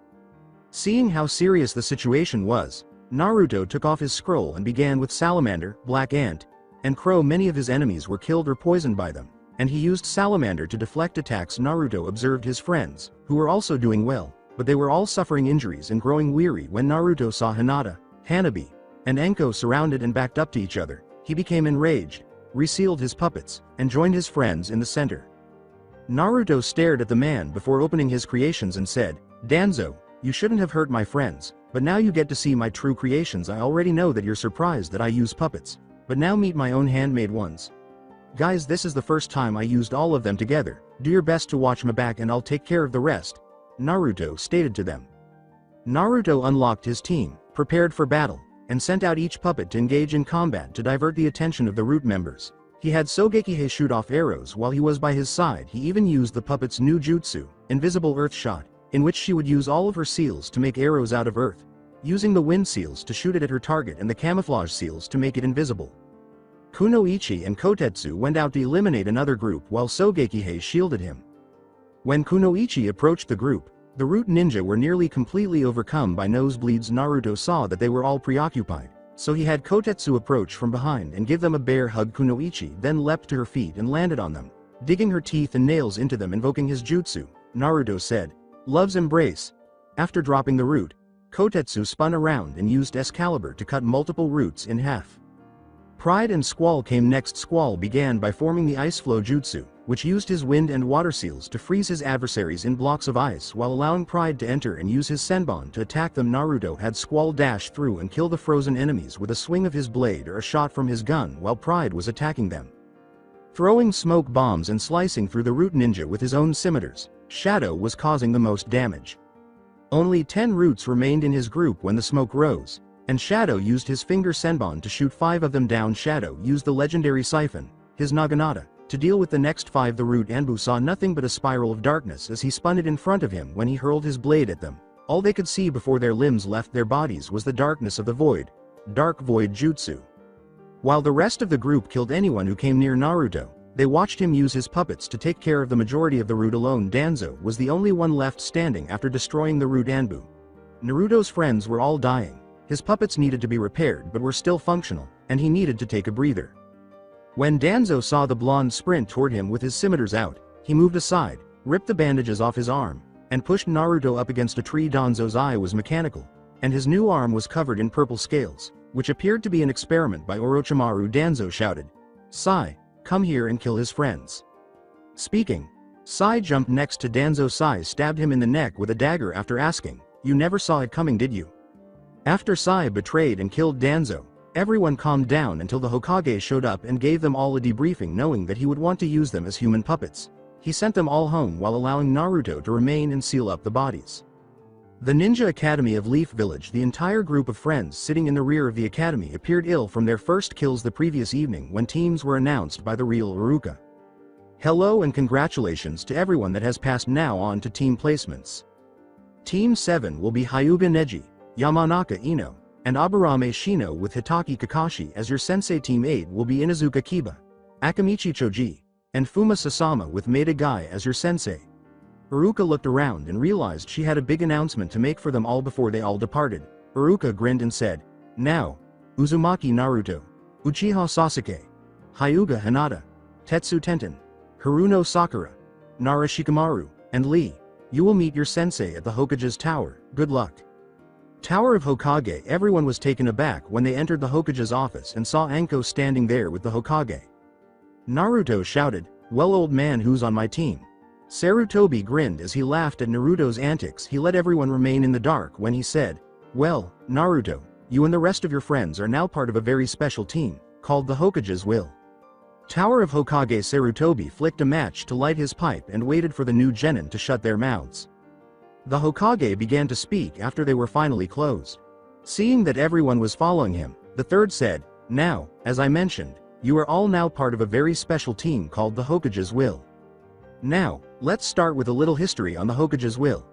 [SPEAKER 2] Seeing how serious the situation was, Naruto took off his scroll and began with Salamander, Black Ant, and Crow. Many of his enemies were killed or poisoned by them, and he used Salamander to deflect attacks. Naruto observed his friends, who were also doing well, but they were all suffering injuries and growing weary. When Naruto saw Hinata, Hanabi, and Enko surrounded and backed up to each other, he became enraged, resealed his puppets, and joined his friends in the center. Naruto stared at the man before opening his creations and said, "Danzo, you shouldn't have hurt my friends, but now you get to see my true creations. I already know that you're surprised that I use puppets, but now meet my own handmade ones. Guys, this is the first time I used all of them together. Do your best to watch my back and I'll take care of the rest," Naruto stated to them. Naruto unlocked his team, prepared for battle, and sent out each puppet to engage in combat to divert the attention of the Root members. He had Sogekihei shoot off arrows while he was by his side. He even used the puppet's new jutsu, Invisible Earth Shot, in which she would use all of her seals to make arrows out of earth, using the wind seals to shoot it at her target and the camouflage seals to make it invisible. Kunoichi and Kotetsu went out to eliminate another group while Sogekihei shielded him. When Kunoichi approached the group, the Root ninja were nearly completely overcome by nosebleeds. Naruto saw that they were all preoccupied, so he had Kotetsu approach from behind and give them a bear hug. Kunoichi then leapt to her feet and landed on them, digging her teeth and nails into them. Invoking his jutsu, Naruto said, "Love's Embrace." After dropping the Root, Kotetsu spun around and used Excalibur to cut multiple Roots in half. Pride and Squall came next. Squall began by forming the Ice Flow Jutsu, which used his wind and water seals to freeze his adversaries in blocks of ice while allowing Pride to enter and use his Senbon to attack them. Naruto had Squall dash through and kill the frozen enemies with a swing of his blade or a shot from his gun while Pride was attacking them. Throwing smoke bombs and slicing through the Root ninja with his own scimitars, Shadow was causing the most damage. Only 10 roots remained in his group when the smoke rose, and Shadow used his finger senbon to shoot 5 of them down. Shadow used the legendary siphon, his naginata, to deal with the next 5. The root Anbu saw nothing but a spiral of darkness as he spun it in front of him when he hurled his blade at them. All they could see before their limbs left their bodies was the darkness of the void. Dark Void Jutsu. While the rest of the group killed anyone who came near Naruto, they watched him use his puppets to take care of the majority of the root alone. Danzo was the only one left standing after destroying the root Anbu. Naruto's friends were all dying. His puppets needed to be repaired but were still functional, and he needed to take a breather. When Danzo saw the blonde sprint toward him with his scimitars out, he moved aside, ripped the bandages off his arm, and pushed Naruto up against a tree. Danzo's eye was mechanical, and his new arm was covered in purple scales, which appeared to be an experiment by Orochimaru. Danzo shouted, "Sai, come here and kill his friends." Speaking, Sai jumped next to Danzo. Sai stabbed him in the neck with a dagger after asking, "You never saw it coming, did you?" After Sai betrayed and killed Danzo, everyone calmed down until the Hokage showed up and gave them all a debriefing, knowing that he would want to use them as human puppets. He sent them all home while allowing Naruto to remain and seal up the bodies. The Ninja Academy of Leaf Village. The entire group of friends sitting in the rear of the academy appeared ill from their first kills the previous evening when teams were announced by the real Iruka. Hello and congratulations to everyone that has passed. Now on to team placements. Team 7 will be Hyuga Neji, Yamanaka Ino, and Aburame Shino with Hitaki Kakashi as your sensei. Team 8 will be Inuzuka Kiba, Akamichi Choji, and Fuma Sasama with Maeda Gai as your sensei. Iruka looked around and realized she had a big announcement to make for them all before they all departed. Iruka grinned and said, "Now, Uzumaki Naruto, Uchiha Sasuke, Hyuga Hinata, Tetsu Tenten, Haruno Sakura, Nara Shikamaru, and Lee, you will meet your sensei at the Hokage's tower. Good luck." Tower of Hokage. Everyone was taken aback when they entered the Hokage's office and saw Anko standing there with the Hokage. Naruto shouted, "Well, old man, who's on my team?" Sarutobi grinned as he laughed at Naruto's antics. He let everyone remain in the dark when he said, "Well, Naruto, you and the rest of your friends are now part of a very special team, called the Hokage's Will." Tower of Hokage. Sarutobi flicked a match to light his pipe and waited for the new genin to shut their mouths. The Hokage began to speak after they were finally closed. Seeing that everyone was following him, the third said, "Now, as I mentioned, you are all now part of a very special team called the Hokage's Will. Now, let's start with a little history on the Hokage's Will.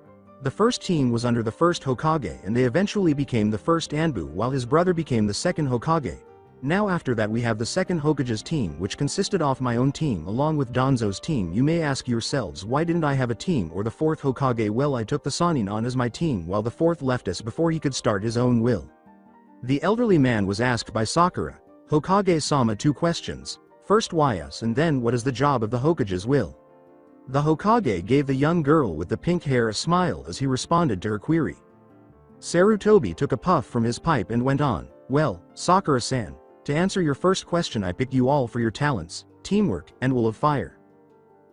[SPEAKER 2] The first team was under the first Hokage and they eventually became the first Anbu while his brother became the second Hokage. Now after that we have the second Hokage's team, which consisted of my own team along with Danzo's team. You may ask yourselves, why didn't I have a team or the fourth Hokage? Well, I took the Sannin on as my team while the fourth left us before he could start his own will." The elderly man was asked by Sakura, "Hokage-sama, 2 questions. First, why us, and then what is the job of the Hokage's Will?" The Hokage gave the young girl with the pink hair a smile as he responded to her query. Sarutobi took a puff from his pipe and went on, "Well, Sakura-san, to answer your first question, I picked you all for your talents, teamwork, and will of fire.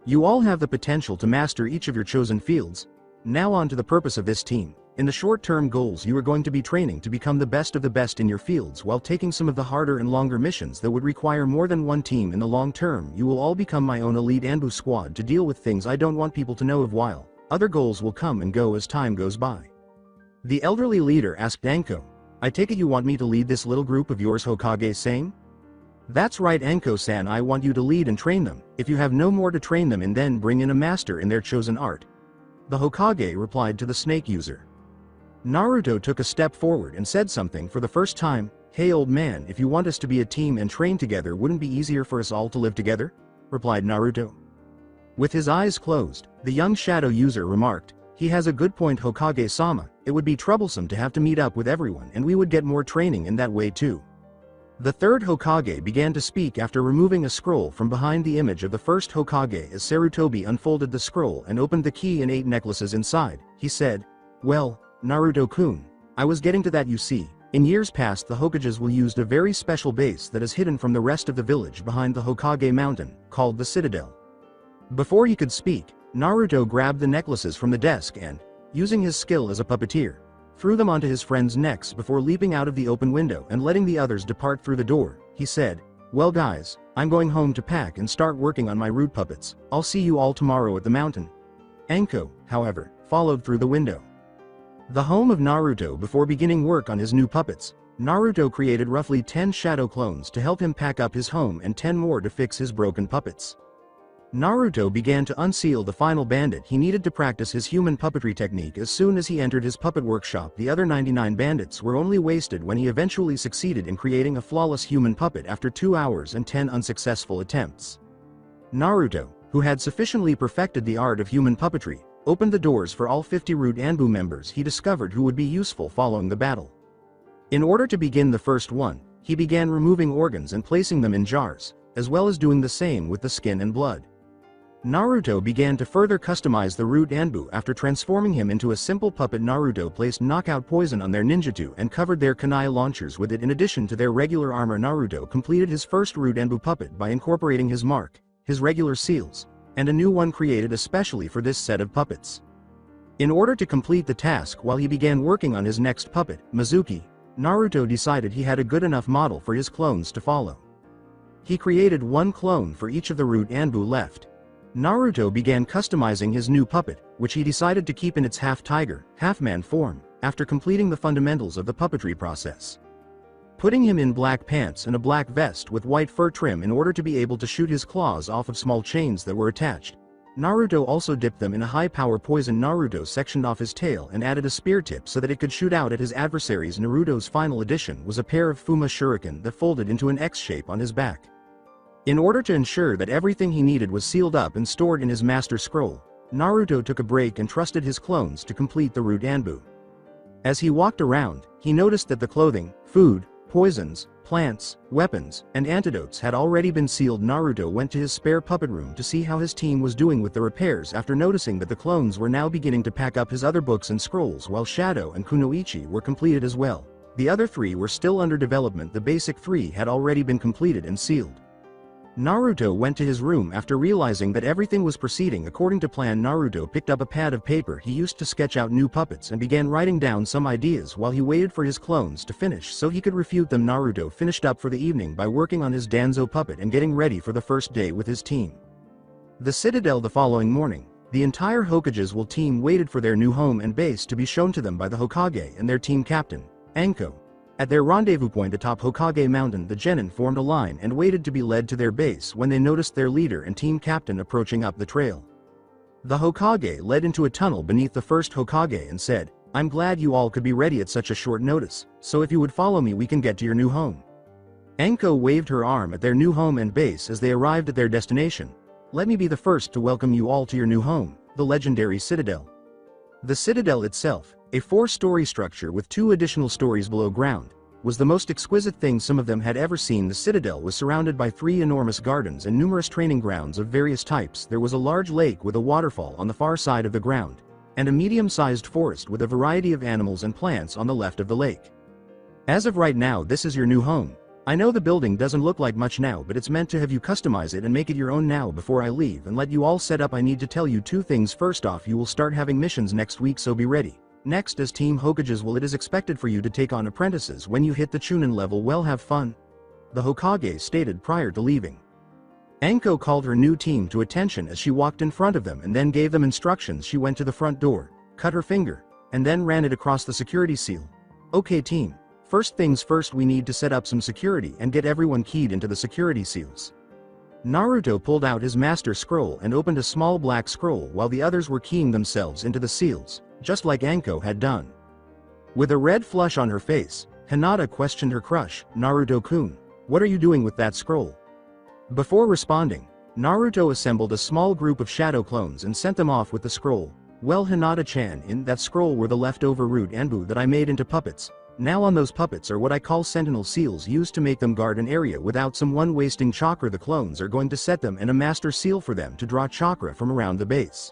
[SPEAKER 2] You all have the potential to master each of your chosen fields. Now on to the purpose of this team. In the short-term goals, you are going to be training to become the best of the best in your fields while taking some of the harder and longer missions that would require more than one team. In the long term, you will all become my own elite Anbu squad to deal with things I don't want people to know of, while other goals will come and go as time goes by." The elderly leader asked Anko, "I take it you want me to lead this little group of yours, Hokage-san?" "That's right, Anko-san, I want you to lead and train them. If you have no more to train them in, then bring in a master in their chosen art." The Hokage replied to the snake user. Naruto took a step forward and said something for the first time. "Hey old man, if you want us to be a team and train together, wouldn't it be easier for us all to live together?" replied Naruto. With his eyes closed, the young shadow user remarked, "He has a good point, Hokage-sama. It would be troublesome to have to meet up with everyone, and we would get more training in that way too." The third Hokage began to speak after removing a scroll from behind the image of the first Hokage. As Sarutobi unfolded the scroll and opened the key and 8 necklaces inside, he said, "Well, Naruto-kun, I was getting to that. You see, in years past the Hokages will used a very special base that is hidden from the rest of the village behind the Hokage mountain, called the Citadel." Before he could speak, Naruto grabbed the necklaces from the desk and, using his skill as a puppeteer, threw them onto his friends' necks before leaping out of the open window and letting the others depart through the door. He said, "Well guys, I'm going home to pack and start working on my root puppets. I'll see you all tomorrow at the mountain." Anko, however, followed through the window. The home of Naruto. Before beginning work on his new puppets, Naruto created roughly 10 shadow clones to help him pack up his home and 10 more to fix his broken puppets. Naruto began to unseal the final bandit he needed to practice his human puppetry technique. As soon as he entered his puppet workshop, the other 99 bandits were only wasted when he eventually succeeded in creating a flawless human puppet after 2 hours and 10 unsuccessful attempts. Naruto, who had sufficiently perfected the art of human puppetry, opened the doors for all 50 Root Anbu members he discovered who would be useful following the battle. In order to begin the first one, he began removing organs and placing them in jars, as well as doing the same with the skin and blood. Naruto began to further customize the Root Anbu after transforming him into a simple puppet. Naruto placed knockout poison on their ninjutsu and covered their kunai launchers with it. In addition to their regular armor, Naruto completed his first Root Anbu puppet by incorporating his mark, his regular seals, and a new one created especially for this set of puppets. In order to complete the task while he began working on his next puppet, Mizuki, Naruto decided he had a good enough model for his clones to follow. He created one clone for each of the Root Anbu left. Naruto began customizing his new puppet, which he decided to keep in its half-tiger, half-man form, after completing the fundamentals of the puppetry process. Putting him in black pants and a black vest with white fur trim in order to be able to shoot his claws off of small chains that were attached. Naruto also dipped them in a high-power poison. Naruto sectioned off his tail and added a spear tip so that it could shoot out at his adversaries. Naruto's final addition was a pair of Fuma shuriken that folded into an X shape on his back. In order to ensure that everything he needed was sealed up and stored in his master scroll, Naruto took a break and trusted his clones to complete the Root Anbu. As he walked around, he noticed that the clothing, food, poisons, plants, weapons, and antidotes had already been sealed. Naruto went to his spare puppet room to see how his team was doing with the repairs after noticing that the clones were now beginning to pack up his other books and scrolls while Shadow and Kunoichi were completed as well. The other 3 were still under development. The basic 3 had already been completed and sealed. Naruto went to his room after realizing that everything was proceeding according to plan. Naruto picked up a pad of paper he used to sketch out new puppets and began writing down some ideas while he waited for his clones to finish so he could refute them. Naruto finished up for the evening by working on his Danzo puppet and getting ready for the first day with his team. The Citadel. The following morning, the entire Hokage's team waited for their new home and base to be shown to them by the Hokage and their team captain, Anko. At their rendezvous point atop Hokage Mountain, the genin formed a line and waited to be led to their base when they noticed their leader and team captain approaching up the trail. The Hokage led into a tunnel beneath the first Hokage and said, "I'm glad you all could be ready at such a short notice, so if you would follow me we can get to your new home." Anko waved her arm at their new home and base as they arrived at their destination. "Let me be the first to welcome you all to your new home, the legendary Citadel." The Citadel itself, a 4-story structure with 2 additional stories below ground, was the most exquisite thing some of them had ever seen. The Citadel was surrounded by 3 enormous gardens and numerous training grounds of various types. There was a large lake with a waterfall on the far side of the ground, and a medium-sized forest with a variety of animals and plants on the left of the lake. As of right now, this is your new home. I know the building doesn't look like much now, but it's meant to have you customize it and make it your own. Now before I leave and let you all set up, I need to tell you 2 things. First off, you will start having missions next week, so be ready. Next, as Team Hokage's, it is expected for you to take on apprentices when you hit the Chunin level. Well, have fun," the Hokage stated prior to leaving. Anko called her new team to attention as she walked in front of them and then gave them instructions. She went to the front door, cut her finger, and then ran it across the security seal. "Okay team, first things first, we need to set up some security and get everyone keyed into the security seals." Naruto pulled out his master scroll and opened a small black scroll while the others were keying themselves into the seals, just like Anko had done. With a red flush on her face, Hinata questioned her crush, "Naruto-kun, what are you doing with that scroll?" Before responding, Naruto assembled a small group of shadow clones and sent them off with the scroll. "Well, Hinata-chan, in that scroll were the leftover Root Anbu that I made into puppets. Now on those puppets are what I call sentinel seals, used to make them guard an area without someone wasting chakra. The clones are going to set them in a master seal for them to draw chakra from around the base."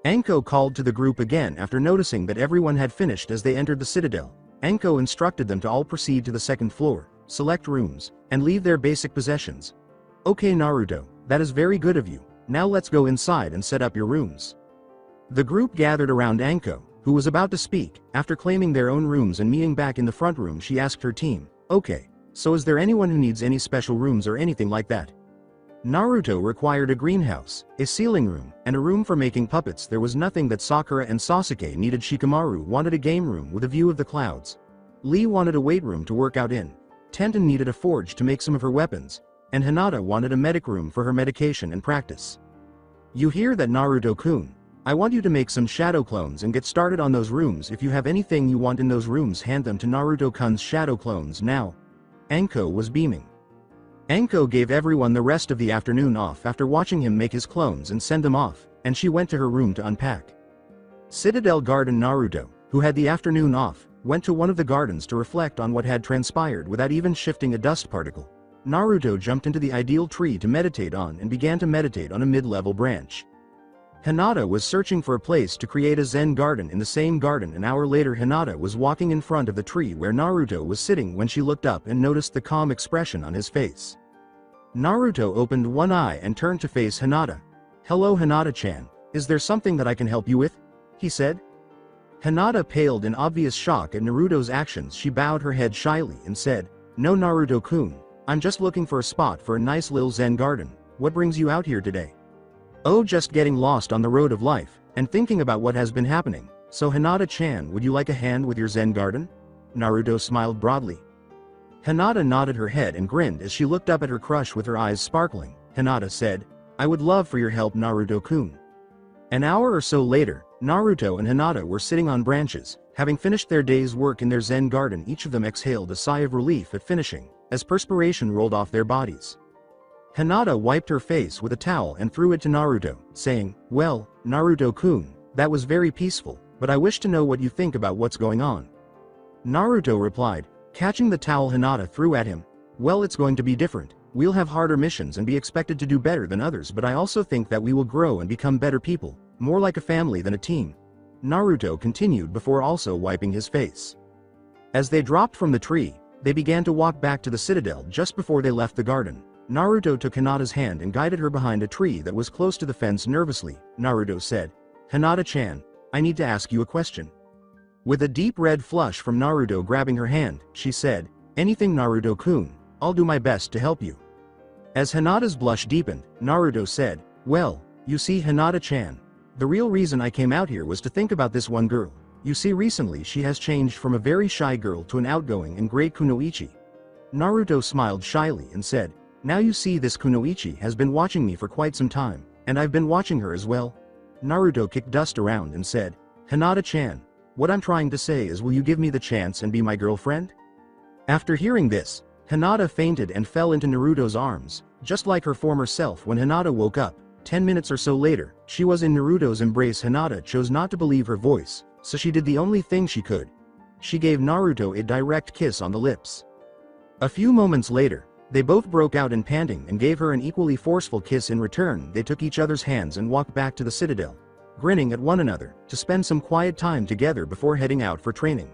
[SPEAKER 2] Anko called to the group again after noticing that everyone had finished. As they entered the Citadel, Anko instructed them to all proceed to the 2nd floor, select rooms, and leave their basic possessions. "Okay Naruto, that is very good of you. Now let's go inside and set up your rooms." The group gathered around Anko, who was about to speak. After claiming their own rooms and meeting back in the front room, she asked her team, "Okay, so is there anyone who needs any special rooms or anything like that?" Naruto required a greenhouse, a sealing room, and a room for making puppets. There was nothing that Sakura and Sasuke needed. Shikamaru wanted a game room with a view of the clouds. Lee wanted a weight room to work out in. Tenten needed a forge to make some of her weapons, and Hinata wanted a medic room for her medication and practice. You hear that, Naruto-kun? I want you to make some shadow clones and get started on those rooms. If you have anything you want in those rooms, hand them to Naruto-kun's shadow clones now. Anko was beaming. Anko gave everyone the rest of the afternoon off after watching him make his clones and send them off, and she went to her room to unpack. Citadel Garden. Naruto, who had the afternoon off, went to one of the gardens to reflect on what had transpired without even shifting a dust particle. Naruto jumped into the ideal tree to meditate on and began to meditate on a mid-level branch. Hinata was searching for a place to create a Zen garden in the same garden. An hour later, Hinata was walking in front of the tree where Naruto was sitting when she looked up and noticed the calm expression on his face. Naruto opened one eye and turned to face Hinata. "Hello, Hinata-chan, is there something that I can help you with?" he said. Hinata paled in obvious shock at Naruto's actions. She bowed her head shyly and said, "No, Naruto-kun, I'm just looking for a spot for a nice little Zen garden. What brings you out here today?" "Oh, just getting lost on the road of life, and thinking about what has been happening. So Hinata-chan, would you like a hand with your Zen garden?" Naruto smiled broadly. Hinata nodded her head and grinned as she looked up at her crush with her eyes sparkling. Hinata said, "I would love for your help, Naruto-kun." An hour or so later, Naruto and Hinata were sitting on branches, having finished their day's work in their Zen garden. Each of them exhaled a sigh of relief at finishing, as perspiration rolled off their bodies. Hinata wiped her face with a towel and threw it to Naruto, saying, "Well, Naruto-kun, that was very peaceful, but I wish to know what you think about what's going on." Naruto replied, catching the towel Hinata threw at him, "Well, it's going to be different. We'll have harder missions and be expected to do better than others, but I also think that we will grow and become better people, more like a family than a team." Naruto continued before also wiping his face. As they dropped from the tree, they began to walk back to the Citadel. Just before they left the garden, Naruto took Hinata's hand and guided her behind a tree that was close to the fence. Nervously, Naruto said, "Hinata-chan, I need to ask you a question." With a deep red flush from Naruto grabbing her hand, she said, "Anything, Naruto-kun, I'll do my best to help you." As Hinata's blush deepened, Naruto said, "Well, you see, Hinata-chan, the real reason I came out here was to think about this one girl. You see, recently she has changed from a very shy girl to an outgoing and great kunoichi." Naruto smiled shyly and said, "Now you see, this kunoichi has been watching me for quite some time, and I've been watching her as well." Naruto kicked dust around and said, "Hinata-chan, what I'm trying to say is, will you give me the chance and be my girlfriend?" After hearing this, Hinata fainted and fell into Naruto's arms, just like her former self. When Hinata woke up, 10 minutes or so later, she was in Naruto's embrace. Hinata chose not to believe her voice, so she did the only thing she could. She gave Naruto a direct kiss on the lips. A few moments later, they both broke out in panting and gave her an equally forceful kiss in return. They took each other's hands and walked back to the Citadel, grinning at one another, to spend some quiet time together before heading out for training.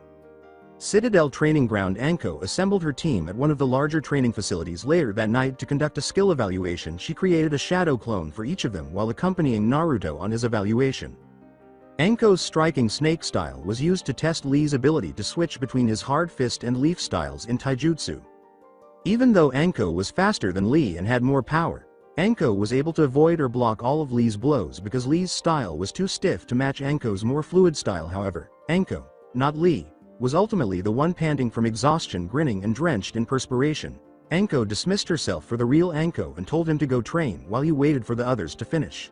[SPEAKER 2] Citadel Training Ground. Anko assembled her team at one of the larger training facilities later that night to conduct a skill evaluation. She created a shadow clone for each of them while accompanying Naruto on his evaluation. Anko's striking snake style was used to test Lee's ability to switch between his hard fist and leaf styles in taijutsu. Even though Anko was faster than Lee and had more power, Anko was able to avoid or block all of Lee's blows because Lee's style was too stiff to match Anko's more fluid style. However, Anko, not Lee, was ultimately the one panting from exhaustion, grinning and drenched in perspiration. Anko dismissed herself for the real Anko and told him to go train while he waited for the others to finish.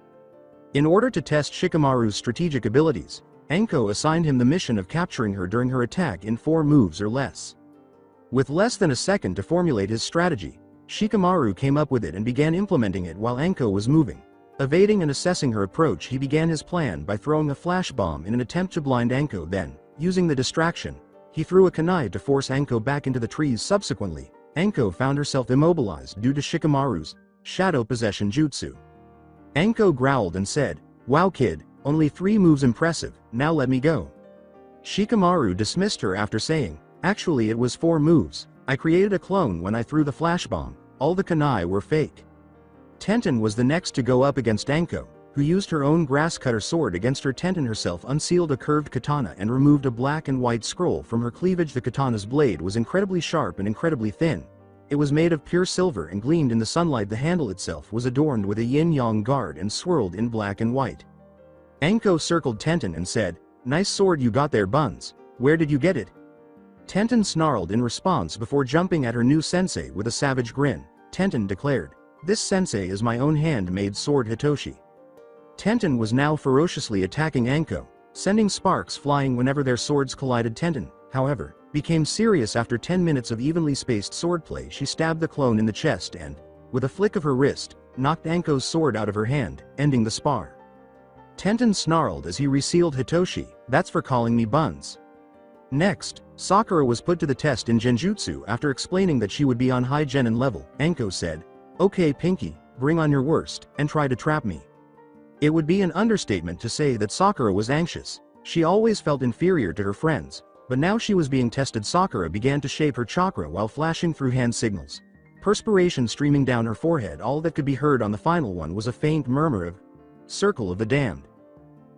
[SPEAKER 2] In order to test Shikamaru's strategic abilities, Anko assigned him the mission of capturing her during her attack in 4 moves or less. With less than a second to formulate his strategy, Shikamaru came up with it and began implementing it while Anko was moving. Evading and assessing her approach, he began his plan by throwing a flash bomb in an attempt to blind Anko. Then, using the distraction, he threw a kunai to force Anko back into the trees. Subsequently, Anko found herself immobilized due to Shikamaru's shadow possession jutsu. Anko growled and said, "Wow kid, only 3 moves, impressive, now let me go." Shikamaru dismissed her after saying, "Actually it was 4 moves, I created a clone when I threw the flash bomb, all the kunai were fake." Tenten was the next to go up against Anko, who used her own grass cutter sword against her. Tenten herself unsealed a curved katana and removed a black and white scroll from her cleavage. The katana's blade was incredibly sharp and incredibly thin. It was made of pure silver and gleamed in the sunlight. The handle itself was adorned with a yin-yang guard and swirled in black and white. Anko circled Tenten and said, "Nice sword you got there, Buns. Where did you get it?" Tenten snarled in response before jumping at her new sensei with a savage grin. Tenten declared, "This sensei is my own hand-made sword Hitoshi." Tenten was now ferociously attacking Anko, sending sparks flying whenever their swords collided. Tenten, however, became serious after 10 minutes of evenly spaced swordplay. She stabbed the clone in the chest and, with a flick of her wrist, knocked Anko's sword out of her hand, ending the spar. Tenten snarled as he resealed Hitoshi, "That's for calling me Buns." Next, Sakura was put to the test in Genjutsu. After explaining that she would be on high genin level, Anko said, "Okay Pinky, bring on your worst, and try to trap me." It would be an understatement to say that Sakura was anxious. She always felt inferior to her friends, but now she was being tested. Sakura began to shape her chakra while flashing through hand signals. Perspiration streaming down her forehead. All that could be heard on the final one was a faint murmur of, "Circle of the Damned."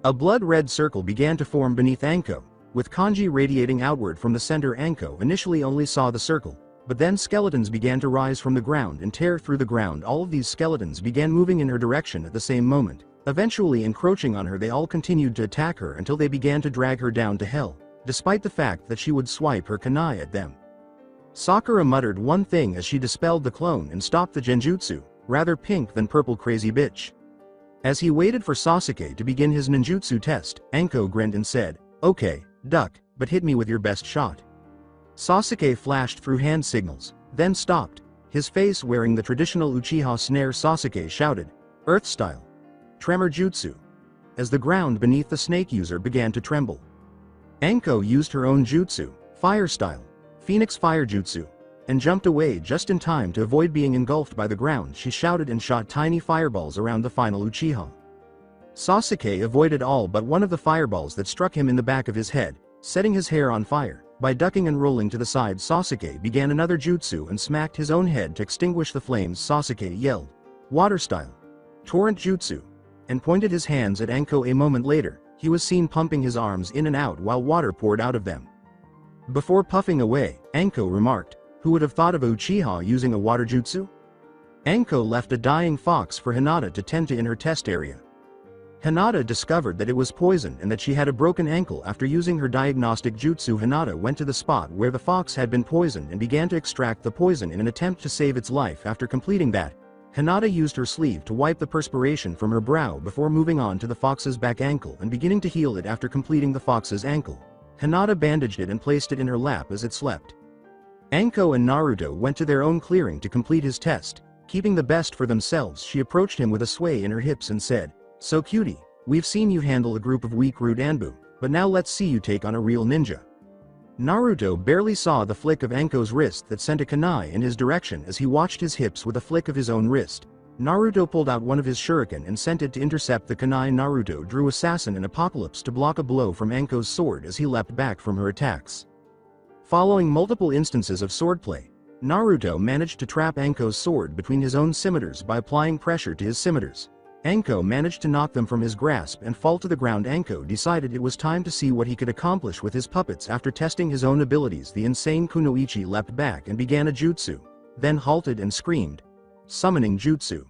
[SPEAKER 2] A blood-red circle began to form beneath Anko, with kanji radiating outward from the center. Anko initially only saw the circle, but then skeletons began to rise from the ground and tear through the ground. All of these skeletons began moving in her direction at the same moment, eventually encroaching on her. They all continued to attack her until they began to drag her down to hell, despite the fact that she would swipe her kunai at them. Sakura muttered one thing as she dispelled the clone and stopped the genjutsu, rather pink than purple crazy bitch. As he waited for Sasuke to begin his ninjutsu test, Anko grinned and said, "Okay, duck, but hit me with your best shot." Sasuke flashed through hand signals, then stopped, his face wearing the traditional Uchiha snare. Sasuke shouted, "Earth style. Tremor jutsu," as the ground beneath the snake user began to tremble. Anko used her own jutsu, fire style, Phoenix Fire Jutsu, and jumped away just in time to avoid being engulfed by the ground. She shouted and shot tiny fireballs around the final Uchiha. Sasuke avoided all but one of the fireballs that struck him in the back of his head, setting his hair on fire. By ducking and rolling to the side, Sasuke began another jutsu and smacked his own head to extinguish the flames. Sasuke yelled, "Water style. Torrent Jutsu," and pointed his hands at Anko. A moment later, he was seen pumping his arms in and out while water poured out of them. Before puffing away, Anko remarked, "Who would have thought of a Uchiha using a water jutsu?" Anko left a dying fox for Hinata to tend to in her test area. Hinata discovered that it was poisoned and that she had a broken ankle. After using her diagnostic jutsu, Hinata went to the spot where the fox had been poisoned and began to extract the poison in an attempt to save its life. After completing that, Hinata used her sleeve to wipe the perspiration from her brow before moving on to the fox's back ankle and beginning to heal it. After completing the fox's ankle, Hinata bandaged it and placed it in her lap as it slept. Anko and Naruto went to their own clearing to complete his test. Keeping the best for themselves, she approached him with a sway in her hips and said, "So cutie, we've seen you handle a group of weak rude Anbu, but now let's see you take on a real ninja." Naruto barely saw the flick of Anko's wrist that sent a kunai in his direction as he watched his hips with a flick of his own wrist. Naruto pulled out one of his shuriken and sent it to intercept the kunai. Naruto drew Assassin and Apocalypse to block a blow from Anko's sword as he leapt back from her attacks. Following multiple instances of swordplay, Naruto managed to trap Anko's sword between his own scimitars by applying pressure to his scimitars. Anko managed to knock them from his grasp and fall to the ground. Anko decided it was time to see what he could accomplish with his puppets. After testing his own abilities, the insane Kunoichi leapt back and began a jutsu, then halted and screamed, "Summoning Jutsu."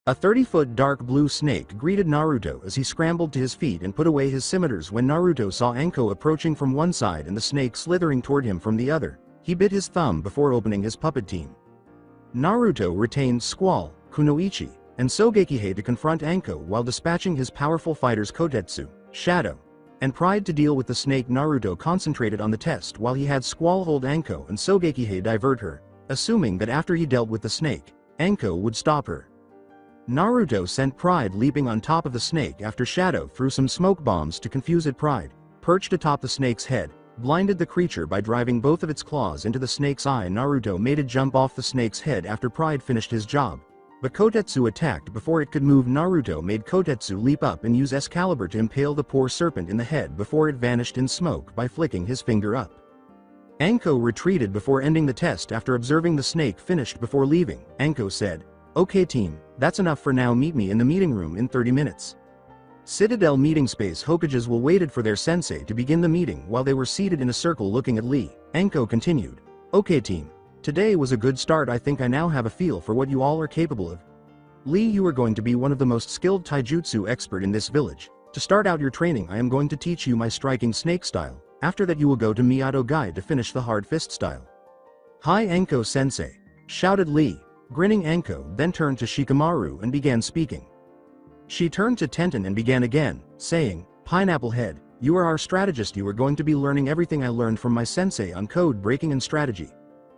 [SPEAKER 2] A 30-foot dark blue snake greeted Naruto as he scrambled to his feet and put away his scimitars. When Naruto saw Anko approaching from one side and the snake slithering toward him from the other, he bit his thumb before opening his puppet team. Naruto retained Squall, Kunoichi, and Sogekihei to confront Anko while dispatching his powerful fighters Kotetsu, Shadow, and Pride to deal with the snake. Naruto concentrated on the test while he had Squall hold Anko and Sogekihei divert her, assuming that after he dealt with the snake, Anko would stop her. Naruto sent Pride leaping on top of the snake after Shadow threw some smoke bombs to confuse it. Pride, perched atop the snake's head, blinded the creature by driving both of its claws into the snake's eye. Naruto made it jump off the snake's head after Pride finished his job, but Kotetsu attacked before it could move. Naruto made Kotetsu leap up and use Excalibur to impale the poor serpent in the head before it vanished in smoke by flicking his finger up. Anko retreated before ending the test. After observing the snake finished before leaving, Anko said, "Okay team, that's enough for now. Meet me in the meeting room in 30 minutes. Citadel meeting space. Hokages will waited for their sensei to begin the meeting while they were seated in a circle looking at Lee. Anko continued, "Okay team, Today was a good start. I think I now have a feel for what you all are capable of. Lee, you are going to be one of the most skilled taijutsu expert in this village. To start out your training, I am going to teach you my striking snake style. After that you will go to Miyato Gai to finish the hard fist style. Hi Anko sensei, shouted Lee. Grinning Anko then turned to Shikamaru and began speaking. She turned to Tenten and began again, saying, Pineapple Head, you are our strategist. You are going to be learning everything I learned from my sensei on code breaking and strategy.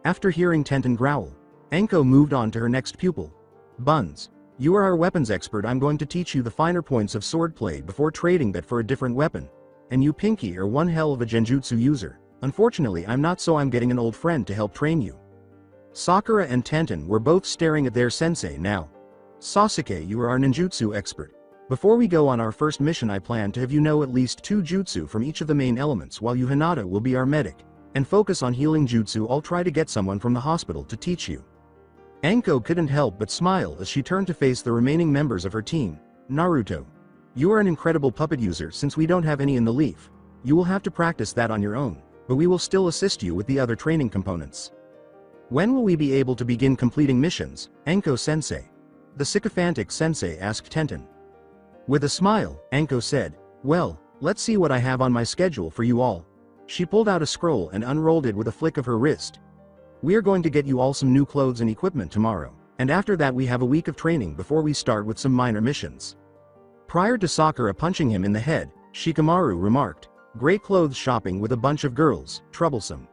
[SPEAKER 2] After hearing Tenten growl, Anko moved on to her next pupil. Buns, you are our weapons expert. I'm going to teach you the finer points of swordplay before trading that for a different weapon. And you Pinky are one hell of a genjutsu user. Unfortunately I'm not, so I'm getting an old friend to help train you. Sakura and Tenten were both staring at their sensei now. Sasuke, you are our ninjutsu expert. Before we go on our first mission, I plan to have you know at least 2 jutsu from each of the main elements, while you Hinata will be our medic, and focus on healing jutsu. I'll try to get someone from the hospital to teach you. Anko couldn't help but smile as she turned to face the remaining members of her team. Naruto, you are an incredible puppet user. Since we don't have any in the leaf, you will have to practice that on your own, but we will still assist you with the other training components. When will we be able to begin completing missions, Anko-sensei? The sycophantic sensei asked Tenten. With a smile, Anko said, well, let's see what I have on my schedule for you all. She pulled out a scroll and unrolled it with a flick of her wrist. We are going to get you all some new clothes and equipment tomorrow, and after that we have a week of training before we start with some minor missions. Prior to Sakura punching him in the head, Shikamaru remarked, great clothes shopping with a bunch of girls, troublesome.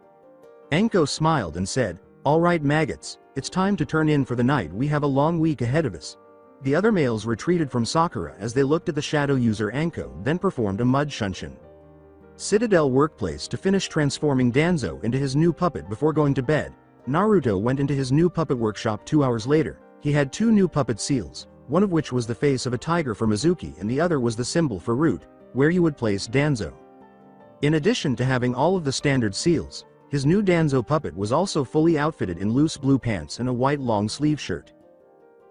[SPEAKER 2] Anko smiled and said, alright maggots, it's time to turn in for the night. We have a long week ahead of us. The other males retreated from Sakura as they looked at the shadow user Anko, then performed a mud shunshin. Citadel workplace. To finish transforming Danzo into his new puppet before going to bed, Naruto went into his new puppet workshop 2 hours later. He had 2 new puppet seals, one of which was the face of a tiger for Mizuki and the other was the symbol for root, where you would place Danzo. In addition to having all of the standard seals, his new Danzo puppet was also fully outfitted in loose blue pants and a white long sleeve shirt.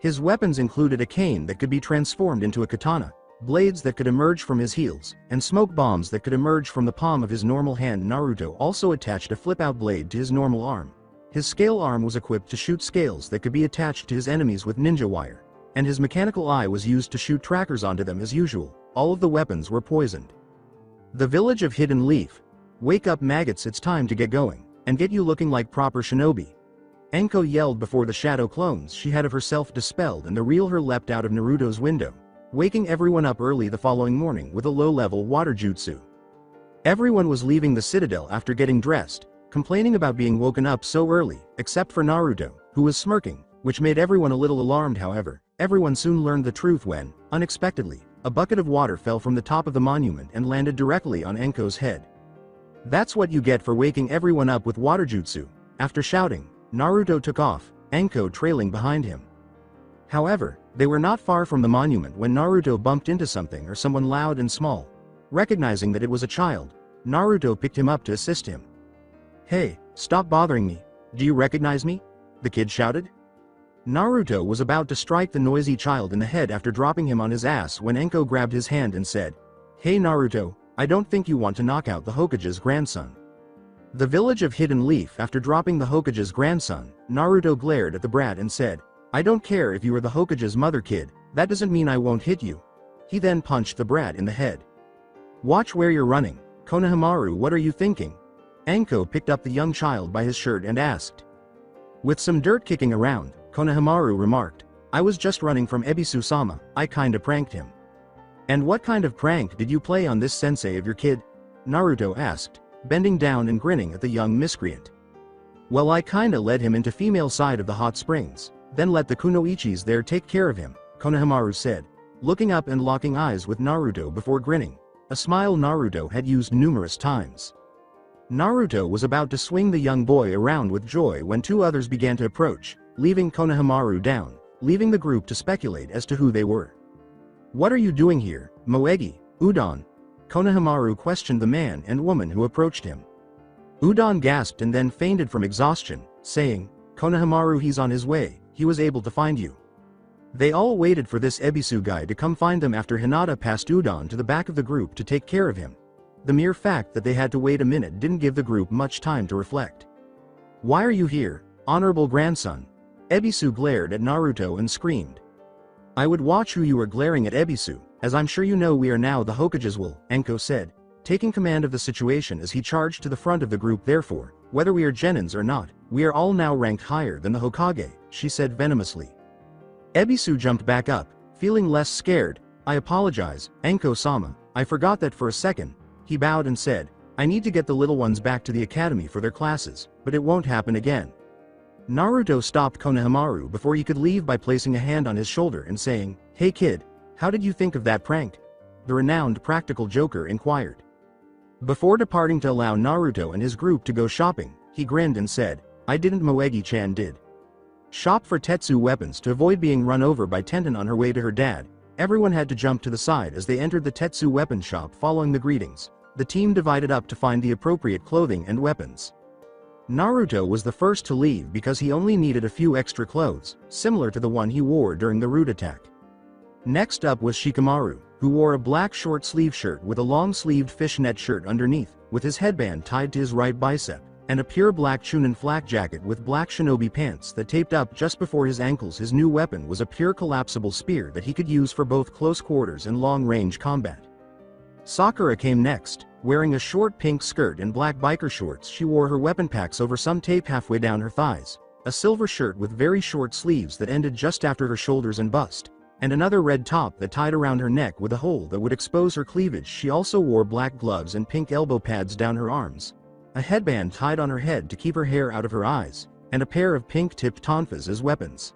[SPEAKER 2] His weapons included a cane that could be transformed into a katana, blades that could emerge from his heels, and smoke bombs that could emerge from the palm of his normal hand. Naruto also attached a flip-out blade to his normal arm. His scale arm was equipped to shoot scales that could be attached to his enemies with ninja wire, and his mechanical eye was used to shoot trackers onto them as usual. All of the weapons were poisoned. The village of Hidden Leaf. Wake up maggots, it's time to get going, and get you looking like proper shinobi. Anko yelled before the shadow clones she had of herself dispelled and the real her leapt out of Naruto's window, waking everyone up early the following morning with a low-level water jutsu. Everyone was leaving the Citadel after getting dressed, complaining about being woken up so early, except for Naruto, who was smirking, which made everyone a little alarmed. However, everyone soon learned the truth when, unexpectedly, a bucket of water fell from the top of the monument and landed directly on Anko's head. That's what you get for waking everyone up with water jutsu. After shouting, Naruto took off, Anko trailing behind him. However, they were not far from the monument when Naruto bumped into something or someone loud and small. Recognizing that it was a child, Naruto picked him up to assist him. Hey, stop bothering me. Do you recognize me? The kid shouted. Naruto was about to strike the noisy child in the head after dropping him on his ass when Anko grabbed his hand and said, Hey Naruto, I don't think you want to knock out the Hokage's grandson. The village of Hidden Leaf. After dropping the Hokage's grandson, Naruto glared at the brat and said, I don't care if you are the Hokage's mother, kid, that doesn't mean I won't hit you. He then punched the brat in the head. Watch where you're running, Konohamaru, what are you thinking? Anko picked up the young child by his shirt and asked. With some dirt kicking around, Konohamaru remarked, I was just running from Ebisu-sama, I kinda pranked him. And what kind of prank did you play on this sensei of your kid? Naruto asked, bending down and grinning at the young miscreant. Well, I kinda led him into female side of the hot springs, then let the kunoichis there take care of him, Konohamaru said, looking up and locking eyes with Naruto before grinning, a smile Naruto had used numerous times. Naruto was about to swing the young boy around with joy when 2 others began to approach, leaving Konohamaru down, leaving the group to speculate as to who they were. What are you doing here, Moegi, Udon? Konohamaru questioned the man and woman who approached him. Udon gasped and then fainted from exhaustion, saying, Konohamaru, he's on his way, he was able to find you. They all waited for this Ebisu guy to come find them after Hinata passed Udon to the back of the group to take care of him. The mere fact that they had to wait a minute didn't give the group much time to reflect. Why are you here? Honorable grandson. Ebisu glared at Naruto and screamed. I would watch who you are glaring at, Ebisu, as I'm sure you know we are now the Hokages will, Enko said, taking command of the situation as he charged to the front of the group. Therefore, whether we are genins or not, we are all now ranked higher than the Hokage, she said venomously. Ebisu jumped back up, feeling less scared. I apologize, Enko-sama, I forgot that for a second. He bowed and said, I need to get the little ones back to the academy for their classes, but it won't happen again. Naruto stopped Konohamaru before he could leave by placing a hand on his shoulder and saying, Hey kid, how did you think of that prank? The renowned practical joker inquired. Before departing to allow Naruto and his group to go shopping, he grinned and said, I didn't, Moegi-chan did. Shop for Tetsu weapons to avoid being run over by Tenten on her way to her dad. Everyone had to jump to the side as they entered the Tetsu weapon shop following the greetings. The team divided up to find the appropriate clothing and weapons. Naruto was the first to leave because he only needed a few extra clothes, similar to the one he wore during the root attack. Next up was Shikamaru, who wore a black short-sleeve shirt with a long-sleeved fishnet shirt underneath, with his headband tied to his right bicep, and a pure black Chunin flak jacket with black shinobi pants that taped up just before his ankles. His new weapon was a pure collapsible spear that he could use for both close quarters and long-range combat. Sakura came next, wearing a short pink skirt and black biker shorts. She wore her weapon packs over some tape halfway down her thighs, a silver shirt with very short sleeves that ended just after her shoulders and bust, and another red top that tied around her neck with a hole that would expose her cleavage. She also wore black gloves and pink elbow pads down her arms, a headband tied on her head to keep her hair out of her eyes, and a pair of pink-tipped tonfas as weapons.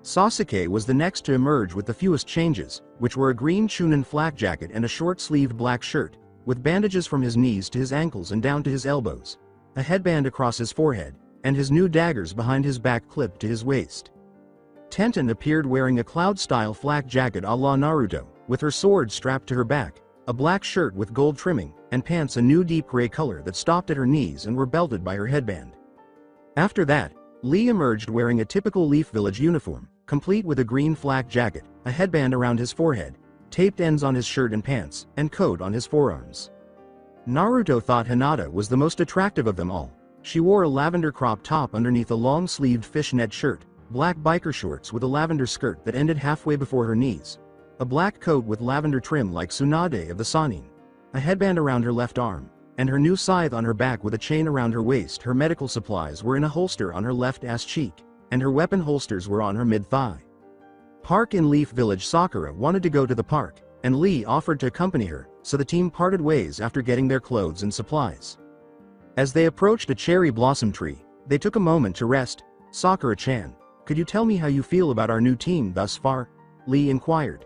[SPEAKER 2] Sasuke was the next to emerge with the fewest changes, which were a green Chunin flak jacket and a short-sleeved black shirt, with bandages from his knees to his ankles and down to his elbows, a headband across his forehead, and his new daggers behind his back clipped to his waist. Tenten appeared wearing a cloud-style flak jacket a la Naruto, with her sword strapped to her back, a black shirt with gold trimming, and pants a new deep gray color that stopped at her knees and were belted by her headband. After that, Lee emerged wearing a typical Leaf Village uniform, complete with a green flak jacket, a headband around his forehead, taped ends on his shirt and pants, and coat on his forearms. Naruto thought Hinata was the most attractive of them all. She wore a lavender crop top underneath a long-sleeved fishnet shirt, black biker shorts with a lavender skirt that ended halfway before her knees, a black coat with lavender trim like Tsunade of the Sannin, a headband around her left arm, and her new scythe on her back with a chain around her waist. Her medical supplies were in a holster on her left ass cheek, and her weapon holsters were on her mid-thigh. Park in Leaf Village. Sakura wanted to go to the park, and Lee offered to accompany her, so the team parted ways after getting their clothes and supplies. As they approached a cherry blossom tree, they took a moment to rest. Sakura-chan, could you tell me how you feel about our new team thus far? Lee inquired.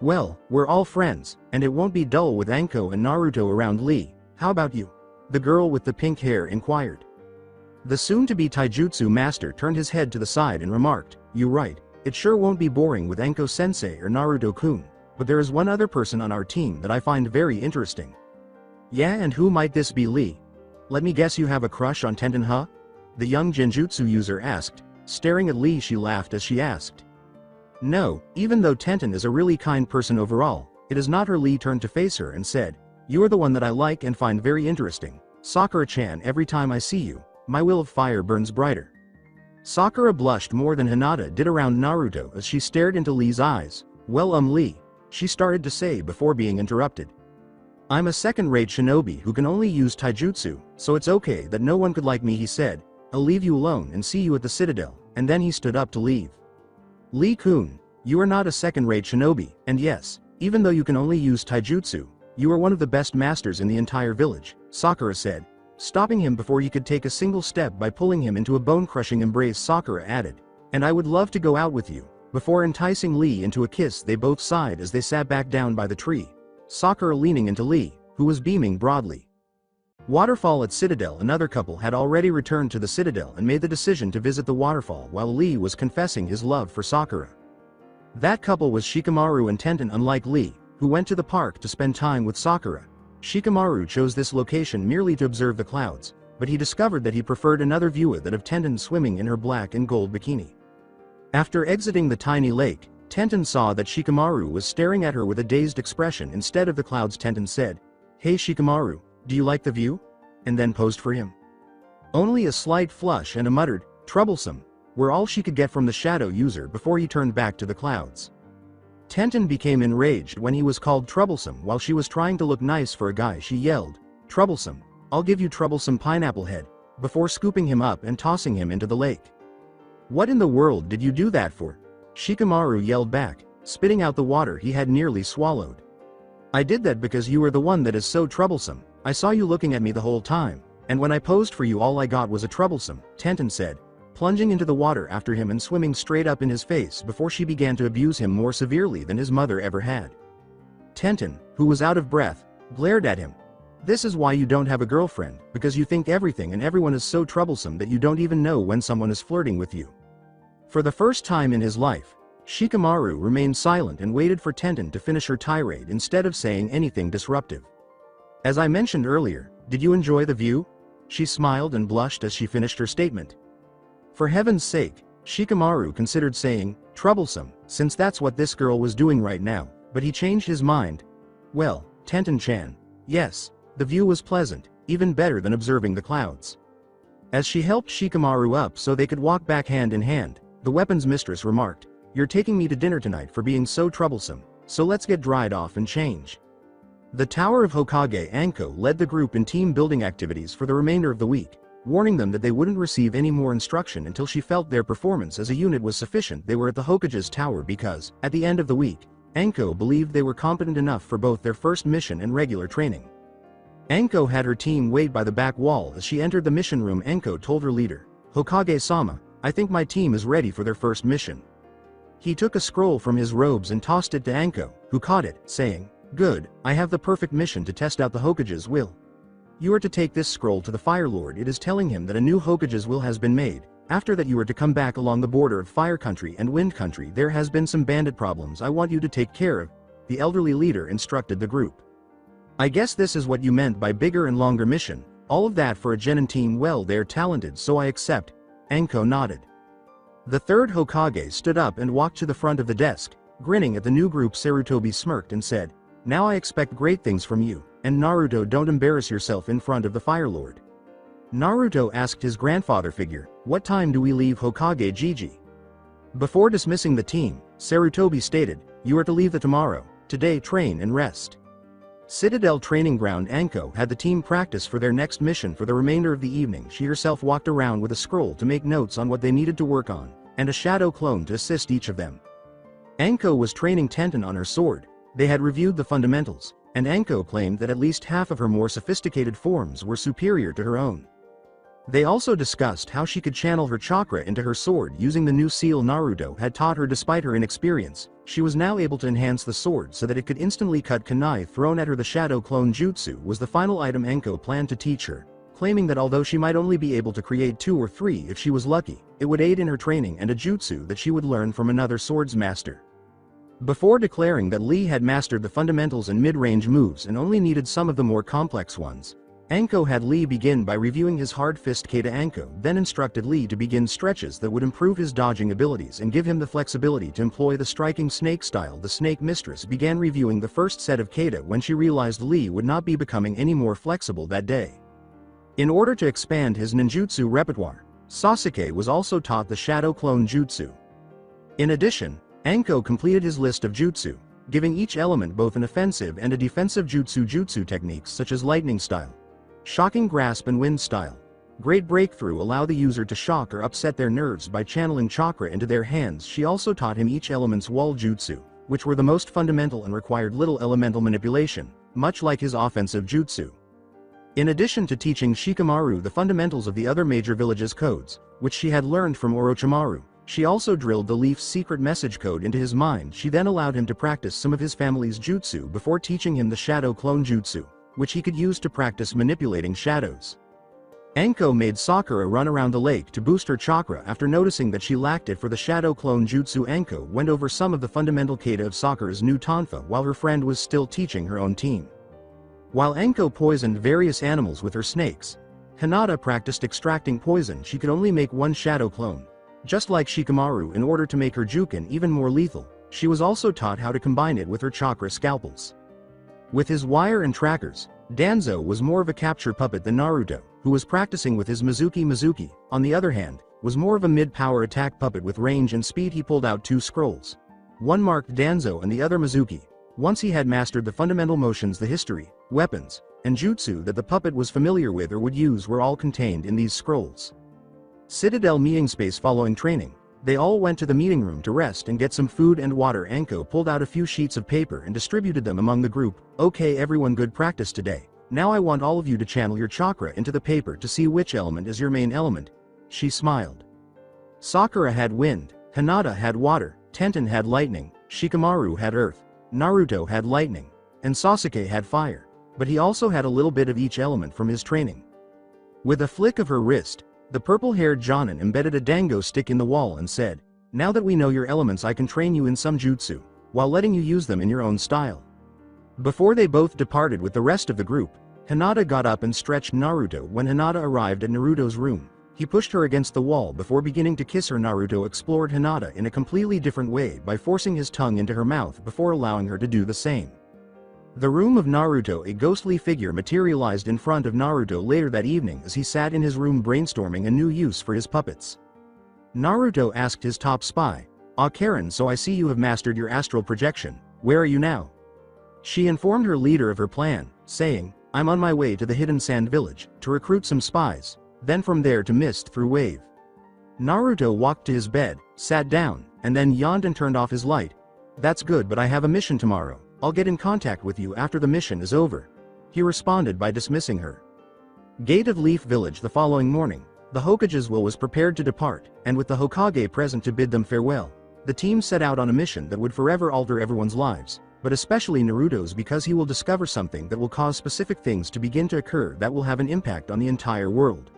[SPEAKER 2] Well, we're all friends, and it won't be dull with Anko and Naruto around. Lee, how about you? The girl with the pink hair inquired. The soon-to-be taijutsu master turned his head to the side and remarked, "You're right, it sure won't be boring with Anko-sensei or Naruto-kun, but there is one other person on our team that I find very interesting." Yeah, and who might this be, Lee? Let me guess, you have a crush on Tenten, huh? The young genjutsu user asked. Staring at Lee, she laughed as she asked. No, even though Tenten is a really kind person overall, it is not her. Lee turned to face her and said, "You are the one that I like and find very interesting. Sakura-chan, every time I see you, my will of fire burns brighter." Sakura blushed more than Hinata did around Naruto as she stared into Lee's eyes. Well, Lee, she started to say before being interrupted. I'm a second-rate shinobi who can only use taijutsu, so it's okay that no one could like me, he said. I'll leave you alone and see you at the Citadel, and then he stood up to leave. Lee-kun, you are not a second-rate shinobi, and yes, even though you can only use taijutsu, you are one of the best masters in the entire village, Sakura said, stopping him before he could take a single step by pulling him into a bone-crushing embrace. Sakura added, "And I would love to go out with you." Before enticing Lee into a kiss, they both sighed as they sat back down by the tree, Sakura leaning into Lee, who was beaming broadly. Waterfall at Citadel. Another couple had already returned to the Citadel and made the decision to visit the waterfall while Lee was confessing his love for Sakura. That couple was Shikamaru and Tenten. Unlike Lee, who went to the park to spend time with Sakura, Shikamaru chose this location merely to observe the clouds, but he discovered that he preferred another view, that of Tenten swimming in her black and gold bikini. After exiting the tiny lake, Tenten saw that Shikamaru was staring at her with a dazed expression instead of the clouds. Tenten said, "Hey Shikamaru, do you like the view?" and then posed for him. Only a slight flush and a muttered, troublesome, were all she could get from the shadow user before he turned back to the clouds. Tenten became enraged when he was called troublesome while she was trying to look nice for a guy. She yelled, "Troublesome, I'll give you troublesome pineapple head," before scooping him up and tossing him into the lake. "What in the world did you do that for?" Shikamaru yelled back, spitting out the water he had nearly swallowed. "I did that because you were the one that is so troublesome. I saw you looking at me the whole time, and when I posed for you all I got was a troublesome," Tenten said, plunging into the water after him and swimming straight up in his face before she began to abuse him more severely than his mother ever had. Tenten, who was out of breath, glared at him. "This is why you don't have a girlfriend, because you think everything and everyone is so troublesome that you don't even know when someone is flirting with you." For the first time in his life, Shikamaru remained silent and waited for Tenten to finish her tirade instead of saying anything disruptive. "As I mentioned earlier, did you enjoy the view?" She smiled and blushed as she finished her statement. For heaven's sake, Shikamaru considered saying, "troublesome," since that's what this girl was doing right now, but he changed his mind. "Well, Tenten-chan, yes, the view was pleasant, even better than observing the clouds." As she helped Shikamaru up so they could walk back hand in hand, the weapons mistress remarked, "You're taking me to dinner tonight for being so troublesome, so let's get dried off and change." The Tower of Hokage Anko led the group in team building activities for the remainder of the week, warning them that they wouldn't receive any more instruction until she felt their performance as a unit was sufficient. They were at the Hokage's tower because, at the end of the week, Anko believed they were competent enough for both their first mission and regular training. Anko had her team wait by the back wall as she entered the mission room. Anko told her leader, "Hokage-sama, I think my team is ready for their first mission." He took a scroll from his robes and tossed it to Anko, who caught it, saying, "Good, I have the perfect mission to test out the Hokage's will. You are to take this scroll to the Fire Lord. It is telling him that a new Hokage's will has been made. After that you are to come back along the border of Fire Country and Wind Country. There has been some bandit problems I want you to take care of," the elderly leader instructed the group. "I guess this is what you meant by bigger and longer mission, all of that for a genin team. Well, they're talented, so I accept." Anko nodded. The third Hokage stood up and walked to the front of the desk, grinning at the new group. Sarutobi smirked and said, "Now I expect great things from you, and Naruto, don't embarrass yourself in front of the Fire Lord." Naruto asked his grandfather figure, "What time do we leave Hokage Gigi?" Before dismissing the team, Sarutobi stated, "You are to leave tomorrow. Today train and rest." Citadel training ground. Anko had the team practice for their next mission for the remainder of the evening. She herself walked around with a scroll to make notes on what they needed to work on, and a shadow clone to assist each of them. Anko was training Tenten on her sword. They had reviewed the fundamentals, and Anko claimed that at least half of her more sophisticated forms were superior to her own. They also discussed how she could channel her chakra into her sword using the new seal Naruto had taught her. Despite her inexperience, she was now able to enhance the sword so that it could instantly cut kunai thrown at her. The shadow clone jutsu was the final item Anko planned to teach her, claiming that although she might only be able to create 2 or 3 if she was lucky, it would aid in her training and a jutsu that she would learn from another swords master. Before declaring that Lee had mastered the fundamentals and mid-range moves and only needed some of the more complex ones, Anko had Lee begin by reviewing his hard fist kata. Anko then instructed Lee to begin stretches that would improve his dodging abilities and give him the flexibility to employ the striking snake style. The snake mistress began reviewing the first set of kata when she realized Lee would not be becoming any more flexible that day. In order to expand his ninjutsu repertoire, Sasuke was also taught the shadow clone jutsu. In addition, Anko completed his list of jutsu, giving each element both an offensive and a defensive jutsu techniques such as lightning style, shocking grasp, and wind style. Great breakthrough allow the user to shock or upset their nerves by channeling chakra into their hands. She also taught him each element's wall jutsu, which were the most fundamental and required little elemental manipulation, much like his offensive jutsu. In addition to teaching Shikamaru the fundamentals of the other major villages' codes, which she had learned from Orochimaru, she also drilled the Leaf's secret message code into his mind. She then allowed him to practice some of his family's jutsu before teaching him the shadow clone jutsu, which he could use to practice manipulating shadows. Anko made Sakura run around the lake to boost her chakra after noticing that she lacked it for the shadow clone jutsu. Anko went over some of the fundamental kata of Sakura's new tonfa while her friend was still teaching her own team. While Anko poisoned various animals with her snakes, Hinata practiced extracting poison. She could only make one shadow clone. Just like Shikamaru, in order to make her Jukin even more lethal, she was also taught how to combine it with her chakra scalpels. With his wire and trackers, Danzo was more of a capture puppet than Naruto, who was practicing with his Mizuki. On the other hand, was more of a mid-power attack puppet with range and speed. He pulled out 2 scrolls. One marked Danzo and the other Mizuki. Once he had mastered the fundamental motions, the history, weapons, and jutsu that the puppet was familiar with or would use were all contained in these scrolls. Citadel meeting space. Following training, they all went to the meeting room to rest and get some food and water. Anko pulled out a few sheets of paper and distributed them among the group. Okay everyone, good practice today. Now I want all of you to channel your chakra into the paper to see which element is your main element. She smiled. Sakura had wind, Hinata had water, Tenten had lightning, Shikamaru had earth, Naruto had lightning, and Sasuke had fire, but he also had a little bit of each element from his training. With a flick of her wrist, the purple-haired Jonin embedded a dango stick in the wall and said, "Now that we know your elements, I can train you in some jutsu, while letting you use them in your own style." Before they both departed with the rest of the group, Hinata got up and stretched Naruto. When Hinata arrived at Naruto's room, he pushed her against the wall before beginning to kiss her. Naruto explored Hinata in a completely different way by forcing his tongue into her mouth before allowing her to do the same. The room of Naruto. A ghostly figure materialized in front of Naruto later that evening as he sat in his room brainstorming a new use for his puppets. Naruto asked his top spy, "Ah Karen, so I see you have mastered your astral projection. Where are you now?" She informed her leader of her plan, saying, "I'm on my way to the Hidden Sand Village, to recruit some spies, then from there to Mist through Wave." Naruto walked to his bed, sat down, and then yawned and turned off his light. "That's good, but I have a mission tomorrow. I'll get in contact with you after the mission is over," he responded by dismissing her. Gate of Leaf Village. The following morning, the Hokage's will was prepared to depart, and with the Hokage present to bid them farewell, the team set out on a mission that would forever alter everyone's lives, but especially Naruto's, because he will discover something that will cause specific things to begin to occur that will have an impact on the entire world.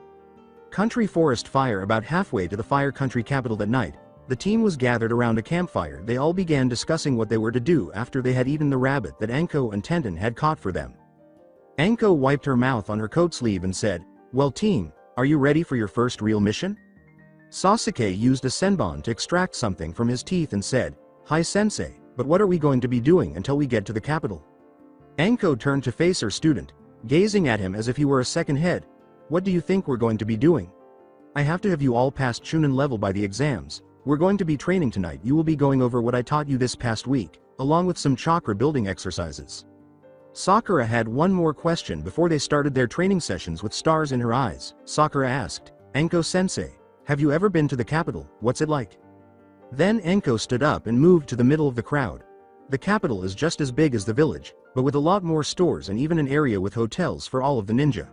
[SPEAKER 2] Country Forest Fire. About halfway to the Fire Country capital that night, the team was gathered around a campfire. They all began discussing what they were to do after they had eaten the rabbit that Anko and Tenten had caught for them. Anko wiped her mouth on her coat sleeve and said, "Well team, are you ready for your first real mission?" Sasuke used a senbon to extract something from his teeth and said, "Hi sensei, but what are we going to be doing until we get to the capital?" Anko turned to face her student, gazing at him as if he were a second head. "What do you think we're going to be doing? I have to have you all past Chunin level by the exams. We're going to be training tonight. You will be going over what I taught you this past week, along with some chakra building exercises." Sakura had one more question before they started their training sessions. With stars in her eyes, Sakura asked, "Anko sensei, have you ever been to the capital? What's it like?" Then Anko stood up and moved to the middle of the crowd. The capital is just as big as the village, but with a lot more stores and even an area with hotels for all of the ninja.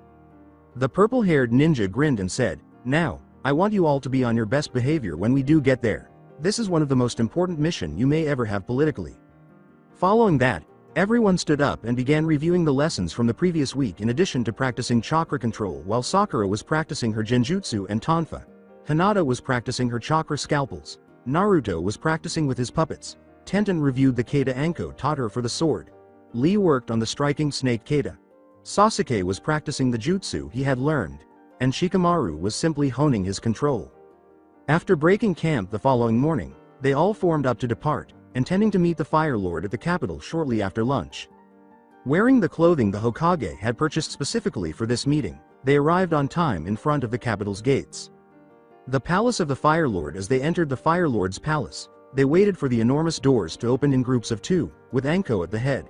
[SPEAKER 2] The purple-haired ninja grinned and said, "Now, I want you all to be on your best behavior when we do get there. This is one of the most important missions you may ever have politically." Following that, everyone stood up and began reviewing the lessons from the previous week. In addition to practicing chakra control, while Sakura was practicing her genjutsu and tonfa, Hinata was practicing her chakra scalpels, Naruto was practicing with his puppets, Tenten reviewed the kata Anko taught her for the sword, Lee worked on the striking snake kata, Sasuke was practicing the jutsu he had learned, and Shikamaru was simply honing his control. After breaking camp the following morning, they all formed up to depart, intending to meet the Fire Lord at the capital shortly after lunch. Wearing the clothing the Hokage had purchased specifically for this meeting, they arrived on time in front of the capital's gates. The palace of the Fire Lord. As they entered the Fire Lord's palace, they waited for the enormous doors to open in groups of 2, with Anko at the head.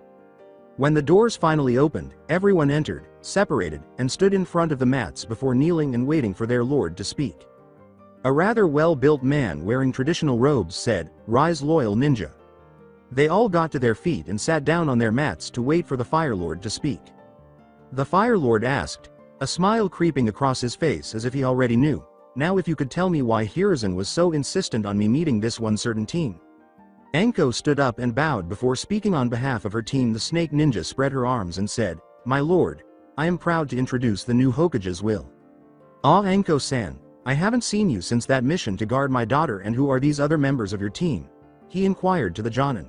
[SPEAKER 2] When the doors finally opened, everyone entered, separated, and stood in front of the mats before kneeling and waiting for their lord to speak. A rather well-built man wearing traditional robes said, "Rise, loyal ninja." They all got to their feet and sat down on their mats to wait for the Fire Lord to speak. The Fire Lord asked, a smile creeping across his face as if he already knew, "Now if you could tell me why Hiruzen was so insistent on me meeting this one certain team." Anko stood up and bowed before speaking on behalf of her team. The snake ninja spread her arms and said, "My lord, I am proud to introduce the new Hokage's will." "Ah Anko-san, I haven't seen you since that mission to guard my daughter, and who are these other members of your team?" he inquired to the Jonin.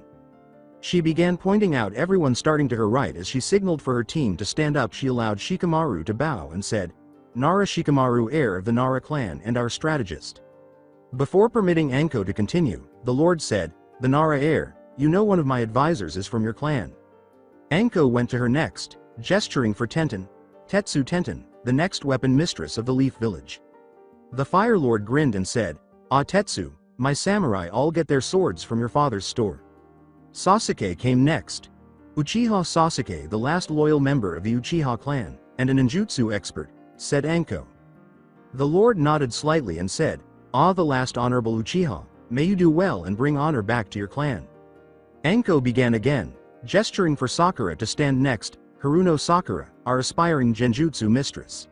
[SPEAKER 2] She began pointing out everyone starting to her right as she signaled for her team to stand up. She allowed Shikamaru to bow and said, "Nara Shikamaru, heir of the Nara clan and our strategist." Before permitting Anko to continue, the lord said, "The Nara heir, you know one of my advisors is from your clan." Anko went to her next, gesturing for Tenten, Tetsu Tenten, the next weapon mistress of the Leaf Village. The Fire Lord grinned and said, "Ah Tetsu, my samurai all get their swords from your father's store." Sasuke came next. "Uchiha Sasuke, the last loyal member of the Uchiha clan, and an ninjutsu expert," said Anko. The Lord nodded slightly and said, "Ah, the last honorable Uchiha, may you do well and bring honor back to your clan." Anko began again, gesturing for Sakura to stand next, "Haruno Sakura, our aspiring genjutsu mistress."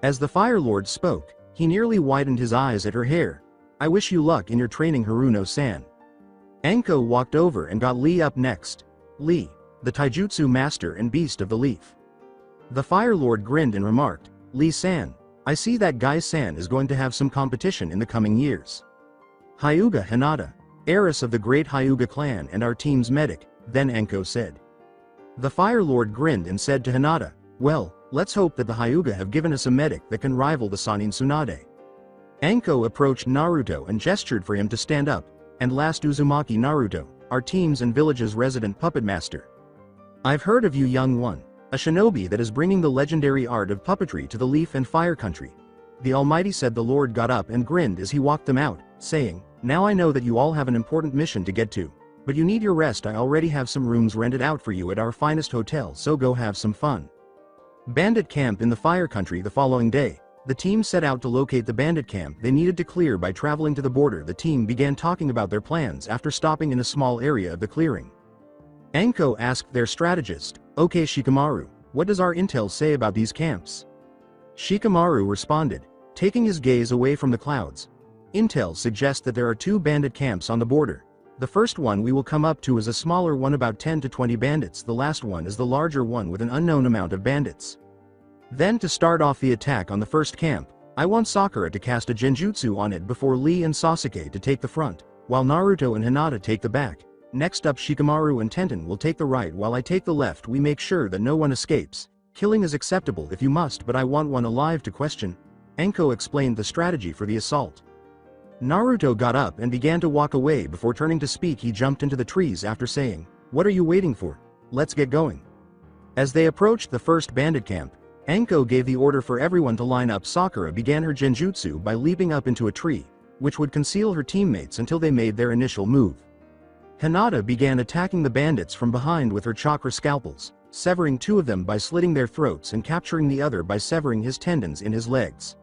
[SPEAKER 2] As the Fire Lord spoke, he nearly widened his eyes at her hair. "I wish you luck in your training, Haruno-san." Anko walked over and got Lee up next. "Lee, the taijutsu master and beast of the leaf." The Fire Lord grinned and remarked, "Lee-san, I see that Guy-san is going to have some competition in the coming years." "Hyuga Hinata, heiress of the great Hyuga clan and our team's medic," then Anko said. The Fire Lord grinned and said to Hinata, "Well, let's hope that the Hyuga have given us a medic that can rival the Sannin Tsunade." Anko approached Naruto and gestured for him to stand up, and last Uzumaki Naruto, our team's and village's resident puppet master. "I've heard of you, young one, a shinobi that is bringing the legendary art of puppetry to the Leaf and Fire Country." The Almighty said. The Lord got up and grinned as he walked them out, saying, "Now I know that you all have an important mission to get to. But you need your rest. I already have some rooms rented out for you at our finest hotel, so go have some fun." Bandit camp in the Fire Country. The following day, the team set out to locate the bandit camp they needed to clear by traveling to the border. The team began talking about their plans after stopping in a small area of the clearing. Anko asked their strategist, "Okay Shikamaru, what does our intel say about these camps?" Shikamaru responded, taking his gaze away from the clouds. "Intel suggests that there are 2 bandit camps on the border. The first one we will come up to is a smaller one, about 10 to 20 bandits. The last one is the larger one with an unknown amount of bandits. Then to start off the attack on the first camp, I want Sakura to cast a genjutsu on it before Lee and Sasuke to take the front, while Naruto and Hinata take the back. Next up Shikamaru and Tenten will take the right while I take the left. We make sure that no one escapes. Killing is acceptable if you must, but I want one alive to question." Anko explained the strategy for the assault. Naruto got up and began to walk away. Before turning to speak, he jumped into the trees after saying, "What are you waiting for? Let's get going." As they approached the first bandit camp, Anko gave the order for everyone to line up. Sakura began her genjutsu by leaping up into a tree, which would conceal her teammates until they made their initial move. Hinata began attacking the bandits from behind with her chakra scalpels, severing 2 of them by slitting their throats and capturing the other by severing his tendons in his legs.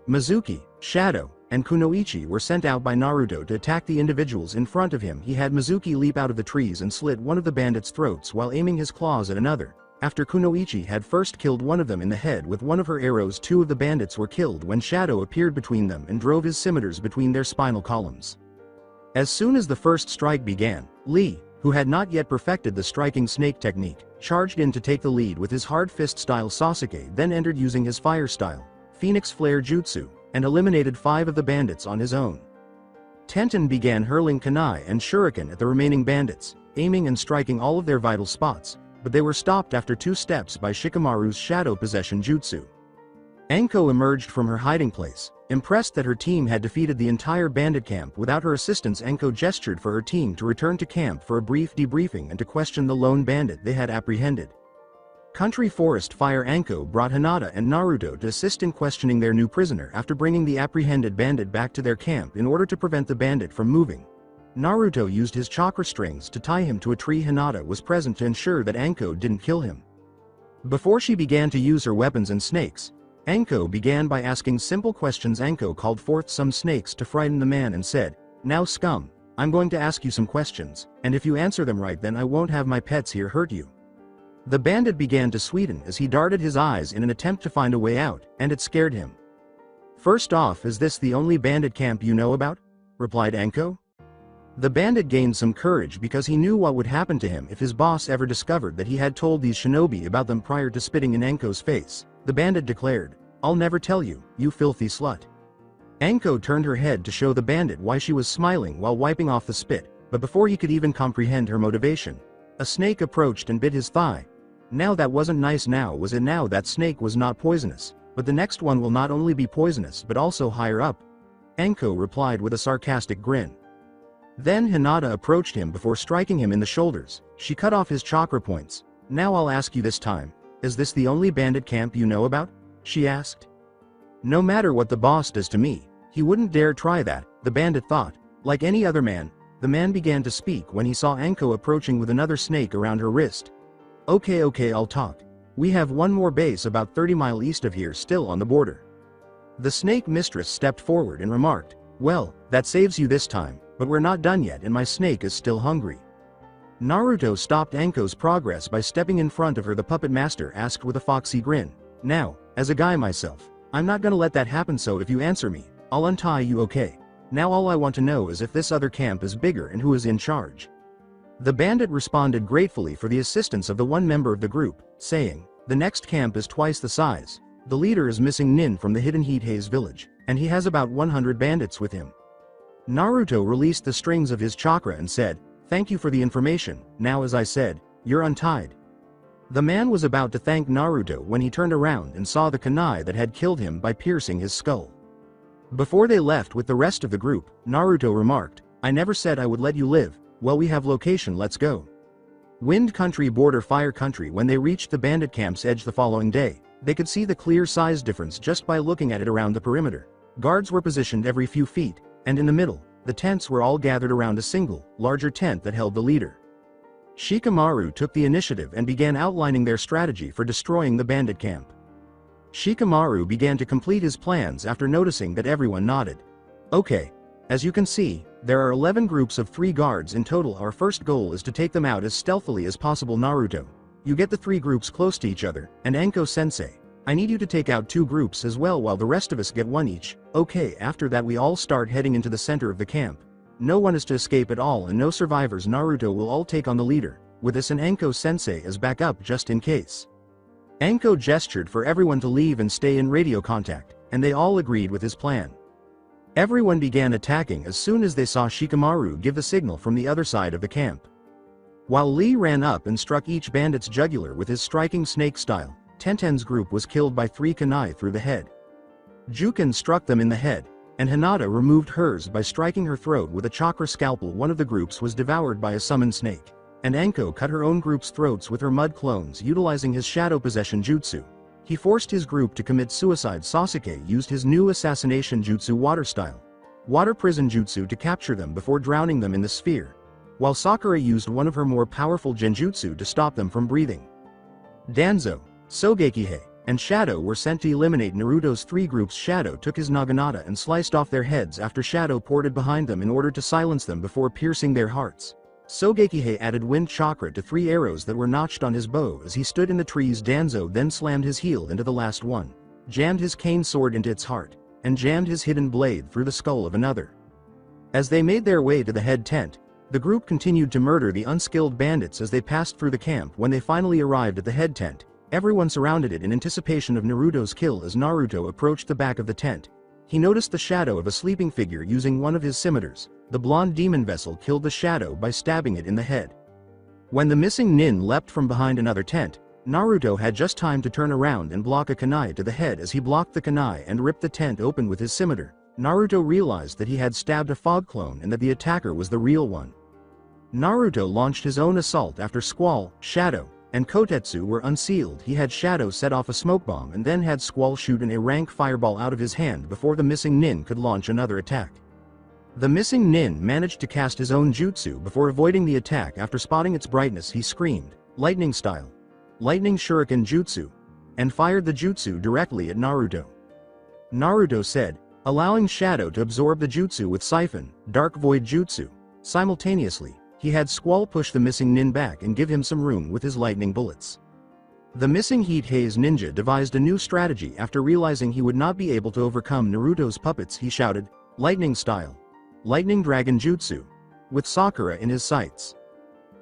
[SPEAKER 2] Mizuki, Shadow, and Kunoichi were sent out by Naruto to attack the individuals in front of him. He had Mizuki leap out of the trees and slit one of the bandits' throats while aiming his claws at another. After Kunoichi had first killed one of them in the head with one of her arrows, 2 of the bandits were killed when Shadow appeared between them and drove his scimitars between their spinal columns. As soon as the first strike began, Lee, who had not yet perfected the striking snake technique, charged in to take the lead with his hard fist style. Sasuke then entered using his fire style, Phoenix Flare Jutsu, and eliminated 5 of the bandits on his own. Tenten began hurling kunai and shuriken at the remaining bandits, aiming and striking all of their vital spots, but they were stopped after 2 steps by Shikamaru's shadow possession jutsu. Anko emerged from her hiding place, impressed that her team had defeated the entire bandit camp without her assistance. Anko gestured for her team to return to camp for a brief debriefing and to question the lone bandit they had apprehended. Country Forest Fire. Anko brought Hinata and Naruto to assist in questioning their new prisoner after bringing the apprehended bandit back to their camp in order to prevent the bandit from moving. Naruto used his chakra strings to tie him to a tree. Hinata was present to ensure that Anko didn't kill him. Before she began to use her weapons and snakes, Anko began by asking simple questions. Anko called forth some snakes to frighten the man and said, "Now scum, I'm going to ask you some questions, and if you answer them right then I won't have my pets here hurt you." The bandit began to sweeten as he darted his eyes in an attempt to find a way out, and it scared him. "First off, is this the only bandit camp you know about?" replied Anko. The bandit gained some courage because he knew what would happen to him if his boss ever discovered that he had told these shinobi about them prior to spitting in Anko's face. The bandit declared, "I'll never tell you, you filthy slut." Anko turned her head to show the bandit why she was smiling while wiping off the spit, but before he could even comprehend her motivation, a snake approached and bit his thigh. Now that wasn't nice. Now was it? Now that snake was not poisonous, but the next one will not only be poisonous but also higher up. Anko replied with a sarcastic grin. Then Hinata approached him before striking him in the shoulders. She cut off his chakra points. "Now I'll ask you this time, is this the only bandit camp you know about?" she asked. No matter what the boss does to me, he wouldn't dare try that, the bandit thought. Like any other man, the man began to speak when he saw Anko approaching with another snake around her wrist. Okay, I'll talk. We have one more base about 30 miles east of here still on the border. The snake mistress stepped forward and remarked, well, that saves you this time, but we're not done yet and my snake is still hungry. Naruto stopped Anko's progress by stepping in front of her. The puppet master asked with a foxy grin. Now, as a guy myself, I'm not gonna let that happen, so if you answer me, I'll untie you, okay? Now all I want to know is if this other camp is bigger and who is in charge. The bandit responded gratefully for the assistance of the one member of the group, saying, the next camp is twice the size. The leader is missing Nin from the hidden Heat Haze village, and he has about 100 bandits with him. Naruto released the strings of his chakra and said, thank you for the information, now as I said, you're untied. The man was about to thank Naruto when he turned around and saw the kunai that had killed him by piercing his skull. Before they left with the rest of the group, Naruto remarked, I never said I would let you live, well we have location, let's go. Wind country border fire country. When they reached the bandit camp's edge the following day, they could see the clear size difference just by looking at it around the perimeter. Guards were positioned every few feet, and in the middle, the tents were all gathered around a single, larger tent that held the leader. Shikamaru took the initiative and began outlining their strategy for destroying the bandit camp. Shikamaru began to complete his plans after noticing that everyone nodded. Okay. As you can see, there are 11 groups of 3 guards in total. Our first goal is to take them out as stealthily as possible. Naruto, you get the 3 groups close to each other, and Anko-sensei, I need you to take out 2 groups as well while the rest of us get 1 each. Okay, after that we all start heading into the center of the camp. No one is to escape at all and no survivors. Naruto will all take on the leader, with us and Anko-sensei as backup just in case. Anko gestured for everyone to leave and stay in radio contact, and they all agreed with his plan. Everyone began attacking as soon as they saw Shikamaru give the signal from the other side of the camp. While Lee ran up and struck each bandit's jugular with his striking snake style, Tenten's group was killed by 3 kunai through the head. Juken struck them in the head, and Hinata removed hers by striking her throat with a chakra scalpel. One of the groups was devoured by a summoned snake, and Anko cut her own group's throats with her mud clones utilizing his shadow possession jutsu. He forced his group to commit suicide. Sasuke used his new assassination jutsu water style, water prison jutsu, to capture them before drowning them in the sphere, while Sakura used one of her more powerful genjutsu to stop them from breathing. Danzo, Sogekihei, and Shadow were sent to eliminate Naruto's 3 groups. Shadow took his naginata and sliced off their heads after Shadow ported behind them in order to silence them before piercing their hearts. Sogekihei added wind chakra to 3 arrows that were notched on his bow as he stood in the trees. Danzo then slammed his heel into the last one, jammed his cane sword into its heart, and jammed his hidden blade through the skull of another. As they made their way to the head tent, the group continued to murder the unskilled bandits as they passed through the camp. When they finally arrived at the head tent, everyone surrounded it in anticipation of Naruto's kill. As Naruto approached the back of the tent, he noticed the shadow of a sleeping figure using one of his scimitars. The blonde demon vessel killed the shadow by stabbing it in the head. When the missing Nin leapt from behind another tent, Naruto had just time to turn around and block a kunai to the head. As he blocked the kunai and ripped the tent open with his scimitar, Naruto realized that he had stabbed a fog clone and that the attacker was the real one. Naruto launched his own assault after Squall, Shadow, and Kotetsu were unsealed. He had Shadow set off a smoke bomb and then had Squall shoot a rank fireball out of his hand before the missing Nin could launch another attack. The missing Nin managed to cast his own jutsu before avoiding the attack. After spotting its brightness, he screamed, lightning style, lightning shuriken jutsu, and fired the jutsu directly at Naruto. Naruto said, allowing Shadow to absorb the jutsu with Siphon, Dark Void jutsu. Simultaneously, he had Squall push the missing Nin back and give him some room with his lightning bullets. The missing Heat Haze ninja devised a new strategy. After realizing he would not be able to overcome Naruto's puppets, he shouted, lightning style, lightning dragon jutsu, with Sakura in his sights.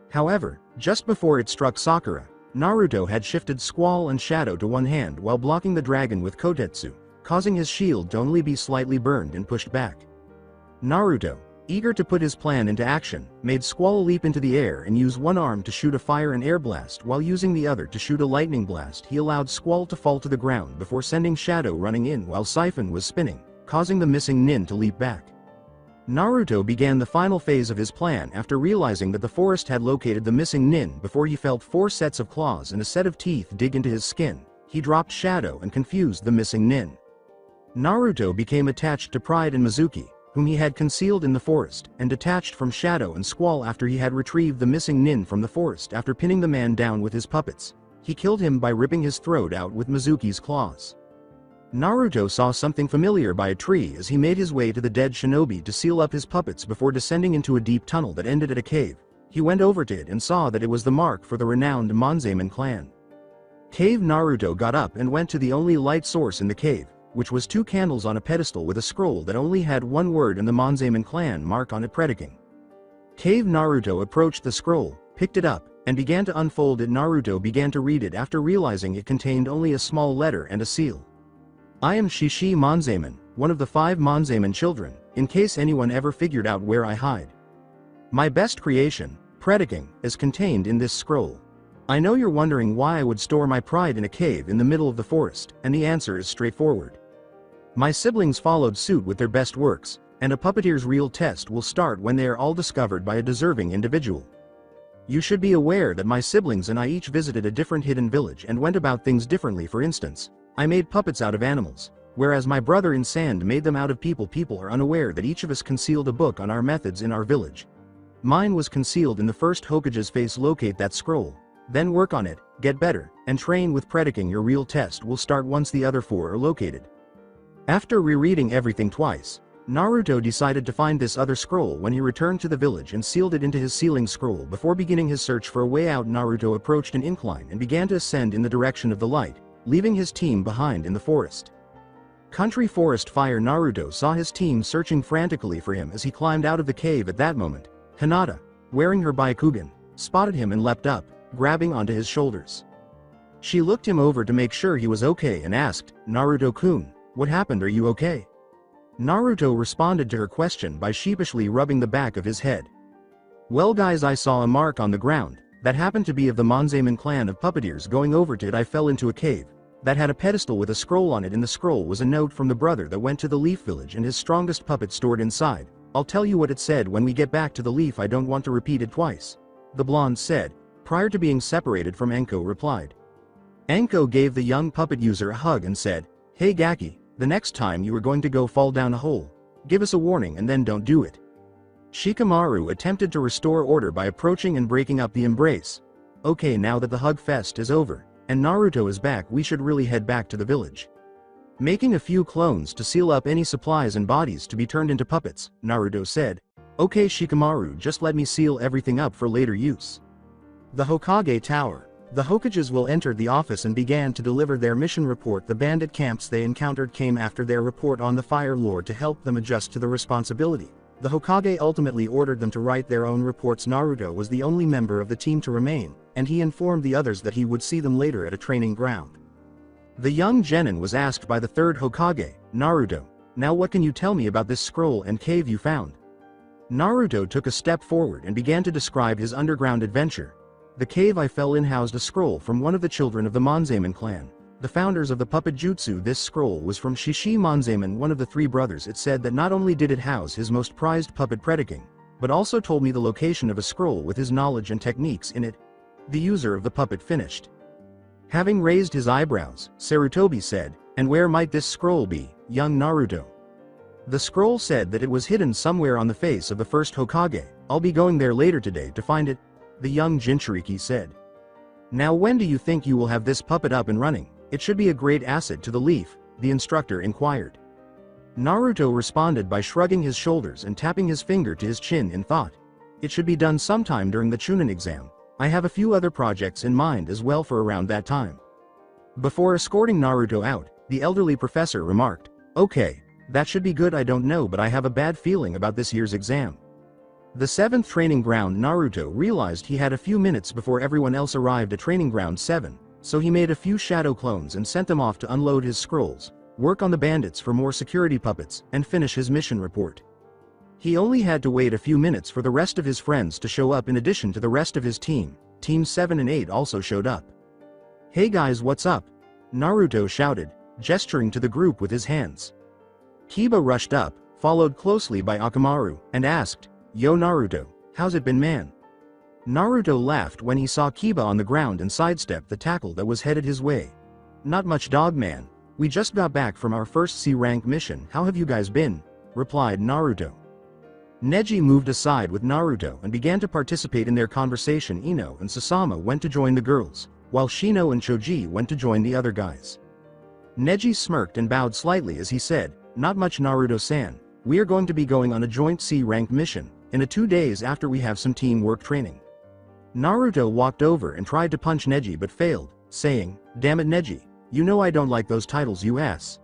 [SPEAKER 2] However, just before it struck Sakura, Naruto had shifted Squall and Shadow to one hand while blocking the dragon with Kotetsu, causing his shield to only be slightly burned and pushed back. Naruto, eager to put his plan into action, made Squall leap into the air and use one arm to shoot a fire and air blast while using the other to shoot a lightning blast. He allowed Squall to fall to the ground before sending Shadow running in while Siphon was spinning, causing the missing Nin to leap back. Naruto began the final phase of his plan after realizing that the forest had located the missing Nin before he felt 4 sets of claws and a set of teeth dig into his skin. He dropped Shadow and confused the missing Nin. Naruto became attached to Pride and Mizuki, whom he had concealed in the forest, and detached from Shadow and Squall after he had retrieved the missing nin from the forest after pinning the man down with his puppets. He killed him by ripping his throat out with Mizuki's claws. Naruto saw something familiar by a tree as he made his way to the dead shinobi to seal up his puppets before descending into a deep tunnel that ended at a cave. He went over to it and saw that it was the mark for the renowned Monzaman clan. Cave Naruto got up and went to the only light source in the cave, which was 2 candles on a pedestal with a scroll that only had one word in the Monzaman clan mark on it: Prediking. Cave Naruto approached the scroll, picked it up, and began to unfold it. Naruto began to read it after realizing it contained only a small letter and a seal. I am Shishi Monzaman, one of the 5 Monzaman children, in case anyone ever figured out where I hide. My best creation, Prediking, is contained in this scroll. I know you're wondering why I would store my pride in a cave in the middle of the forest, and the answer is straightforward. My siblings followed suit with their best works, and a puppeteer's real test will start when they are all discovered by a deserving individual. You should be aware that my siblings and I each visited a different hidden village and went about things differently. For instance, I made puppets out of animals, whereas my brother in Sand made them out of people. People are unaware that each of us concealed a book on our methods in our village. Mine was concealed in the first Hokage's face. Locate that scroll, then work on it, get better, and train with Prediking. Your real test will start once the other 4 are located. After rereading everything twice, Naruto decided to find this other scroll when he returned to the village and sealed it into his sealing scroll. Before beginning his search for a way out, Naruto approached an incline and began to ascend in the direction of the light, leaving his team behind in the forest. Country Forest Fire. Naruto saw his team searching frantically for him as he climbed out of the cave. At that moment, Hinata, wearing her Byakugan, spotted him and leapt up, grabbing onto his shoulders. She looked him over to make sure he was okay and asked, Naruto-kun, what happened? Are you okay? Naruto responded to her question by sheepishly rubbing the back of his head. Well guys, I saw a mark on the ground, that happened to be of the Monzaman clan of puppeteers. Going over to it, I fell into a cave that had a pedestal with a scroll on it. In the scroll was a note from the brother that went to the Leaf Village and his strongest puppet stored inside. I'll tell you what it said when we get back to the Leaf. I don't want to repeat it twice, the blonde said, prior to being separated from Enko replied. Enko gave the young puppet user a hug and said, hey Gaki, the next time you are going to go fall down a hole, give us a warning and then don't do it. Shikamaru attempted to restore order by approaching and breaking up the embrace. Okay, now that the hug fest is over, and Naruto is back, we should really head back to the village. Making a few clones to seal up any supplies and bodies to be turned into puppets, Naruto said. Okay Shikamaru, just let me seal everything up for later use. The Hokage Tower. The Hokages will enter the office and began to deliver their mission report. The bandit camps they encountered came after their report on the Fire Lord to help them adjust to the responsibility. The Hokage ultimately ordered them to write their own reports. Naruto was the only member of the team to remain, and he informed the others that he would see them later at a training ground. The young genin was asked by the 3rd Hokage, Naruto, now what can you tell me about this scroll and cave you found? Naruto took a step forward and began to describe his underground adventure. The cave I fell in housed a scroll from one of the children of the Monzaman clan, the founders of the puppet jutsu. This scroll was from Shishi Monzaman, one of the 3 brothers. It said that not only did it house his most prized puppet Prediking, but also told me the location of a scroll with his knowledge and techniques in it. The user of the puppet finished. Having raised his eyebrows, Sarutobi said, and where might this scroll be, young Naruto? The scroll said that it was hidden somewhere on the face of the 1st Hokage. I'll be going there later today to find it, the young Jinchuriki said. Now when do you think you will have this puppet up and running? It should be a great asset to the Leaf, the instructor inquired. Naruto responded by shrugging his shoulders and tapping his finger to his chin in thought. It should be done sometime during the Chunin exam. I have a few other projects in mind as well for around that time. Before escorting Naruto out, the elderly professor remarked, okay, that should be good. I don't know, but I have a bad feeling about this year's exam. The 7th training ground. Naruto realized he had a few minutes before everyone else arrived at training ground 7, so he made a few shadow clones and sent them off to unload his scrolls, work on the bandits for more security puppets, and finish his mission report. He only had to wait a few minutes for the rest of his friends to show up. In addition to the rest of his team, Team 7 and 8 also showed up. Hey guys, what's up? Naruto shouted, gesturing to the group with his hands. Kiba rushed up, followed closely by Akamaru, and asked, Yo Naruto, how's it been man? Naruto laughed when he saw Kiba on the ground and sidestepped the tackle that was headed his way. Not much dog man, "We just got back from our first C-rank mission, how have you guys been?" replied Naruto. Neji moved aside with Naruto and began to participate in their conversation. Ino and Sasama went to join the girls, while Shino and Choji went to join the other guys. Neji smirked and bowed slightly as he said, "Not much, Naruto-san. We are going to be going on a joint C-rank mission, in 2 days after we have some teamwork training." Naruto walked over and tried to punch Neji but failed, saying, "Damn it Neji, you know I don't like those titles you ass."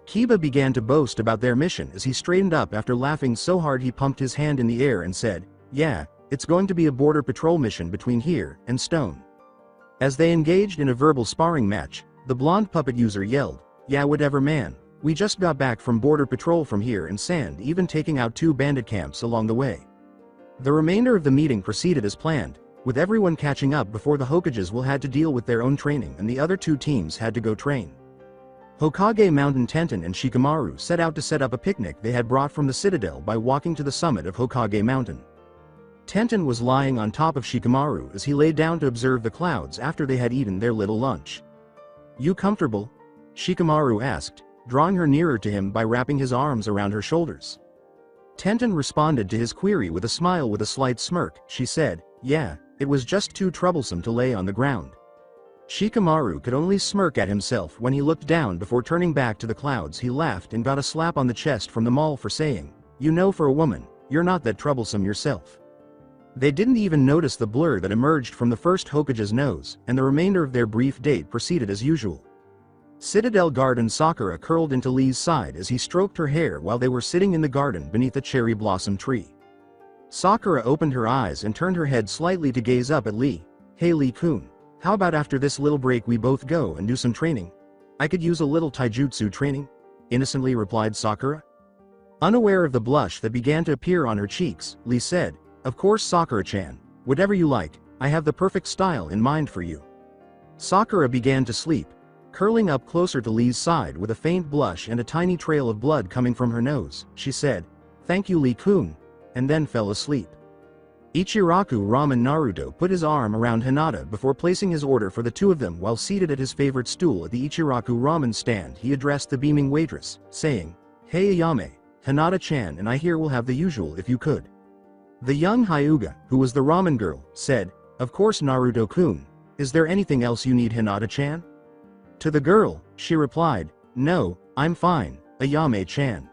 [SPEAKER 2] Kiba began to boast about their mission as he straightened up after laughing so hard he pumped his hand in the air and said, "Yeah, it's going to be a border patrol mission between here and Stone." As they engaged in a verbal sparring match, the blonde puppet user yelled, "Yeah, whatever man, we just got back from border patrol from here and Sand, even taking out 2 bandit camps along the way." The remainder of the meeting proceeded as planned, with everyone catching up before the Hokages will had to deal with their own training and the other 2 teams had to go train. Hokage Mountain Tenten and Shikamaru set out to set up a picnic they had brought from the Citadel by walking to the summit of Hokage Mountain. Tenten was lying on top of Shikamaru as he lay down to observe the clouds after they had eaten their little lunch. "You comfortable?" Shikamaru asked, drawing her nearer to him by wrapping his arms around her shoulders. Tenten responded to his query with a smile. With a slight smirk, she said, "Yeah, it was just too troublesome to lay on the ground." Shikamaru could only smirk at himself when he looked down before turning back to the clouds. He laughed and got a slap on the chest from the mall for saying, "You know, for a woman, you're not that troublesome yourself." They didn't even notice the blur that emerged from the first Hokage's nose, and the remainder of their brief date proceeded as usual. Citadel Garden Sakura curled into Lee's side as he stroked her hair while they were sitting in the garden beneath a cherry blossom tree. Sakura opened her eyes and turned her head slightly to gaze up at Lee. "Hey Lee-kun, how about after this little break we both go and do some training? I could use a little taijutsu training," innocently replied Sakura. Unaware of the blush that began to appear on her cheeks, Lee said, "Of course Sakura-chan, whatever you like, I have the perfect style in mind for you." Sakura began to sleep, curling up closer to Lee's side with a faint blush and a tiny trail of blood coming from her nose. She said, "Thank you Lee-kun," and then fell asleep. Ichiraku Ramen Naruto put his arm around Hinata before placing his order for the 2 of them. While seated at his favorite stool at the Ichiraku Ramen stand, he addressed the beaming waitress, saying, "Hey Ayame, Hinata-chan and I here will have the usual if you could." The young Hyuga, who was the ramen girl, said, "Of course Naruto-kun, is there anything else you need Hinata-chan?" To the girl, she replied, "No, I'm fine, Ayame-chan."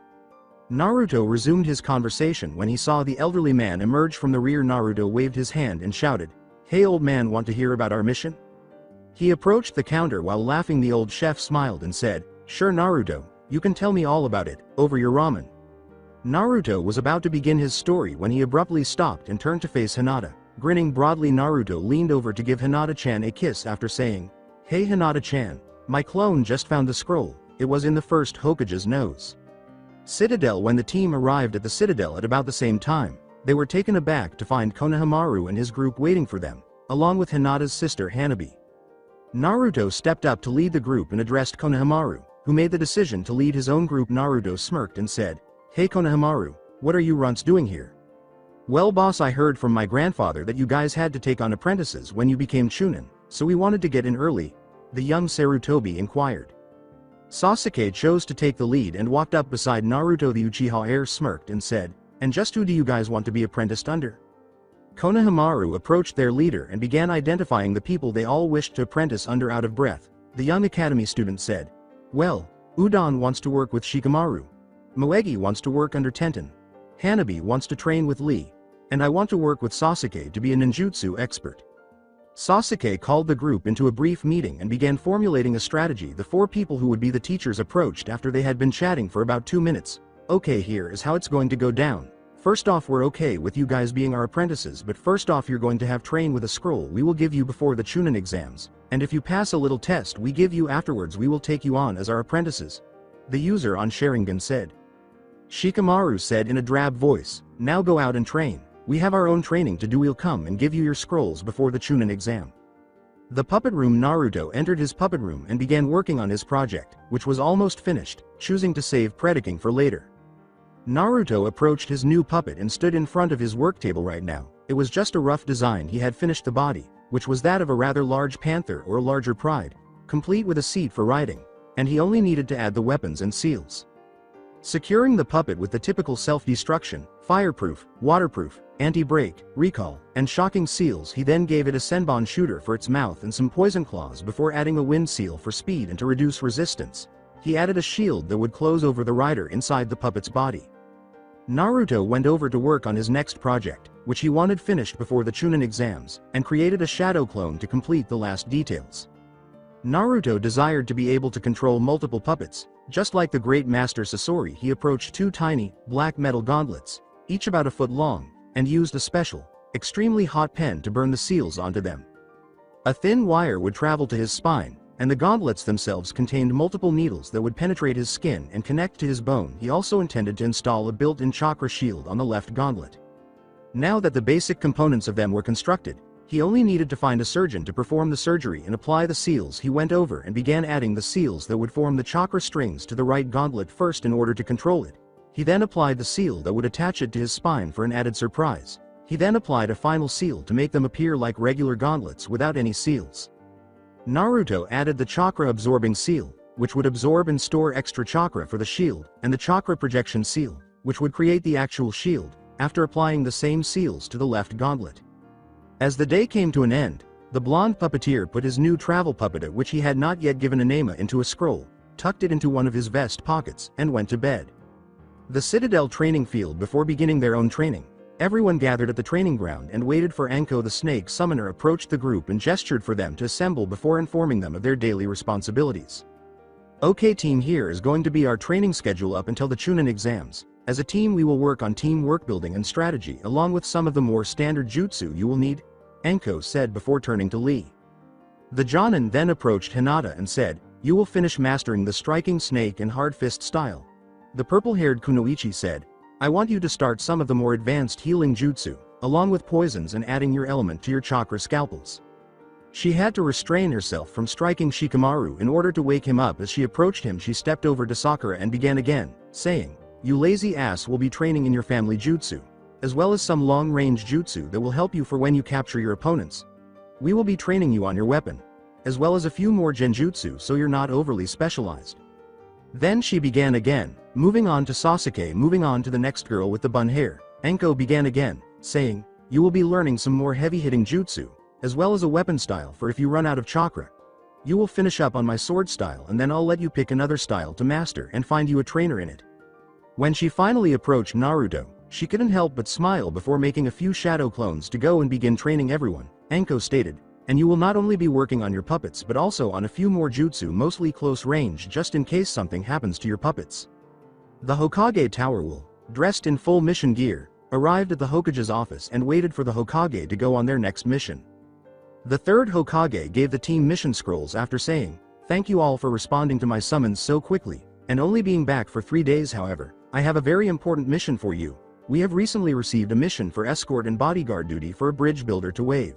[SPEAKER 2] Naruto resumed his conversation when he saw the elderly man emerge from the rear. Naruto waved his hand and shouted, "Hey old man, want to hear about our mission?" He approached the counter while laughing. The old chef smiled and said, "Sure Naruto, you can tell me all about it, over your ramen." Naruto was about to begin his story when he abruptly stopped and turned to face Hinata. Grinning broadly, Naruto leaned over to give Hinata-chan a kiss after saying, "Hey Hinata-chan, my clone just found the scroll, it was in the first Hokage's nose." Citadel. When the team arrived at the Citadel at about the same time, they were taken aback to find Konohamaru and his group waiting for them, along with Hinata's sister Hanabi. Naruto stepped up to lead the group and addressed Konohamaru, who made the decision to lead his own group. Naruto smirked and said, "Hey Konohamaru, what are you runts doing here?" "Well boss, I heard from my grandfather that you guys had to take on apprentices when you became Chunin, so we wanted to get in early," the young Sarutobi inquired. Sasuke chose to take the lead and walked up beside Naruto. The Uchiha heir smirked and said, "And just who do you guys want to be apprenticed under?" Konohamaru approached their leader and began identifying the people they all wished to apprentice under. Out of breath, the young academy student said, "Well, Udon wants to work with Shikamaru. Moegi wants to work under Tenten. Hanabi wants to train with Lee. And I want to work with Sasuke to be a ninjutsu expert." Sasuke called the group into a brief meeting and began formulating a strategy. The 4 people who would be the teachers approached after they had been chatting for about 2 minutes. "Okay, here is how it's going to go down. First off, we're okay with you guys being our apprentices, but first off you're going to have train with a scroll we will give you before the Chunin exams, and if you pass a little test we give you afterwards we will take you on as our apprentices," the user on Sharingan said. Shikamaru said in a drab voice, "Now go out and train. We have our own training to do. We'll come and give you your scrolls before the Chunin exam." The puppet room. Naruto entered his puppet room and began working on his project, which was almost finished, choosing to save prediking for later. Naruto approached his new puppet and stood in front of his work table. Right now, it was just a rough design. He had finished the body, which was that of a rather large panther or a larger pride, complete with a seat for riding. and he only needed to add the weapons and seals. Securing the puppet with the typical self-destruction, fireproof, waterproof, anti-break, recall, and shocking seals, he then gave it a Senbon shooter for its mouth and some poison claws before adding a wind seal for speed and to reduce resistance. He added a shield that would close over the rider inside the puppet's body. Naruto went over to work on his next project, which he wanted finished before the Chunin exams, and created a shadow clone to complete the last details. Naruto desired to be able to control multiple puppets. Just like the great master Sasori, he approached two tiny, black metal gauntlets, each about a foot long, and used a special, extremely hot pen to burn the seals onto them. A thin wire would travel to his spine, and the gauntlets themselves contained multiple needles that would penetrate his skin and connect to his bone. He also intended to install a built-in chakra shield on the left gauntlet. Now that the basic components of them were constructed, he only needed to find a surgeon to perform the surgery and apply the seals. He went over and began adding the seals that would form the chakra strings to the right gauntlet first in order to control it. He then applied the seal that would attach it to his spine for an added surprise. He then applied a final seal to make them appear like regular gauntlets without any seals. Naruto added the chakra absorbing seal, which would absorb and store extra chakra for the shield, and the chakra projection seal, which would create the actual shield, after applying the same seals to the left gauntlet. As the day came to an end, the blonde puppeteer put his new travel puppet, which he had not yet given a name, into a scroll, tucked it into one of his vest pockets, and went to bed. The Citadel training field. Before beginning their own training, everyone gathered at the training ground and waited for Anko the snake summoner approached the group and gestured for them to assemble before informing them of their daily responsibilities. Okay team, here is going to be our training schedule up until the Chunin exams. As a team we will work on teamwork building and strategy along with some of the more standard jutsu you will need, Anko said before turning to Lee. The Jonin then approached Hinata and said, "You will finish mastering the striking snake and hard fist style." The purple-haired Kunoichi said, "I want you to start some of the more advanced healing jutsu, along with poisons and adding your element to your chakra scalpels." She had to restrain herself from striking Shikamaru in order to wake him up. As she approached him she stepped over to Sakura and began again, saying, "You lazy ass will be training in your family jutsu, as well as some long-range jutsu that will help you for when you capture your opponents. We will be training you on your weapon, as well as a few more genjutsu so you're not overly specialized." Then she began again, moving on to Sasuke. Moving on to the next girl with the bun hair, Anko began again, saying, "You will be learning some more heavy-hitting jutsu, as well as a weapon style for if you run out of chakra. You will finish up on my sword style and then I'll let you pick another style to master and find you a trainer in it." When she finally approached Naruto, she couldn't help but smile before making a few shadow clones to go and begin training everyone. Anko stated, "And you will not only be working on your puppets but also on a few more jutsu, mostly close range, just in case something happens to your puppets." The Hokage Tower will, dressed in full mission gear, arrived at the Hokage's office and waited for the Hokage to go on their next mission. The third Hokage gave the team mission scrolls after saying, "Thank you all for responding to my summons so quickly, and only being back for 3 days. However, I have a very important mission for you. We have recently received a mission for escort and bodyguard duty for a bridge builder to Wave."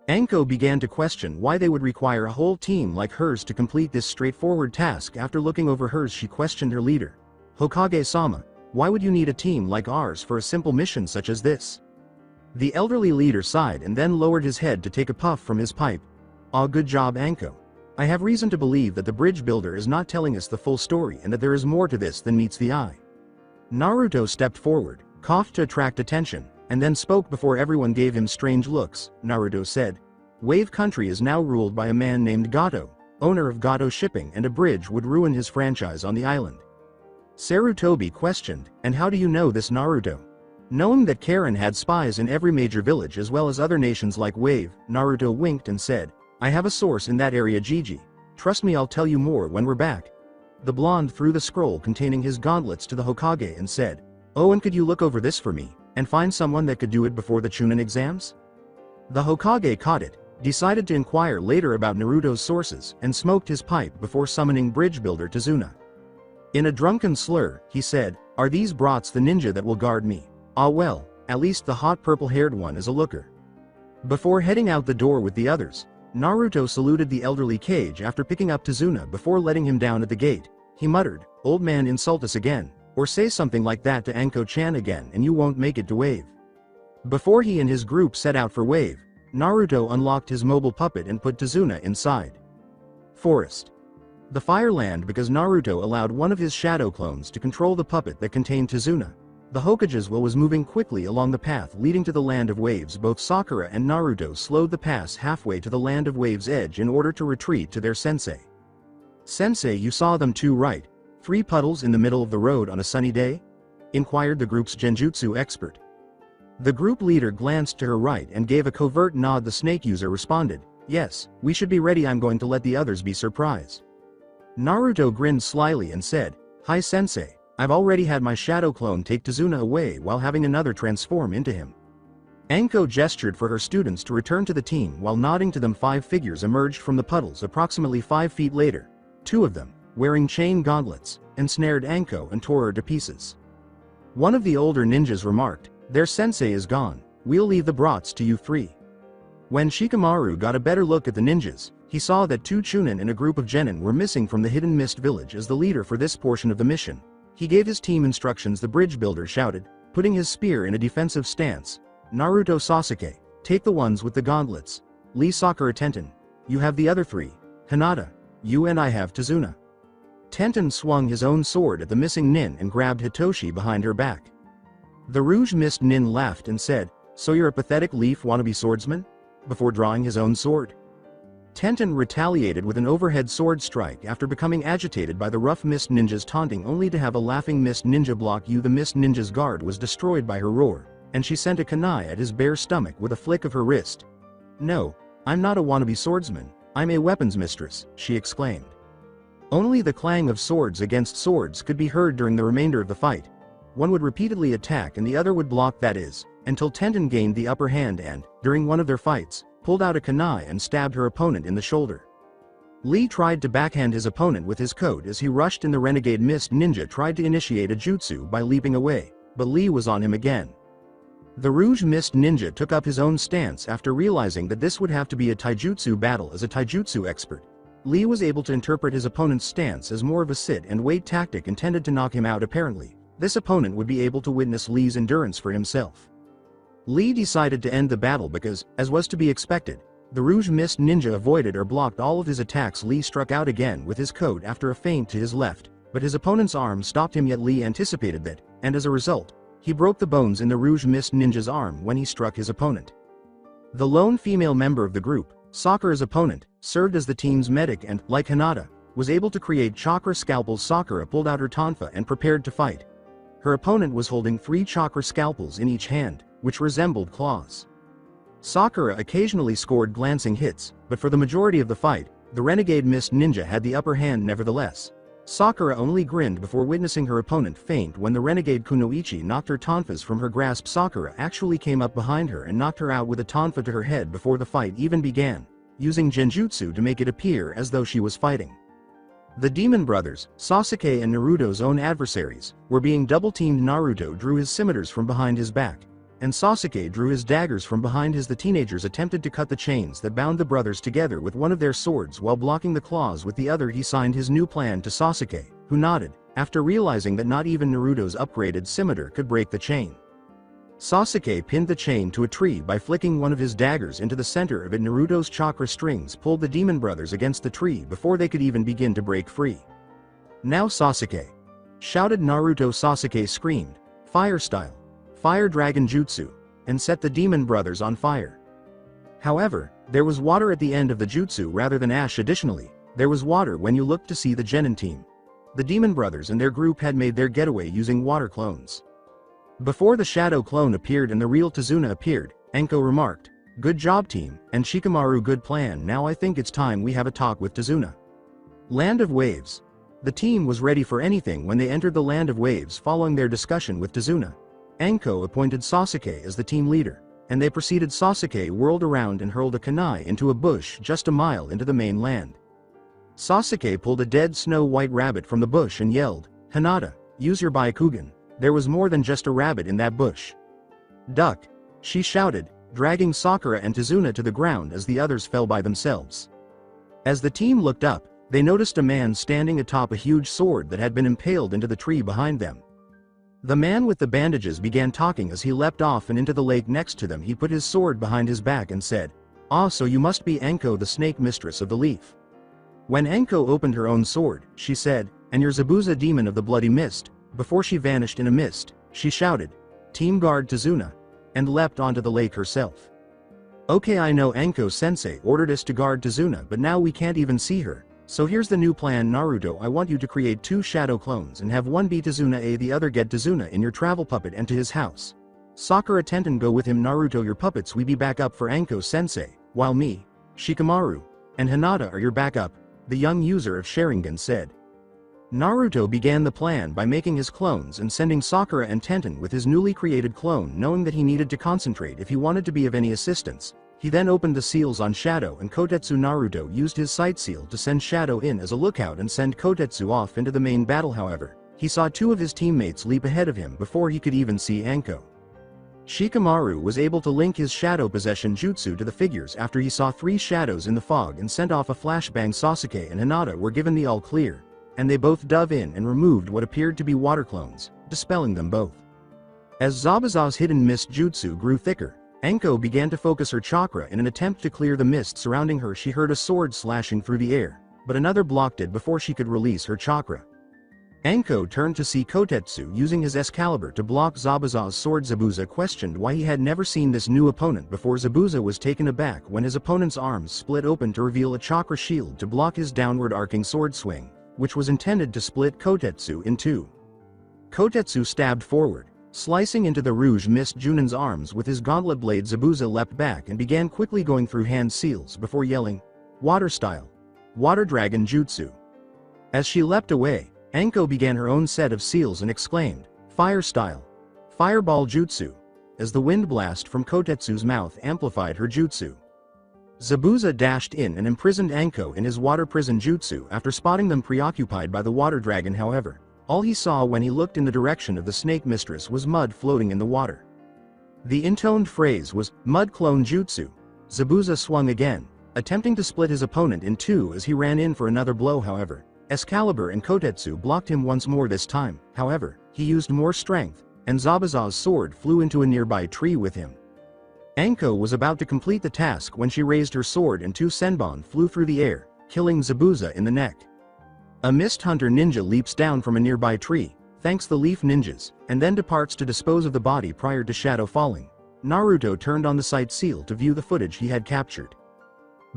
[SPEAKER 2] Anko began to question why they would require a whole team like hers to complete this straightforward task. After looking over hers she questioned her leader. "Hokage-sama, why would you need a team like ours for a simple mission such as this?" The elderly leader sighed and then lowered his head to take a puff from his pipe. "Ah, good job Anko. I have reason to believe that the bridge builder is not telling us the full story and that there is more to this than meets the eye." Naruto stepped forward, coughed to attract attention, and then spoke before everyone gave him strange looks. Naruto said, "Wave Country is now ruled by a man named Gato, owner of Gato Shipping, and a bridge would ruin his franchise on the island." Sarutobi questioned, "And how do you know this, Naruto?" Knowing that Karen had spies in every major village as well as other nations like Wave, Naruto winked and said, "I have a source in that area, Gigi. Trust me, I'll tell you more when we're back." The blonde threw the scroll containing his gauntlets to the Hokage and said, "Oh, and could you look over this for me, and find someone that could do it before the Chunin exams?" The Hokage caught it, decided to inquire later about Naruto's sources, and smoked his pipe before summoning bridge builder Tazuna. In a drunken slur, he said, "Are these brats the ninja that will guard me? Ah well, at least the hot purple-haired one is a looker." Before heading out the door with the others, Naruto saluted the elderly Kage after picking up Tazuna before letting him down at the gate. He muttered, "Old man, insult us again, or say something like that to Anko-chan again and you won't make it to Wave." Before he and his group set out for Wave, Naruto unlocked his mobile puppet and put Tazuna inside. Forest. The fire landed because Naruto allowed one of his shadow clones to control the puppet that contained Tizuna. The Hokage's will was moving quickly along the path leading to the Land of Waves. Both Sakura and Naruto slowed the pass halfway to the Land of Waves' edge in order to retreat to their sensei. "Sensei, you saw them too, right? 3 puddles in the middle of the road on a sunny day?" inquired the group's genjutsu expert. The group leader glanced to her right and gave a covert nod. The snake user responded, "Yes, we should be ready. I'm going to let the others be surprised." Naruto grinned slyly and said, "Hi sensei, I've already had my shadow clone take Tizuna away while having another transform into him." Anko gestured for her students to return to the team while nodding to them. 5 figures emerged from the puddles approximately 5 feet later. 2 of them, wearing chain gauntlets, ensnared Anko and tore her to pieces. One of the older ninjas remarked, "Their sensei is gone, we'll leave the brats to you 3. When Shikamaru got a better look at the ninjas, he saw that 2 chunin and a group of genin were missing from the Hidden Mist village. As the leader for this portion of the mission, he gave his team instructions. The bridge builder shouted, putting his spear in a defensive stance, "Naruto, Sasuke, take the ones with the gauntlets. Lee, Sakura, Tenten, you have the other 3. Hinata, you and I have Tizuna." Tenten swung his own sword at the missing nin and grabbed Hitoshi behind her back. The Rouge Mist nin laughed and said, "So you're a pathetic leaf wannabe swordsman?" before drawing his own sword. Tenten retaliated with an overhead sword strike after becoming agitated by the rough Mist ninja's taunting, only to have a laughing Mist ninja block you. The Mist ninja's guard was destroyed by her roar, and she sent a kunai at his bare stomach with a flick of her wrist. "No, I'm not a wannabe swordsman, I'm a weapons mistress," she exclaimed. Only the clang of swords against swords could be heard during the remainder of the fight. One would repeatedly attack and the other would block, that is, until Tenten gained the upper hand and, during one of their fights, pulled out a kunai and stabbed her opponent in the shoulder. Lee tried to backhand his opponent with his code as he rushed in. The renegade Mist ninja tried to initiate a jutsu by leaping away, but Lee was on him again. The Rouge Mist ninja took up his own stance after realizing that this would have to be a taijutsu battle. As a taijutsu expert, Lee was able to interpret his opponent's stance as more of a sit-and-wait tactic intended to knock him out. Apparently, this opponent would be able to witness Lee's endurance for himself. Lee decided to end the battle because, as was to be expected, the Rouge Mist ninja avoided or blocked all of his attacks. Lee struck out again with his code after a feint to his left, but his opponent's arm stopped him. Yet Lee anticipated that, and as a result, he broke the bones in the Rouge Mist ninja's arm when he struck his opponent. The lone female member of the group, Sakura's opponent, served as the team's medic and, like Hinata, was able to create chakra scalpels. Sakura pulled out her tonfa and prepared to fight. Her opponent was holding 3 chakra scalpels in each hand, which resembled claws. Sakura occasionally scored glancing hits, but for the majority of the fight, the renegade Mist ninja had the upper hand. Nevertheless, Sakura only grinned before witnessing her opponent faint when the renegade Kunoichi knocked her tonfas from her grasp. Sakura actually came up behind her and knocked her out with a tonfa to her head before the fight even began, using genjutsu to make it appear as though she was fighting. The demon brothers, Sasuke and Naruto's own adversaries, were being double-teamed. Naruto drew his scimitars from behind his back, and Sasuke drew his daggers from behind his. The teenagers attempted to cut the chains that bound the brothers together with one of their swords while blocking the claws with the other. He signed his new plan to Sasuke, who nodded, after realizing that not even Naruto's upgraded scimitar could break the chain. Sasuke pinned the chain to a tree by flicking one of his daggers into the center of it. Naruto's chakra strings pulled the demon brothers against the tree before they could even begin to break free. "Now Sasuke!" shouted Naruto. Sasuke screamed, "Fire style! Fire dragon jutsu!" and set the demon brothers on fire. However, there was water at the end of the jutsu rather than ash. Additionally, there was water when you looked to see the genin team. The demon brothers and their group had made their getaway using water clones. Before the shadow clone appeared and the real Tizuna appeared, Anko remarked, "Good job team, and Shikamaru, good plan. Now I think it's time we have a talk with Tizuna." Land of Waves. The team was ready for anything when they entered the Land of Waves following their discussion with Tizuna. Anko appointed Sasuke as the team leader, and they proceeded. Sasuke whirled around and hurled a kunai into a bush just a mile into the main land. Sasuke pulled a dead snow-white rabbit from the bush and yelled, "Hinata, use your Byakugan. There was more than just a rabbit in that bush." "Duck!" she shouted, dragging Sakura and Tizuna to the ground as the others fell by themselves. As the team looked up, they noticed a man standing atop a huge sword that had been impaled into the tree behind them. The man with the bandages began talking as he leapt off and into the lake next to them. He put his sword behind his back and said, "Ah, so you must be Anko, the snake mistress of the leaf." When Anko opened her own sword, she said, "And your Zabuza demon of the bloody mist." Before she vanished in a mist, she shouted, "Team guard Tazuna," and leapt onto the lake herself. "Okay, I know Anko-sensei ordered us to guard Tazuna, but now we can't even see her. So here's the new plan, Naruto. I want you to create 2 shadow clones and have one be Tazuna, the other get Tazuna in your travel puppet and to his house. Sakura Tenten go with him, Naruto, your puppets we be back up for Anko-sensei, while me, Shikamaru, and Hinata are your backup," the young user of Sharingan said. Naruto began the plan by making his clones and sending Sakura and Tenten with his newly created clone, knowing that he needed to concentrate if he wanted to be of any assistance. He then opened the seals on Shadow and Kotetsu. Naruto used his sight seal to send Shadow in as a lookout and send Kotetsu off into the main battle. However, he saw 2 of his teammates leap ahead of him before he could even see Anko. Shikamaru was able to link his shadow possession jutsu to the figures after he saw 3 shadows in the fog and sent off a flashbang. Sasuke and Hinata were given the all clear, and they both dove in and removed what appeared to be water clones, dispelling them both. As Zabuza's hidden mist jutsu grew thicker, Anko began to focus her chakra in an attempt to clear the mist surrounding her. She heard a sword slashing through the air, but another blocked it before she could release her chakra. Anko turned to see Kotetsu using his Excalibur to block Zabuza's sword. Zabuza questioned why he had never seen this new opponent before. Zabuza was taken aback when his opponent's arms split open to reveal a chakra shield to block his downward arcing sword swing, which was intended to split Kotetsu in 2. Kotetsu stabbed forward, slicing into the Rouge Mist Junan's arms with his gauntlet blade. Zabuza leapt back and began quickly going through hand seals before yelling, "Water style! Water dragon jutsu!" As she leapt away, Anko began her own set of seals and exclaimed, "Fire style! Fireball jutsu!" as the wind blast from Kotetsu's mouth amplified her jutsu. Zabuza dashed in and imprisoned Anko in his water prison jutsu after spotting them preoccupied by the water dragon. However, all he saw when he looked in the direction of the snake mistress was mud floating in the water. The intoned phrase was, "Mud clone jutsu." Zabuza swung again, attempting to split his opponent in 2 as he ran in for another blow. However, Excalibur and Kotetsu blocked him once more. This time, however, he used more strength, and Zabuza's sword flew into a nearby tree with him. Anko was about to complete the task when she raised her sword and 2 senbon flew through the air, killing Zabuza in the neck. A mist hunter ninja leaps down from a nearby tree, thanks the leaf ninjas, and then departs to dispose of the body prior to Shadow falling. Naruto turned on the sight seal to view the footage he had captured.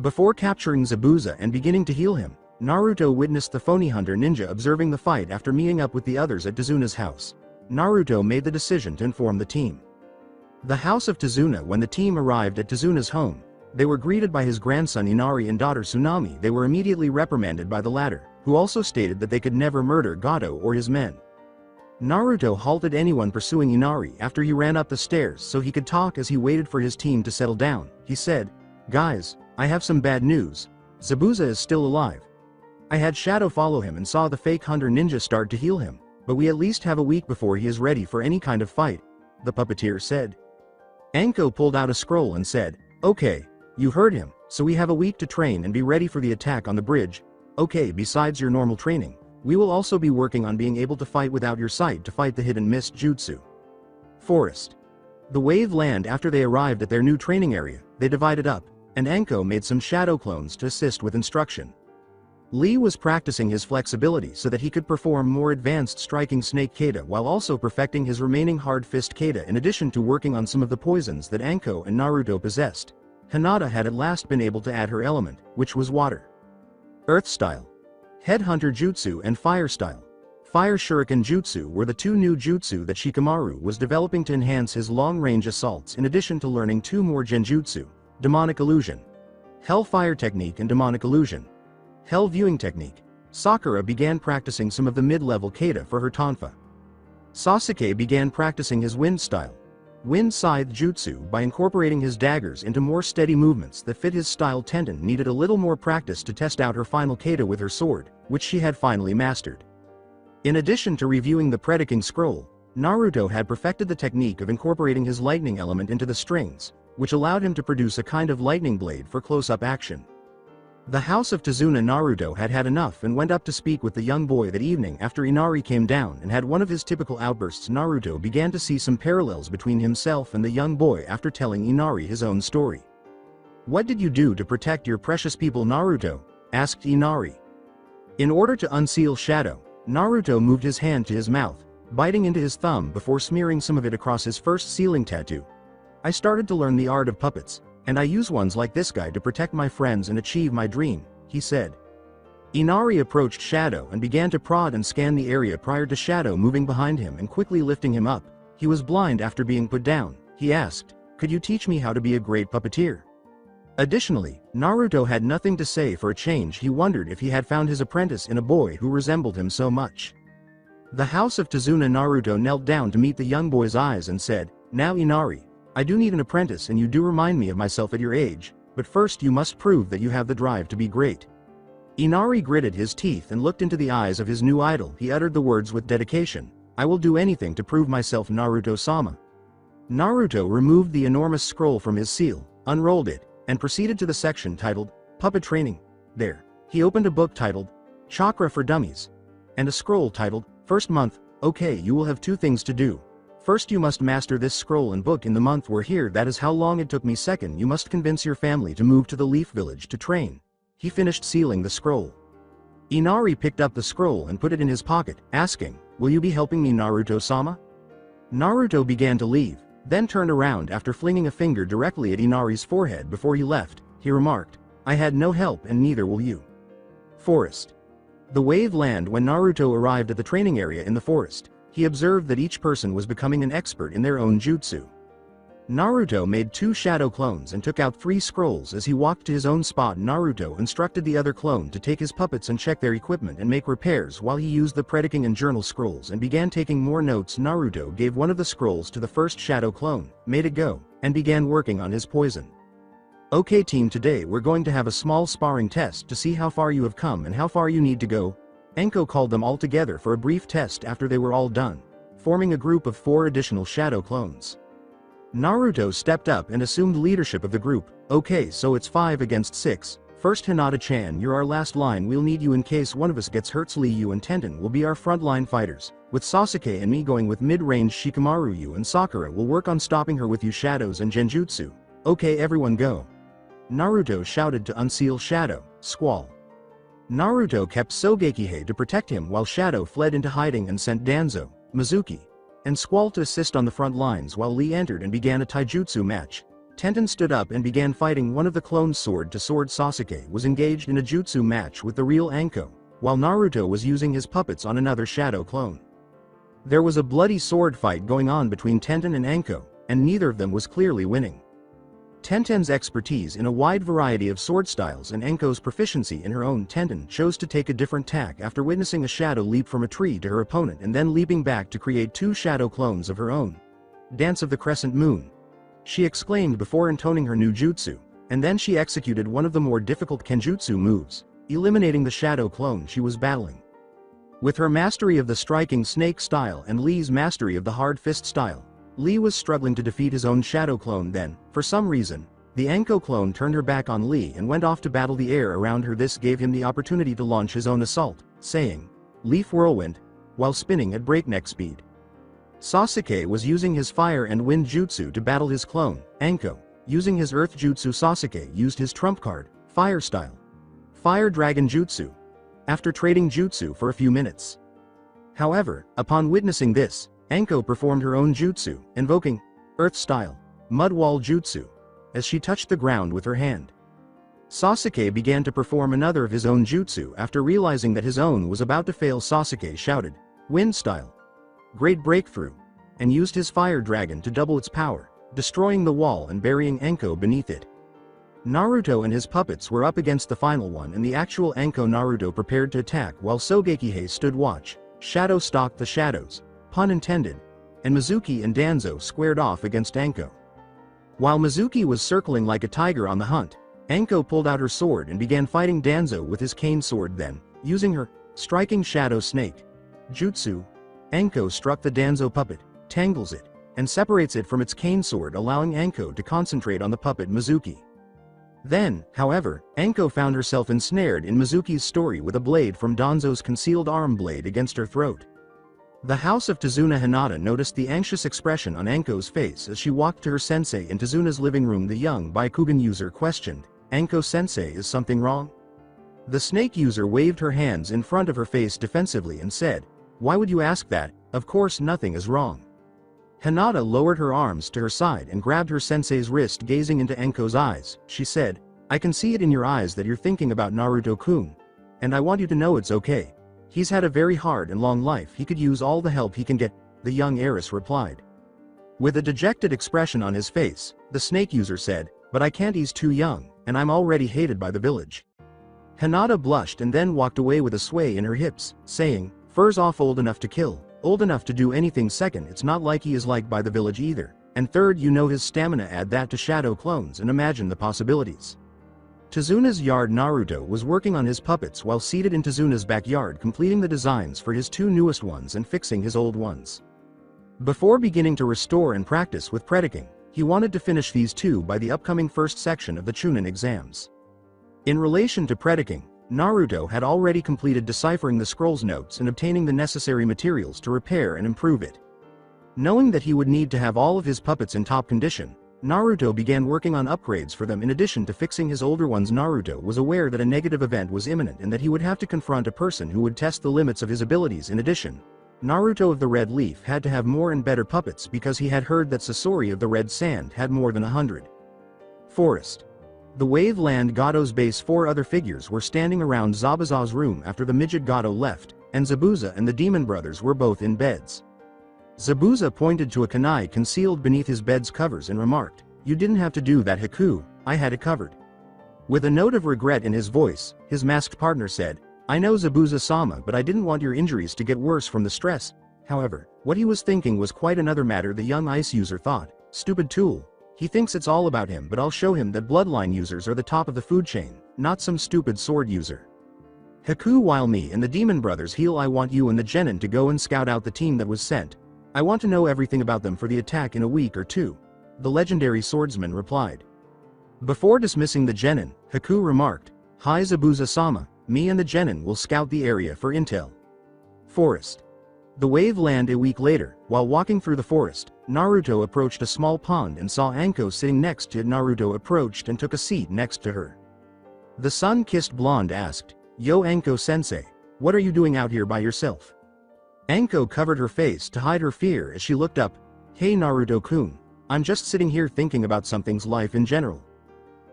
[SPEAKER 2] Before capturing Zabuza and beginning to heal him, Naruto witnessed the phony hunter ninja observing the fight. After meeting up with the others at Tazuna's house, Naruto made the decision to inform the team. The house of Tazuna. When the team arrived at Tazuna's home, they were greeted by his grandson Inari and daughter Tsunami. They were immediately reprimanded by the latter, who also stated that they could never murder Gato or his men. Naruto halted anyone pursuing Inari after he ran up the stairs so he could talk. As he waited for his team to settle down, he said, "Guys, I have some bad news. Zabuza is still alive. I had Shadow follow him and saw the fake hunter ninja start to heal him, but we at least have a week before he is ready for any kind of fight," the puppeteer said. Anko pulled out a scroll and said, "Okay, you heard him, so we have a week to train and be ready for the attack on the bridge. Okay, besides your normal training, we will also be working on being able to fight without your sight to fight the hidden mist jutsu." Forest. The wave land. After they arrived at their new training area, they divided up, and Anko made some shadow clones to assist with instruction. Lee was practicing his flexibility so that he could perform more advanced striking snake kata while also perfecting his remaining hard fist kata in addition to working on some of the poisons that Anko and Naruto possessed. Hinata had at last been able to add her element, which was water. Earth style, Headhunter jutsu and fire style. Fire shuriken jutsu were the 2 new jutsu that Shikamaru was developing to enhance his long-range assaults in addition to learning 2 more genjutsu, demonic illusion, hellfire technique and demonic illusion. Hell viewing technique. Sakura began practicing some of the mid-level kata for her tonfa. Sasuke began practicing his wind style, wind scythe jutsu, by incorporating his daggers into more steady movements that fit his style. Tenten needed a little more practice to test out her final kata with her sword, which she had finally mastered. In addition to reviewing the Prediking Scroll, Naruto had perfected the technique of incorporating his lightning element into the strings, which allowed him to produce a kind of lightning blade for close-up action. The house of Tazuna. Naruto had had enough and went up to speak with the young boy that evening after Inari came down and had one of his typical outbursts. Naruto began to see some parallels between himself and the young boy after telling Inari his own story. "What did you do to protect your precious people, Naruto?" asked Inari. In order to unseal Shadow, Naruto moved his hand to his mouth, biting into his thumb before smearing some of it across his first sealing tattoo. I started to learn the art of puppets, and I use ones like this guy to protect my friends and achieve my dream, he said. Inari approached Shadow and began to prod and scan the area prior to Shadow moving behind him and quickly lifting him up. He was blind after being put down. He asked, "Could you teach me how to be a great puppeteer?" Additionally, Naruto had nothing to say. For a change, he wondered if he had found his apprentice in a boy who resembled him so much. The house of Tazuna. Naruto knelt down to meet the young boy's eyes and said, "Now Inari, I do need an apprentice and you do remind me of myself at your age, but first you must prove that you have the drive to be great." Inari gritted his teeth and looked into the eyes of his new idol. He uttered the words with dedication, "I will do anything to prove myself, Naruto-sama." Naruto removed the enormous scroll from his seal, unrolled it, and proceeded to the section titled, Puppet Training. There, he opened a book titled, Chakra for Dummies, and a scroll titled, First Month. Okay, you will have two things to do. First, you must master this scroll and book in the month we're here. That is how long it took me. Second, you must convince your family to move to the Leaf Village to train. He finished sealing the scroll. Inari picked up the scroll and put it in his pocket, asking, "Will you be helping me, Naruto-sama?" Naruto began to leave, then turned around after flinging a finger directly at Inari's forehead before he left. He remarked, "I had no help and neither will you." Forest. The wave land. When Naruto arrived at the training area in the forest, he observed that each person was becoming an expert in their own jutsu. Naruto made 2 shadow clones and took out 3 scrolls. As he walked to his own spot, Naruto instructed the other clone to take his puppets and check their equipment and make repairs while he used the predicting and journal scrolls and began taking more notes. Naruto gave one of the scrolls to the first shadow clone, made it go, and began working on his poison. "Okay team, today we're going to have a small sparring test to see how far you have come and how far you need to go." Enko called them all together for a brief test after they were all done, forming a group of 4 additional shadow clones. Naruto stepped up and assumed leadership of the group. "Okay, so it's 5 against 6. First, Hinata-chan, you're our last line. We'll need you in case one of us gets hurt. Lee, you and Tenten will be our frontline fighters, with Sasuke and me going with mid-range. Shikamaru, you and Sakura will work on stopping her with you shadows and genjutsu. Okay, everyone go." Naruto shouted to unseal Shadow. Squall. Naruto kept Sogekihei to protect him while Shadow fled into hiding and sent Danzo, Mizuki, and Squall to assist on the front lines while Lee entered and began a taijutsu match. Tenten stood up and began fighting one of the clones. Sword to sword. Sasuke was engaged in a jutsu match with the real Anko, while Naruto was using his puppets on another shadow clone. There was a bloody sword fight going on between Tenten and Anko, and neither of them was clearly winning. Tenten's expertise in a wide variety of sword styles and Anko's proficiency in her own. Tenten chose to take a different tack after witnessing a shadow leap from a tree to her opponent and then leaping back to create 2 shadow clones of her own. "Dance of the Crescent Moon," she exclaimed before intoning her new jutsu, and then she executed one of the more difficult kenjutsu moves, eliminating the shadow clone she was battling. With her mastery of the striking snake style and Lee's mastery of the hard fist style, Lee was struggling to defeat his own shadow clone. Then, for some reason, the Anko clone turned her back on Lee and went off to battle the air around her. This gave him the opportunity to launch his own assault, saying, "Leaf Whirlwind," while spinning at breakneck speed. Sasuke was using his fire and wind jutsu to battle his clone, Anko. Using his earth jutsu, Sasuke used his trump card, fire style, Fire Dragon Jutsu, after trading jutsu for a few minutes. However, upon witnessing this, Anko performed her own jutsu, invoking Earth Style, Mud Wall Jutsu, as she touched the ground with her hand. Sasuke began to perform another of his own jutsu after realizing that his own was about to fail. Sasuke shouted, Wind Style, Great Breakthrough, and used his Fire Dragon to double its power, destroying the wall and burying Anko beneath it. Naruto and his puppets were up against the final one, and the actual Anko. Naruto prepared to attack while Sogekihei stood watch. Shadow stalked the shadows, pun intended, and Mizuki and Danzo squared off against Anko. While Mizuki was circling like a tiger on the hunt, Anko pulled out her sword and began fighting Danzo with his cane sword. Then, using her striking shadow snake jutsu, Anko struck the Danzo puppet, tangles it, and separates it from its cane sword, allowing Anko to concentrate on the puppet Mizuki. Then, however, Anko found herself ensnared in Mizuki's story with a blade from Danzo's concealed arm blade against her throat. The house of Tazuna. Hinata noticed the anxious expression on Anko's face as she walked to her sensei in Tazuna's living room. The young Byakugan user questioned, Anko-sensei, is something wrong? The snake user waved her hands in front of her face defensively and said, "Why would you ask that? Of course nothing is wrong." Hinata lowered her arms to her side and grabbed her sensei's wrist, gazing into Enko's eyes. She said, "I can see it in your eyes that you're thinking about Naruto-kun. And I want you to know it's okay. He's had a very hard and long life, he could use all the help he can get," the young heiress replied. With a dejected expression on his face, the snake user said, "But I can't, he's too young, and I'm already hated by the village." Hinata blushed and then walked away with a sway in her hips, saying, "First off, old enough to kill, old enough to do anything. Second, it's not like he is liked by the village either. And third, you know his stamina, add that to shadow clones and imagine the possibilities." Tizuna's yard. Naruto was working on his puppets while seated in Tizuna's backyard, completing the designs for his two newest ones and fixing his old ones. Before beginning to restore and practice with prediking, he wanted to finish these two by the upcoming first section of the Chunin exams. In relation to prediking, Naruto had already completed deciphering the scroll's notes and obtaining the necessary materials to repair and improve it. Knowing that he would need to have all of his puppets in top condition, Naruto began working on upgrades for them. In addition to fixing his older ones, Naruto was aware that a negative event was imminent and that he would have to confront a person who would test the limits of his abilities. In addition, Naruto of the Red Leaf had to have more and better puppets because he had heard that Sasori of the Red Sand had more than 100. Forest. The Wave Land Gato's base. 4 other figures were standing around Zabuza's room after the midget Gato left, and Zabuza and the demon brothers were both in beds. Zabuza pointed to a kunai concealed beneath his bed's covers and remarked, "You didn't have to do that, Haku, I had it covered." With a note of regret in his voice, his masked partner said, "I know, Zabuza-sama, but I didn't want your injuries to get worse from the stress." However, what he was thinking was quite another matter. The young ice user thought, "Stupid tool. He thinks it's all about him, but I'll show him that bloodline users are the top of the food chain, not some stupid sword user." Haku, while me and the demon brothers heal, I want you and the genin to go and scout out the team that was sent. I want to know everything about them for the attack in a week or two, the legendary swordsman replied. Before dismissing the genin, Haku remarked, "Hi Zabuza-sama, me and the genin will scout the area for intel." Forest. The Wave Land. A week later, while walking through the forest, Naruto approached a small pond and saw Anko sitting next to it. Naruto approached and took a seat next to her. The sun-kissed blonde asked, "Yo Anko-sensei, what are you doing out here by yourself?" Anko covered her face to hide her fear as she looked up. "Hey Naruto-kun, I'm just sitting here thinking about something's life in general."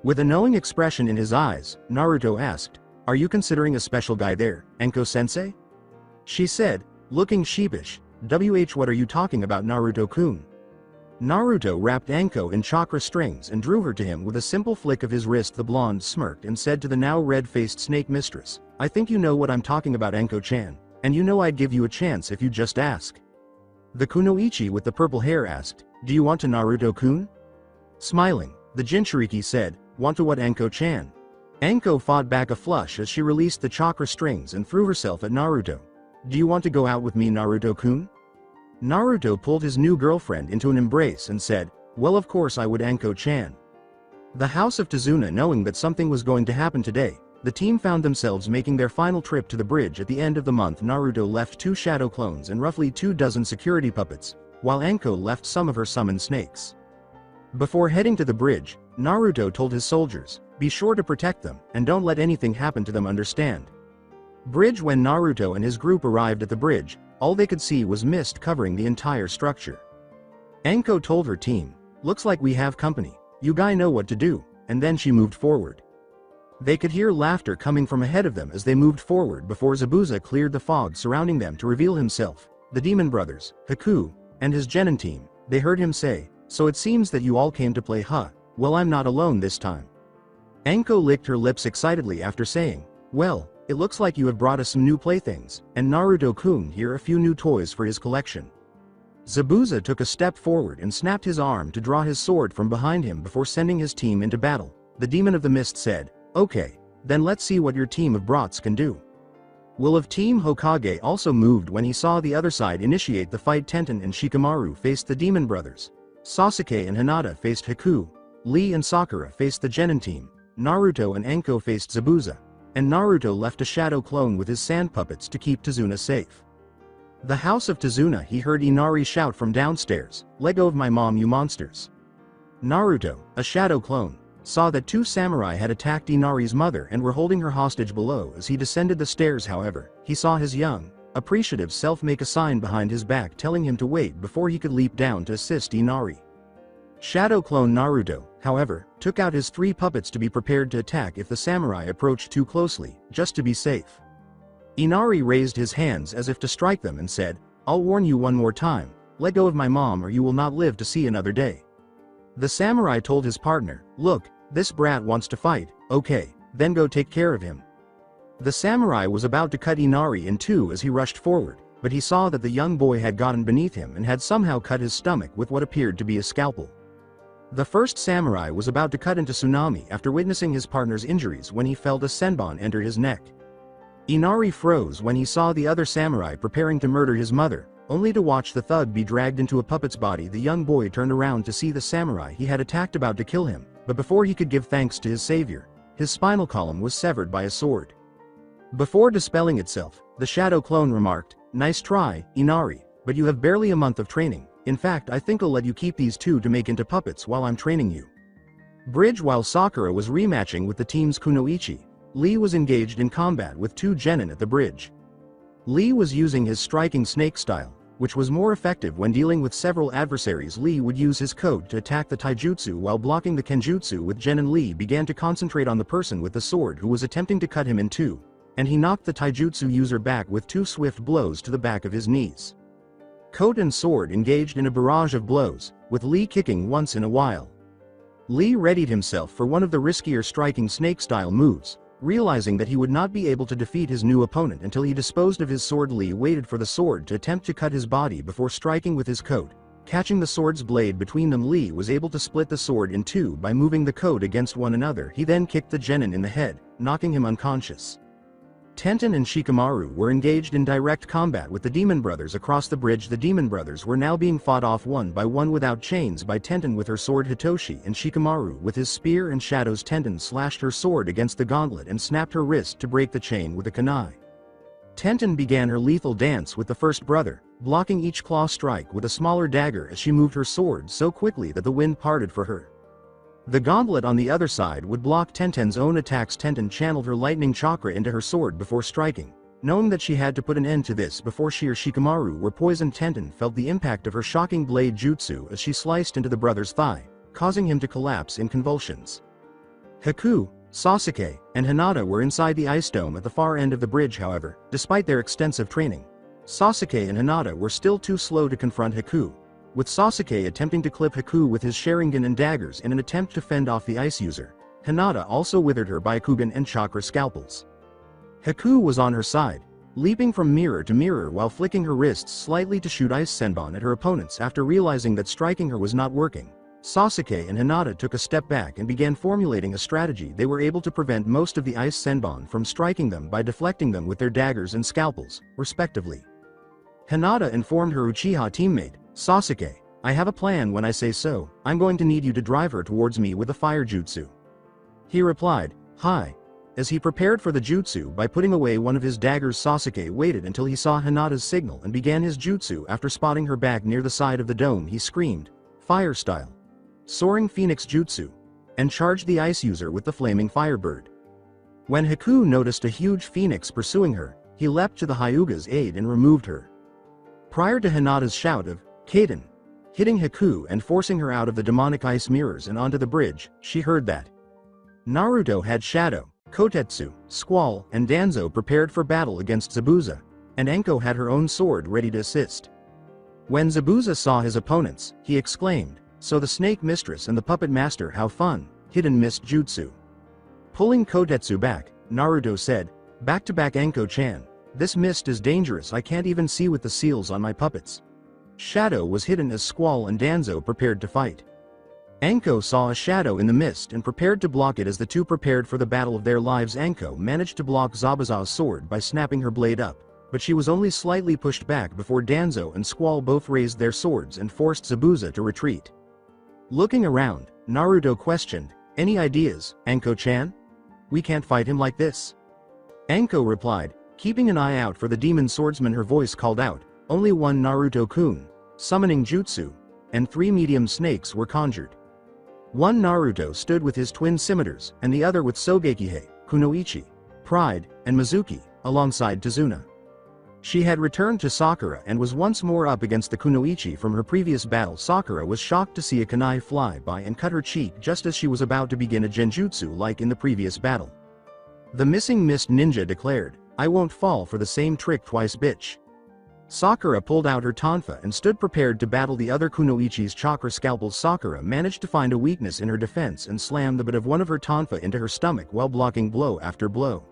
[SPEAKER 2] With a knowing expression in his eyes, Naruto asked, "Are you considering a special guy there, Anko-sensei?" She said, looking sheepish, what are you talking about, Naruto-kun?" Naruto wrapped Anko in chakra strings and drew her to him with a simple flick of his wrist. The blonde smirked and said to the now red-faced snake mistress, "I think you know what I'm talking about, Anko-chan, and you know I'd give you a chance if you just ask." The kunoichi with the purple hair asked, "Do you want to, Naruto-kun?" Smiling, the Jinchuriki said, "Want to what, Anko-chan?" Anko fought back a flush as she released the chakra strings and threw herself at Naruto. "Do you want to go out with me, Naruto-kun?" Naruto pulled his new girlfriend into an embrace and said, "Well, of course I would, Anko-chan." The house of Tizuna. Knowing that something was going to happen today, the team found themselves making their final trip to the bridge. At the end of the month, Naruto left 2 shadow clones and roughly 2 dozen security puppets, while Anko left some of her summoned snakes. Before heading to the bridge, Naruto told his soldiers, "Be sure to protect them, and don't let anything happen to them, understand?" Bridge. When Naruto and his group arrived at the bridge, all they could see was mist covering the entire structure. Anko told her team, "Looks like we have company, you guys know what to do," and then she moved forward. They could hear laughter coming from ahead of them as they moved forward before Zabuza cleared the fog surrounding them to reveal himself, the demon brothers, Haku, and his genin team. They heard him say, "So it seems that you all came to play, huh? Well, I'm not alone this time." Anko licked her lips excitedly after saying, "Well, it looks like you have brought us some new playthings, and Naruto-kun here a few new toys for his collection." Zabuza took a step forward and snapped his arm to draw his sword from behind him before sending his team into battle. The Demon of the Mist said, "Okay, then let's see what your team of brats can do." Will of Team Hokage also moved when he saw the other side initiate the fight. Tenten and Shikamaru faced the Demon Brothers. Sasuke and Hinata faced Haku. Lee and Sakura faced the genin team. Naruto and Anko faced Zabuza. And Naruto left a shadow clone with his sand puppets to keep Tizuna safe. The house of Tizuna. He heard Inari shout from downstairs, "Let go of my mom, you monsters." Naruto, a shadow clone, saw that 2 samurai had attacked Inari's mother and were holding her hostage below. As he descended the stairs, however, he saw his young, appreciative self make a sign behind his back telling him to wait before he could leap down to assist Inari. Shadow clone Naruto, however, took out his 3 puppets to be prepared to attack if the samurai approached too closely, just to be safe. Inari raised his hands as if to strike them and said, "I'll warn you one more time, let go of my mom or you will not live to see another day." The samurai told his partner, "Look, this brat wants to fight, okay, then go take care of him." The samurai was about to cut Inari in 2 as he rushed forward, but he saw that the young boy had gotten beneath him and had somehow cut his stomach with what appeared to be a scalpel. The first samurai was about to cut into Tsunami after witnessing his partner's injuries when he felt a senbon enter his neck. Inari froze when he saw the other samurai preparing to murder his mother, only to watch the thug be dragged into a puppet's body. The young boy turned around to see the samurai he had attacked about to kill him, but before he could give thanks to his savior, his spinal column was severed by a sword. Before dispelling itself, the shadow clone remarked, "Nice try, Inari, but you have barely a month of training. In fact, I think I'll let you keep these 2 to make into puppets while I'm training you." Bridge. While Sakura was rematching with the team's Kunoichi, Lee was engaged in combat with 2 genin at the bridge. Lee was using his striking snake style, which was more effective when dealing with several adversaries. Lee would use his code to attack the taijutsu while blocking the kenjutsu with genin. Lee began to concentrate on the person with the sword who was attempting to cut him in 2, and he knocked the taijutsu user back with 2 swift blows to the back of his knees. Coat and sword engaged in a barrage of blows, with Lee kicking once in a while. Lee readied himself for one of the riskier striking snake-style moves, realizing that he would not be able to defeat his new opponent until he disposed of his sword. Lee waited for the sword to attempt to cut his body before striking with his coat. Catching the sword's blade between them, Lee was able to split the sword in 2 by moving the coat against one another. He then kicked the genin in the head, knocking him unconscious. Tenten and Shikamaru were engaged in direct combat with the Demon Brothers across the bridge. The Demon Brothers were now being fought off one by one without chains by Tenten with her sword Hitoshi and Shikamaru with his spear and shadows. Tenten slashed her sword against the gauntlet and snapped her wrist to break the chain with a kunai. Tenten began her lethal dance with the first brother, blocking each claw strike with a smaller dagger as she moved her sword so quickly that the wind parted for her. The gauntlet on the other side would block Tenten's own attacks. Tenten channeled her lightning chakra into her sword before striking. Knowing that she had to put an end to this before she or Shikamaru were poisoned, Tenten felt the impact of her shocking blade jutsu as she sliced into the brother's thigh, causing him to collapse in convulsions. Haku, Sasuke, and Hinata were inside the ice dome at the far end of the bridge. However, despite their extensive training, Sasuke and Hinata were still too slow to confront Haku, with Sasuke attempting to clip Haku with his Sharingan and daggers in an attempt to fend off the ice user. Hinata also withered her Byakugan and chakra scalpels. Haku was on her side, leaping from mirror to mirror while flicking her wrists slightly to shoot ice senbon at her opponents. After realizing that striking her was not working, Sasuke and Hinata took a step back and began formulating a strategy. They were able to prevent most of the ice senbon from striking them by deflecting them with their daggers and scalpels, respectively. Hinata informed her Uchiha teammate, "Sasuke, I have a plan. When I say so, I'm going to need you to drive her towards me with a fire jutsu." He replied, "Hi." As he prepared for the jutsu by putting away one of his daggers, Sasuke waited until he saw Hinata's signal and began his jutsu. After spotting her back near the side of the dome, he screamed, "Fire style! Soaring Phoenix Jutsu!" and charged the ice user with the flaming firebird. When Haku noticed a huge phoenix pursuing her, he leapt to the Hyuga's aid and removed her. Prior to Hinata's shout of "Kaden," hitting Haku and forcing her out of the demonic ice mirrors and onto the bridge, she heard that Naruto had Shadow, Kotetsu, Squall, and Danzo prepared for battle against Zabuza, and Enko had her own sword ready to assist. When Zabuza saw his opponents, he exclaimed, "So the Snake Mistress and the Puppet Master, how fun!" Hidden Mist Jutsu. Pulling Kotetsu back, Naruto said, "Back-to-back Enko-chan. This mist is dangerous. I can't even see with the seals on my puppets." Shadow was hidden as Squall and Danzo prepared to fight. Enko saw a shadow in the mist and prepared to block it. As the two prepared for the battle of their lives, Enko managed to block Zabuza's sword by snapping her blade up, but she was only slightly pushed back before Danzo and Squall both raised their swords and forced Zabuza to retreat. Looking around, Naruto questioned, "Any ideas, Enko-chan? We can't fight him like this." Enko replied, keeping an eye out for the demon swordsman. Her voice called out, "Only one Naruto-kun." Summoning jutsu, and 3 medium snakes were conjured. One Naruto stood with his twin scimitars, and the other with Sogekihei, Kunoichi, Pride, and Mizuki, alongside Tazuna. She had returned to Sakura and was once more up against the Kunoichi from her previous battle. Sakura was shocked to see a kunai fly by and cut her cheek just as she was about to begin a genjutsu like in the previous battle. The missing mist ninja declared, "I won't fall for the same trick twice, bitch." Sakura pulled out her tonfa and stood prepared to battle the other Kunoichi's chakra scalpels. Sakura managed to find a weakness in her defense and slammed the butt of one of her tonfa into her stomach while blocking blow after blow.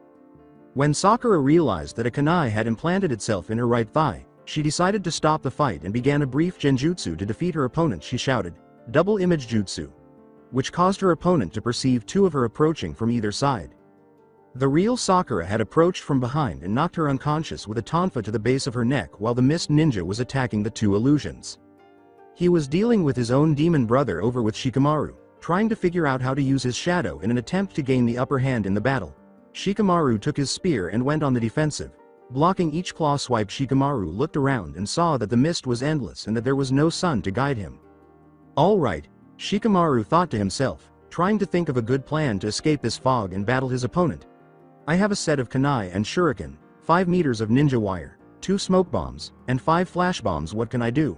[SPEAKER 2] When Sakura realized that a kunai had implanted itself in her right thigh, she decided to stop the fight and began a brief genjutsu to defeat her opponent. She shouted, "Double image jutsu," which caused her opponent to perceive two of her approaching from either side. The real Sakura had approached from behind and knocked her unconscious with a tonfa to the base of her neck while the mist ninja was attacking the two illusions. He was dealing with his own demon brother over with Shikamaru, trying to figure out how to use his shadow in an attempt to gain the upper hand in the battle. Shikamaru took his spear and went on the defensive. Blocking each claw swipe, Shikamaru looked around and saw that the mist was endless and that there was no sun to guide him. Alright, Shikamaru thought to himself, trying to think of a good plan to escape this fog and battle his opponent. I have a set of kunai and shuriken, 5 meters of ninja wire, 2 smoke bombs, and 5 flash bombs. What can I do?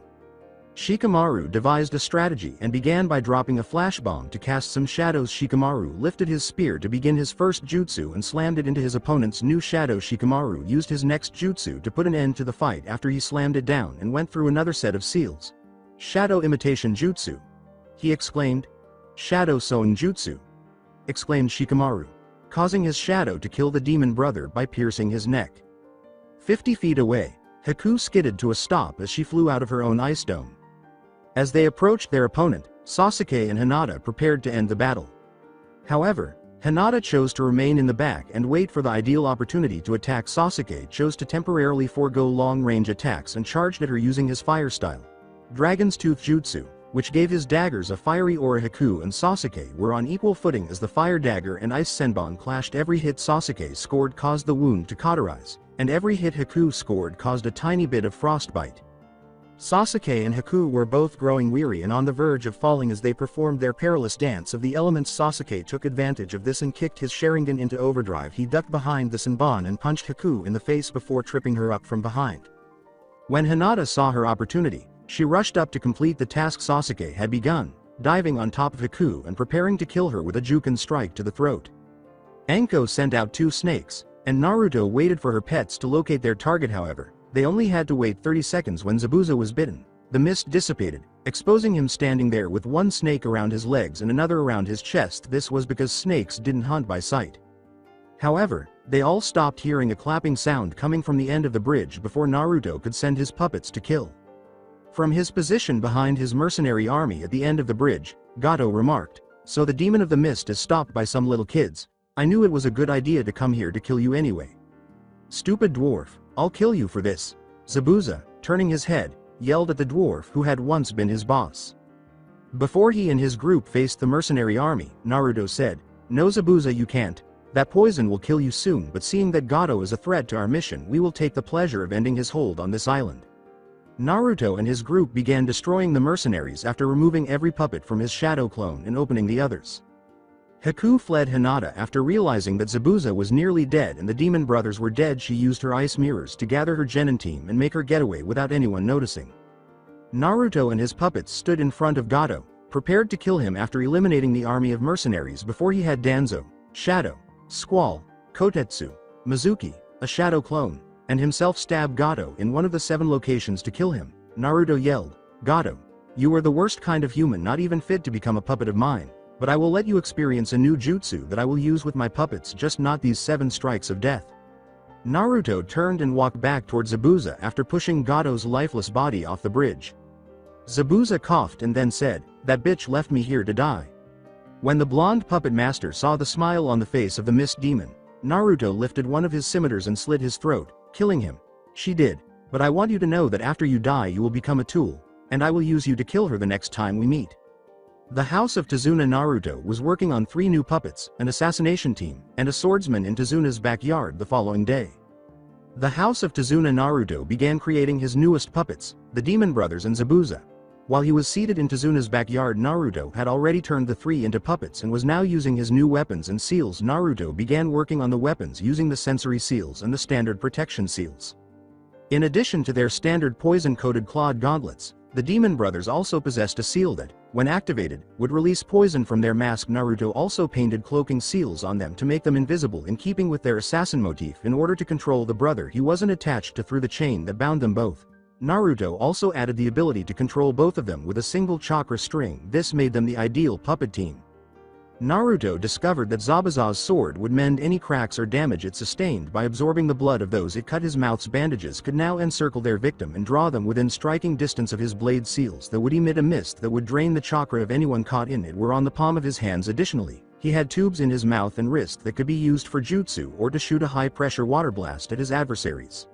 [SPEAKER 2] Shikamaru devised a strategy and began by dropping a flash bomb to cast some shadows. Shikamaru lifted his spear to begin his first jutsu and slammed it into his opponent's new shadow. Shikamaru used his next jutsu to put an end to the fight after he slammed it down and went through another set of seals. Shadow imitation jutsu, he exclaimed. Shadow sewing jutsu, exclaimed Shikamaru, causing his shadow to kill the demon brother by piercing his neck. 50 feet away, Haku skidded to a stop as she flew out of her own ice dome. As they approached their opponent, Sasuke and Hinata prepared to end the battle. However, Hinata chose to remain in the back and wait for the ideal opportunity to attack. Sasuke chose to temporarily forego long-range attacks and charged at her using his fire style, Dragon's Tooth Jutsu, which gave his daggers a fiery aura. Haku and Sasuke were on equal footing as the fire dagger and ice senbon clashed. Every hit Sasuke scored caused the wound to cauterize, and every hit Haku scored caused a tiny bit of frostbite. Sasuke and Haku were both growing weary and on the verge of falling as they performed their perilous dance of the elements. Sasuke took advantage of this and kicked his Sharingan into overdrive. He ducked behind the senbon and punched Haku in the face before tripping her up from behind. When Hinata saw her opportunity, she rushed up to complete the task Sasuke had begun, diving on top of Haku and preparing to kill her with a Juken strike to the throat. Anko sent out 2 snakes, and Naruto waited for her pets to locate their target. However, they only had to wait 30 seconds. When Zabuza was bitten, the mist dissipated, exposing him standing there with one snake around his legs and another around his chest. This was because snakes didn't hunt by sight. However, they all stopped hearing a clapping sound coming from the end of the bridge before Naruto could send his puppets to kill. From his position behind his mercenary army at the end of the bridge, Gato remarked, "So the demon of the mist is stopped by some little kids. I knew it was a good idea to come here to kill you anyway. Stupid dwarf, I'll kill you for this." Zabuza, turning his head, yelled at the dwarf who had once been his boss. Before he and his group faced the mercenary army, Naruto said, "No Zabuza, you can't. That poison will kill you soon, but seeing that Gato is a threat to our mission, we will take the pleasure of ending his hold on this island." Naruto and his group began destroying the mercenaries after removing every puppet from his shadow clone and opening the others. Haku fled Hinata after realizing that Zabuza was nearly dead and the demon brothers were dead. She used her ice mirrors to gather her genin team and make her getaway without anyone noticing. Naruto and his puppets stood in front of Gato, prepared to kill him after eliminating the army of mercenaries before he had Danzo, Shadow, Squall, Kotetsu, Mizuki, a shadow clone, and himself stab Gato in one of the 7 locations to kill him. Naruto yelled, "Gato, you are the worst kind of human, not even fit to become a puppet of mine. But I will let you experience a new jutsu that I will use with my puppets, just not these 7 strikes of death." Naruto turned and walked back towards Zabuza after pushing Gato's lifeless body off the bridge. Zabuza coughed and then said, "That bitch left me here to die." When the blonde puppet master saw the smile on the face of the mist demon, Naruto lifted one of his scimitars and slit his throat, killing him. "She did, but I want you to know that after you die you will become a tool, and I will use you to kill her the next time we meet." The house of Tazuna. Naruto was working on 3 new puppets, an assassination team, and a swordsman in Tazuna's backyard the following day. The house of Tazuna. Naruto began creating his newest puppets, the demon brothers and Zabuza. While he was seated in Tazuna's backyard, Naruto had already turned the three into puppets and was now using his new weapons and seals. Naruto began working on the weapons using the sensory seals and the standard protection seals. In addition to their standard poison-coated clawed gauntlets, the Demon Brothers also possessed a seal that, when activated, would release poison from their mask. Naruto also painted cloaking seals on them to make them invisible, in keeping with their assassin motif, in order to control the brother he wasn't attached to through the chain that bound them both. Naruto also added the ability to control both of them with a single chakra string. This made them the ideal puppet team. Naruto discovered that Zabuza's sword would mend any cracks or damage it sustained by absorbing the blood of those it cut. His mouth's bandages could now encircle their victim and draw them within striking distance of his blade seals that would emit a mist that would drain the chakra of anyone caught in it. Were on the palm of his hands. Additionally, he had tubes in his mouth and wrist that could be used for jutsu or to shoot a high-pressure water blast at his adversaries.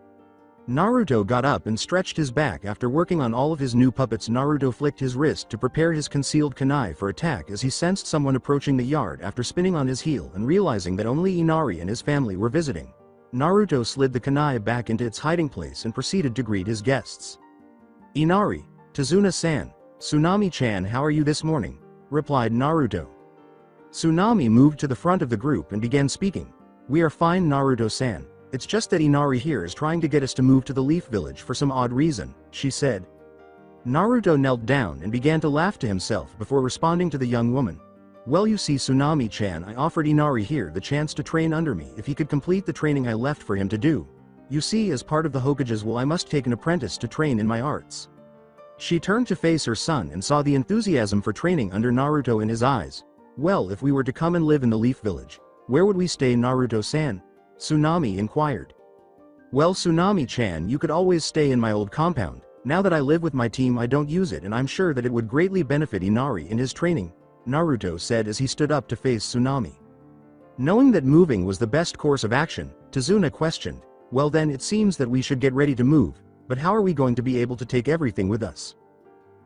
[SPEAKER 2] Naruto got up and stretched his back. After working on all of his new puppets, Naruto flicked his wrist to prepare his concealed kunai for attack as he sensed someone approaching the yard. After spinning on his heel and realizing that only Inari and his family were visiting, Naruto slid the kunai back into its hiding place and proceeded to greet his guests. "Inari, Tazuna-san, Tsunami-chan, how are you this morning?" replied Naruto. Tsunami moved to the front of the group and began speaking. "We are fine, Naruto-san. It's just that Inari here is trying to get us to move to the Leaf Village for some odd reason," she said. Naruto knelt down and began to laugh to himself before responding to the young woman. "Well, you see, Tsunami-chan, I offered Inari here the chance to train under me if he could complete the training I left for him to do. You see, as part of the Hokage's will, I must take an apprentice to train in my arts." She turned to face her son and saw the enthusiasm for training under Naruto in his eyes. "Well, if we were to come and live in the Leaf Village, where would we stay, Naruto-san?" Tsunami inquired. "Well, Tsunami-chan, you could always stay in my old compound. Now that I live with my team, I don't use it, and I'm sure that it would greatly benefit Inari in his training," Naruto said as he stood up to face Tsunami. Knowing that moving was the best course of action, Tazuna questioned, "Well then, it seems that we should get ready to move, but how are we going to be able to take everything with us?"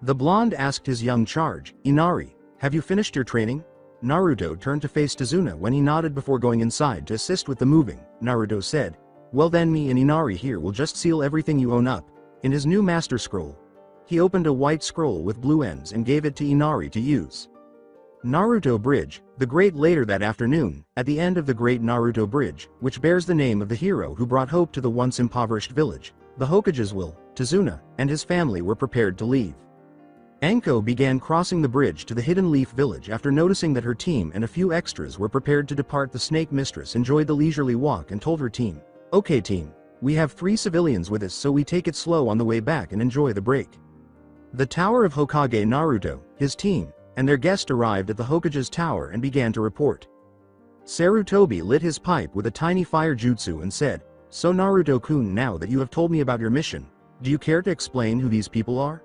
[SPEAKER 2] The blonde asked his young charge, "Inari, have you finished your training?" Naruto turned to face Tazuna when he nodded before going inside to assist with the moving. Naruto said, "Well then, me and Inari here will just seal everything you own up." In his new master scroll, he opened a white scroll with blue ends and gave it to Inari to use. Naruto Bridge, the Great. Later that afternoon, at the end of the Great Naruto Bridge, which bears the name of the hero who brought hope to the once impoverished village, the Hokage's will, Tazuna, and his family were prepared to leave. Anko began crossing the bridge to the Hidden Leaf Village after noticing that her team and a few extras were prepared to depart. The Snake Mistress enjoyed the leisurely walk and told her team, "Okay team, we have 3 civilians with us, so we take it slow on the way back and enjoy the break." The Tower of Hokage. Naruto, his team, and their guest arrived at the Hokage's tower and began to report. Sarutobi lit his pipe with a tiny fire jutsu and said, "So Naruto-kun, now that you have told me about your mission, do you care to explain who these people are?"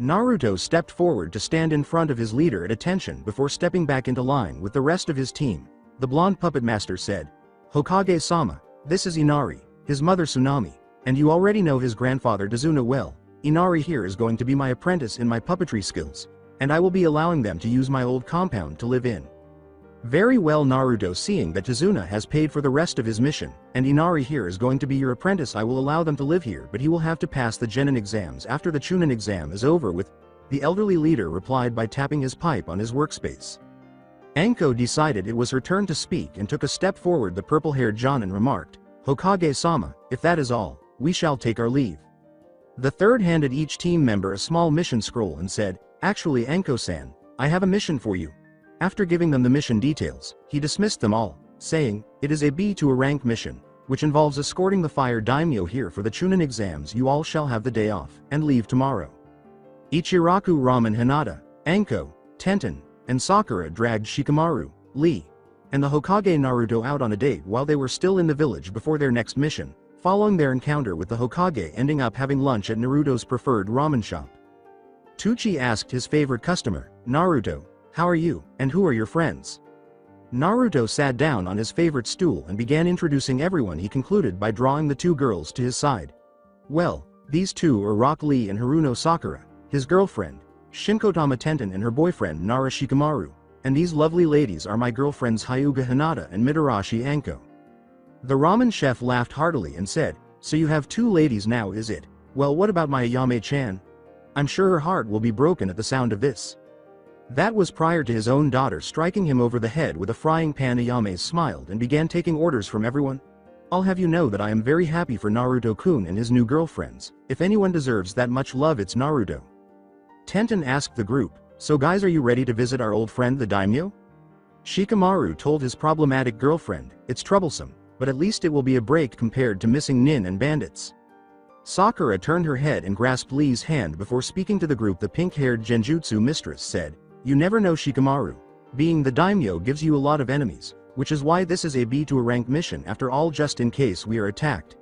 [SPEAKER 2] Naruto stepped forward to stand in front of his leader at attention before stepping back into line with the rest of his team. The blonde puppet master said, "Hokage-sama, this is Inari, his mother Tsunami, and you already know his grandfather Tazuna well. Inari here is going to be my apprentice in my puppetry skills, and I will be allowing them to use my old compound to live in." "Very well, Naruto, seeing that Tazuna has paid for the rest of his mission, and Inari here is going to be your apprentice, I will allow them to live here, but he will have to pass the Genin exams after the Chunin exam is over with," the elderly leader replied by tapping his pipe on his workspace. Anko decided it was her turn to speak and took a step forward. The purple-haired Jonin remarked, "Hokage-sama, if that is all, we shall take our leave." The third handed each team member a small mission scroll and said, "Actually, Anko-san, I have a mission for you." After giving them the mission details, he dismissed them all, saying, "It is a B to a rank mission, which involves escorting the fire daimyo here for the Chunin exams. You all shall have the day off, and leave tomorrow." Ichiraku, Ramen, Hinata, Anko, Tenten, and Sakura dragged Shikamaru, Lee, and the Hokage Naruto out on a date while they were still in the village before their next mission, following their encounter with the Hokage ending up having lunch at Naruto's preferred ramen shop. Tucci asked his favorite customer, "Naruto, how are you, and who are your friends?" Naruto sat down on his favorite stool and began introducing everyone. He concluded by drawing the 2 girls to his side. "Well, these 2 are Rock Lee and Haruno Sakura, his girlfriend, Shinkotama Tenten and her boyfriend Nara Shikamaru, and these lovely ladies are my girlfriends Hyuga Hinata and Mitarashi Anko." The ramen chef laughed heartily and said, "So you have 2 ladies now, is it? Well, what about my Ayame-chan?" I'm sure her heart will be broken at the sound of this. That was prior to his own daughter striking him over the head with a frying pan. Ayame smiled and began taking orders from everyone. I'll have you know that I am very happy for Naruto-kun and his new girlfriends. If anyone deserves that much love, it's Naruto. Tenten asked the group, so guys, are you ready to visit our old friend the daimyo? Shikamaru told his problematic girlfriend, it's troublesome, but at least it will be a break compared to missing nin and bandits. Sakura turned her head and grasped Lee's hand before speaking to the group. The pink-haired genjutsu mistress said, you never know, Shikamaru. Being the daimyo gives you a lot of enemies, which is why this is a B to a rank mission after all, just in case we are attacked.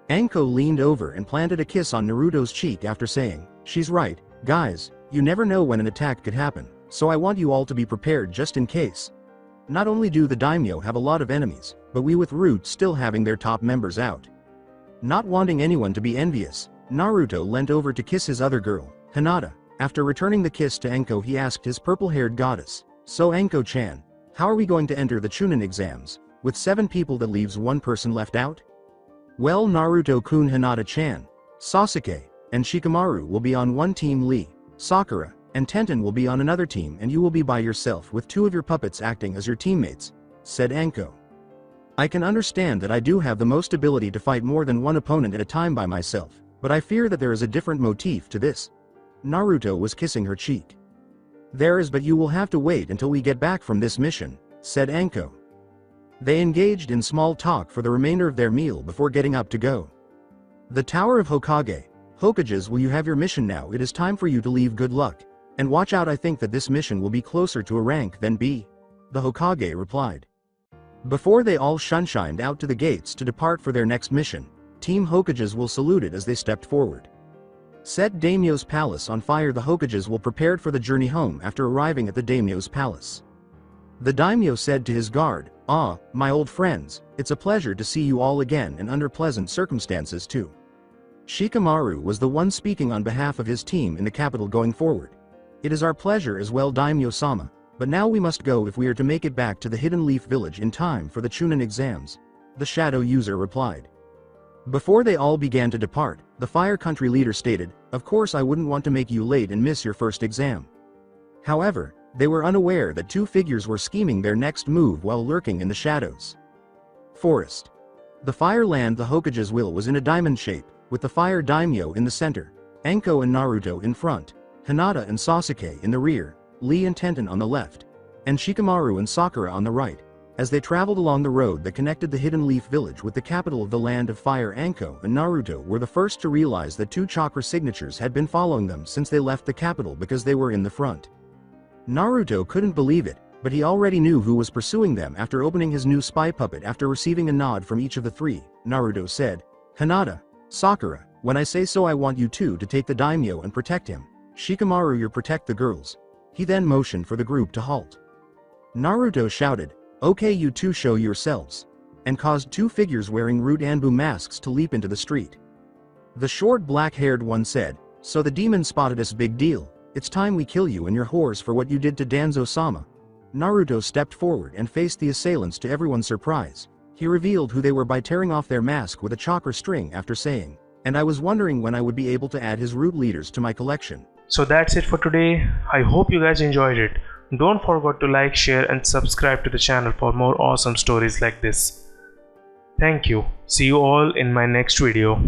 [SPEAKER 2] Anko leaned over and planted a kiss on Naruto's cheek after saying, she's right, guys, you never know when an attack could happen, so I want you all to be prepared just in case. Not only do the daimyo have a lot of enemies, but we with Root still having their top members out. Not wanting anyone to be envious, Naruto leant over to kiss his other girl, Hinata. After returning the kiss to Anko, he asked his purple-haired goddess, so Anko-chan, how are we going to enter the Chunin exams? With 7 people that leaves 1 person left out? Well, Naruto-kun, Hinata-chan, Sasuke, and Shikamaru will be on one team, Lee, Sakura, and Tenten will be on another team, and you will be by yourself with 2 of your puppets acting as your teammates, said Anko. I can understand that I do have the most ability to fight more than one opponent at a time by myself, but I fear that there is a different motif to this. Naruto was kissing her cheek. There is, but you will have to wait until we get back from this mission, said Anko. They engaged in small talk for the remainder of their meal before getting up to go. The Tower of Hokage. Hokages, will you have your mission now? It is time for you to leave. Good luck. And watch out, I think that this mission will be closer to a rank than B. The Hokage replied. Before they all shunshined out to the gates to depart for their next mission, Team Hokages will saluted as they stepped forward. Set Daimyo's palace on fire. The Hokages will prepared for the journey home after arriving at the Daimyo's palace. The daimyo said to his guard, ah, my old friends, it's a pleasure to see you all again and under pleasant circumstances too. Shikamaru was the one speaking on behalf of his team in the capital going forward. It is our pleasure as well, Daimyo-sama, but now we must go if we are to make it back to the Hidden Leaf Village in time for the Chunin exams, the shadow user replied. Before they all began to depart, the Fire Country leader stated, of course I wouldn't want to make you late and miss your first exam. However, they were unaware that 2 figures were scheming their next move while lurking in the shadows. Forest. The Fire Land. The Hokage's will was in a diamond shape, with the Fire Daimyo in the center, Anko and Naruto in front, Hinata and Sasuke in the rear, Lee and Tenten on the left, and Shikamaru and Sakura on the right. As they traveled along the road that connected the Hidden Leaf Village with the capital of the Land of Fire, Anko and Naruto were the first to realize that 2 chakra signatures had been following them since they left the capital because they were in the front. Naruto couldn't believe it, but he already knew who was pursuing them after opening his new spy puppet. After receiving a nod from each of the 3, Naruto said, Hinata, Sakura, when I say so I want you 2 to take the daimyo and protect him. Shikamaru, you protect the girls. He then motioned for the group to halt. Naruto shouted, okay, you 2 show yourselves, and caused 2 figures wearing root anbu masks to leap into the street. The short black-haired one said, so the demon spotted us, big deal, it's time we kill you and your whores for what you did to Danzo-sama. Naruto stepped forward and faced the assailants. To everyone's surprise, he revealed who they were by tearing off their mask with a chakra string after saying, and I was wondering when I would be able to add his root leaders to my collection.
[SPEAKER 1] So that's it for today. I hope you guys enjoyed it. Don't forget to like, share and subscribe to the channel for more awesome stories like this. Thank you. See you all in my next video.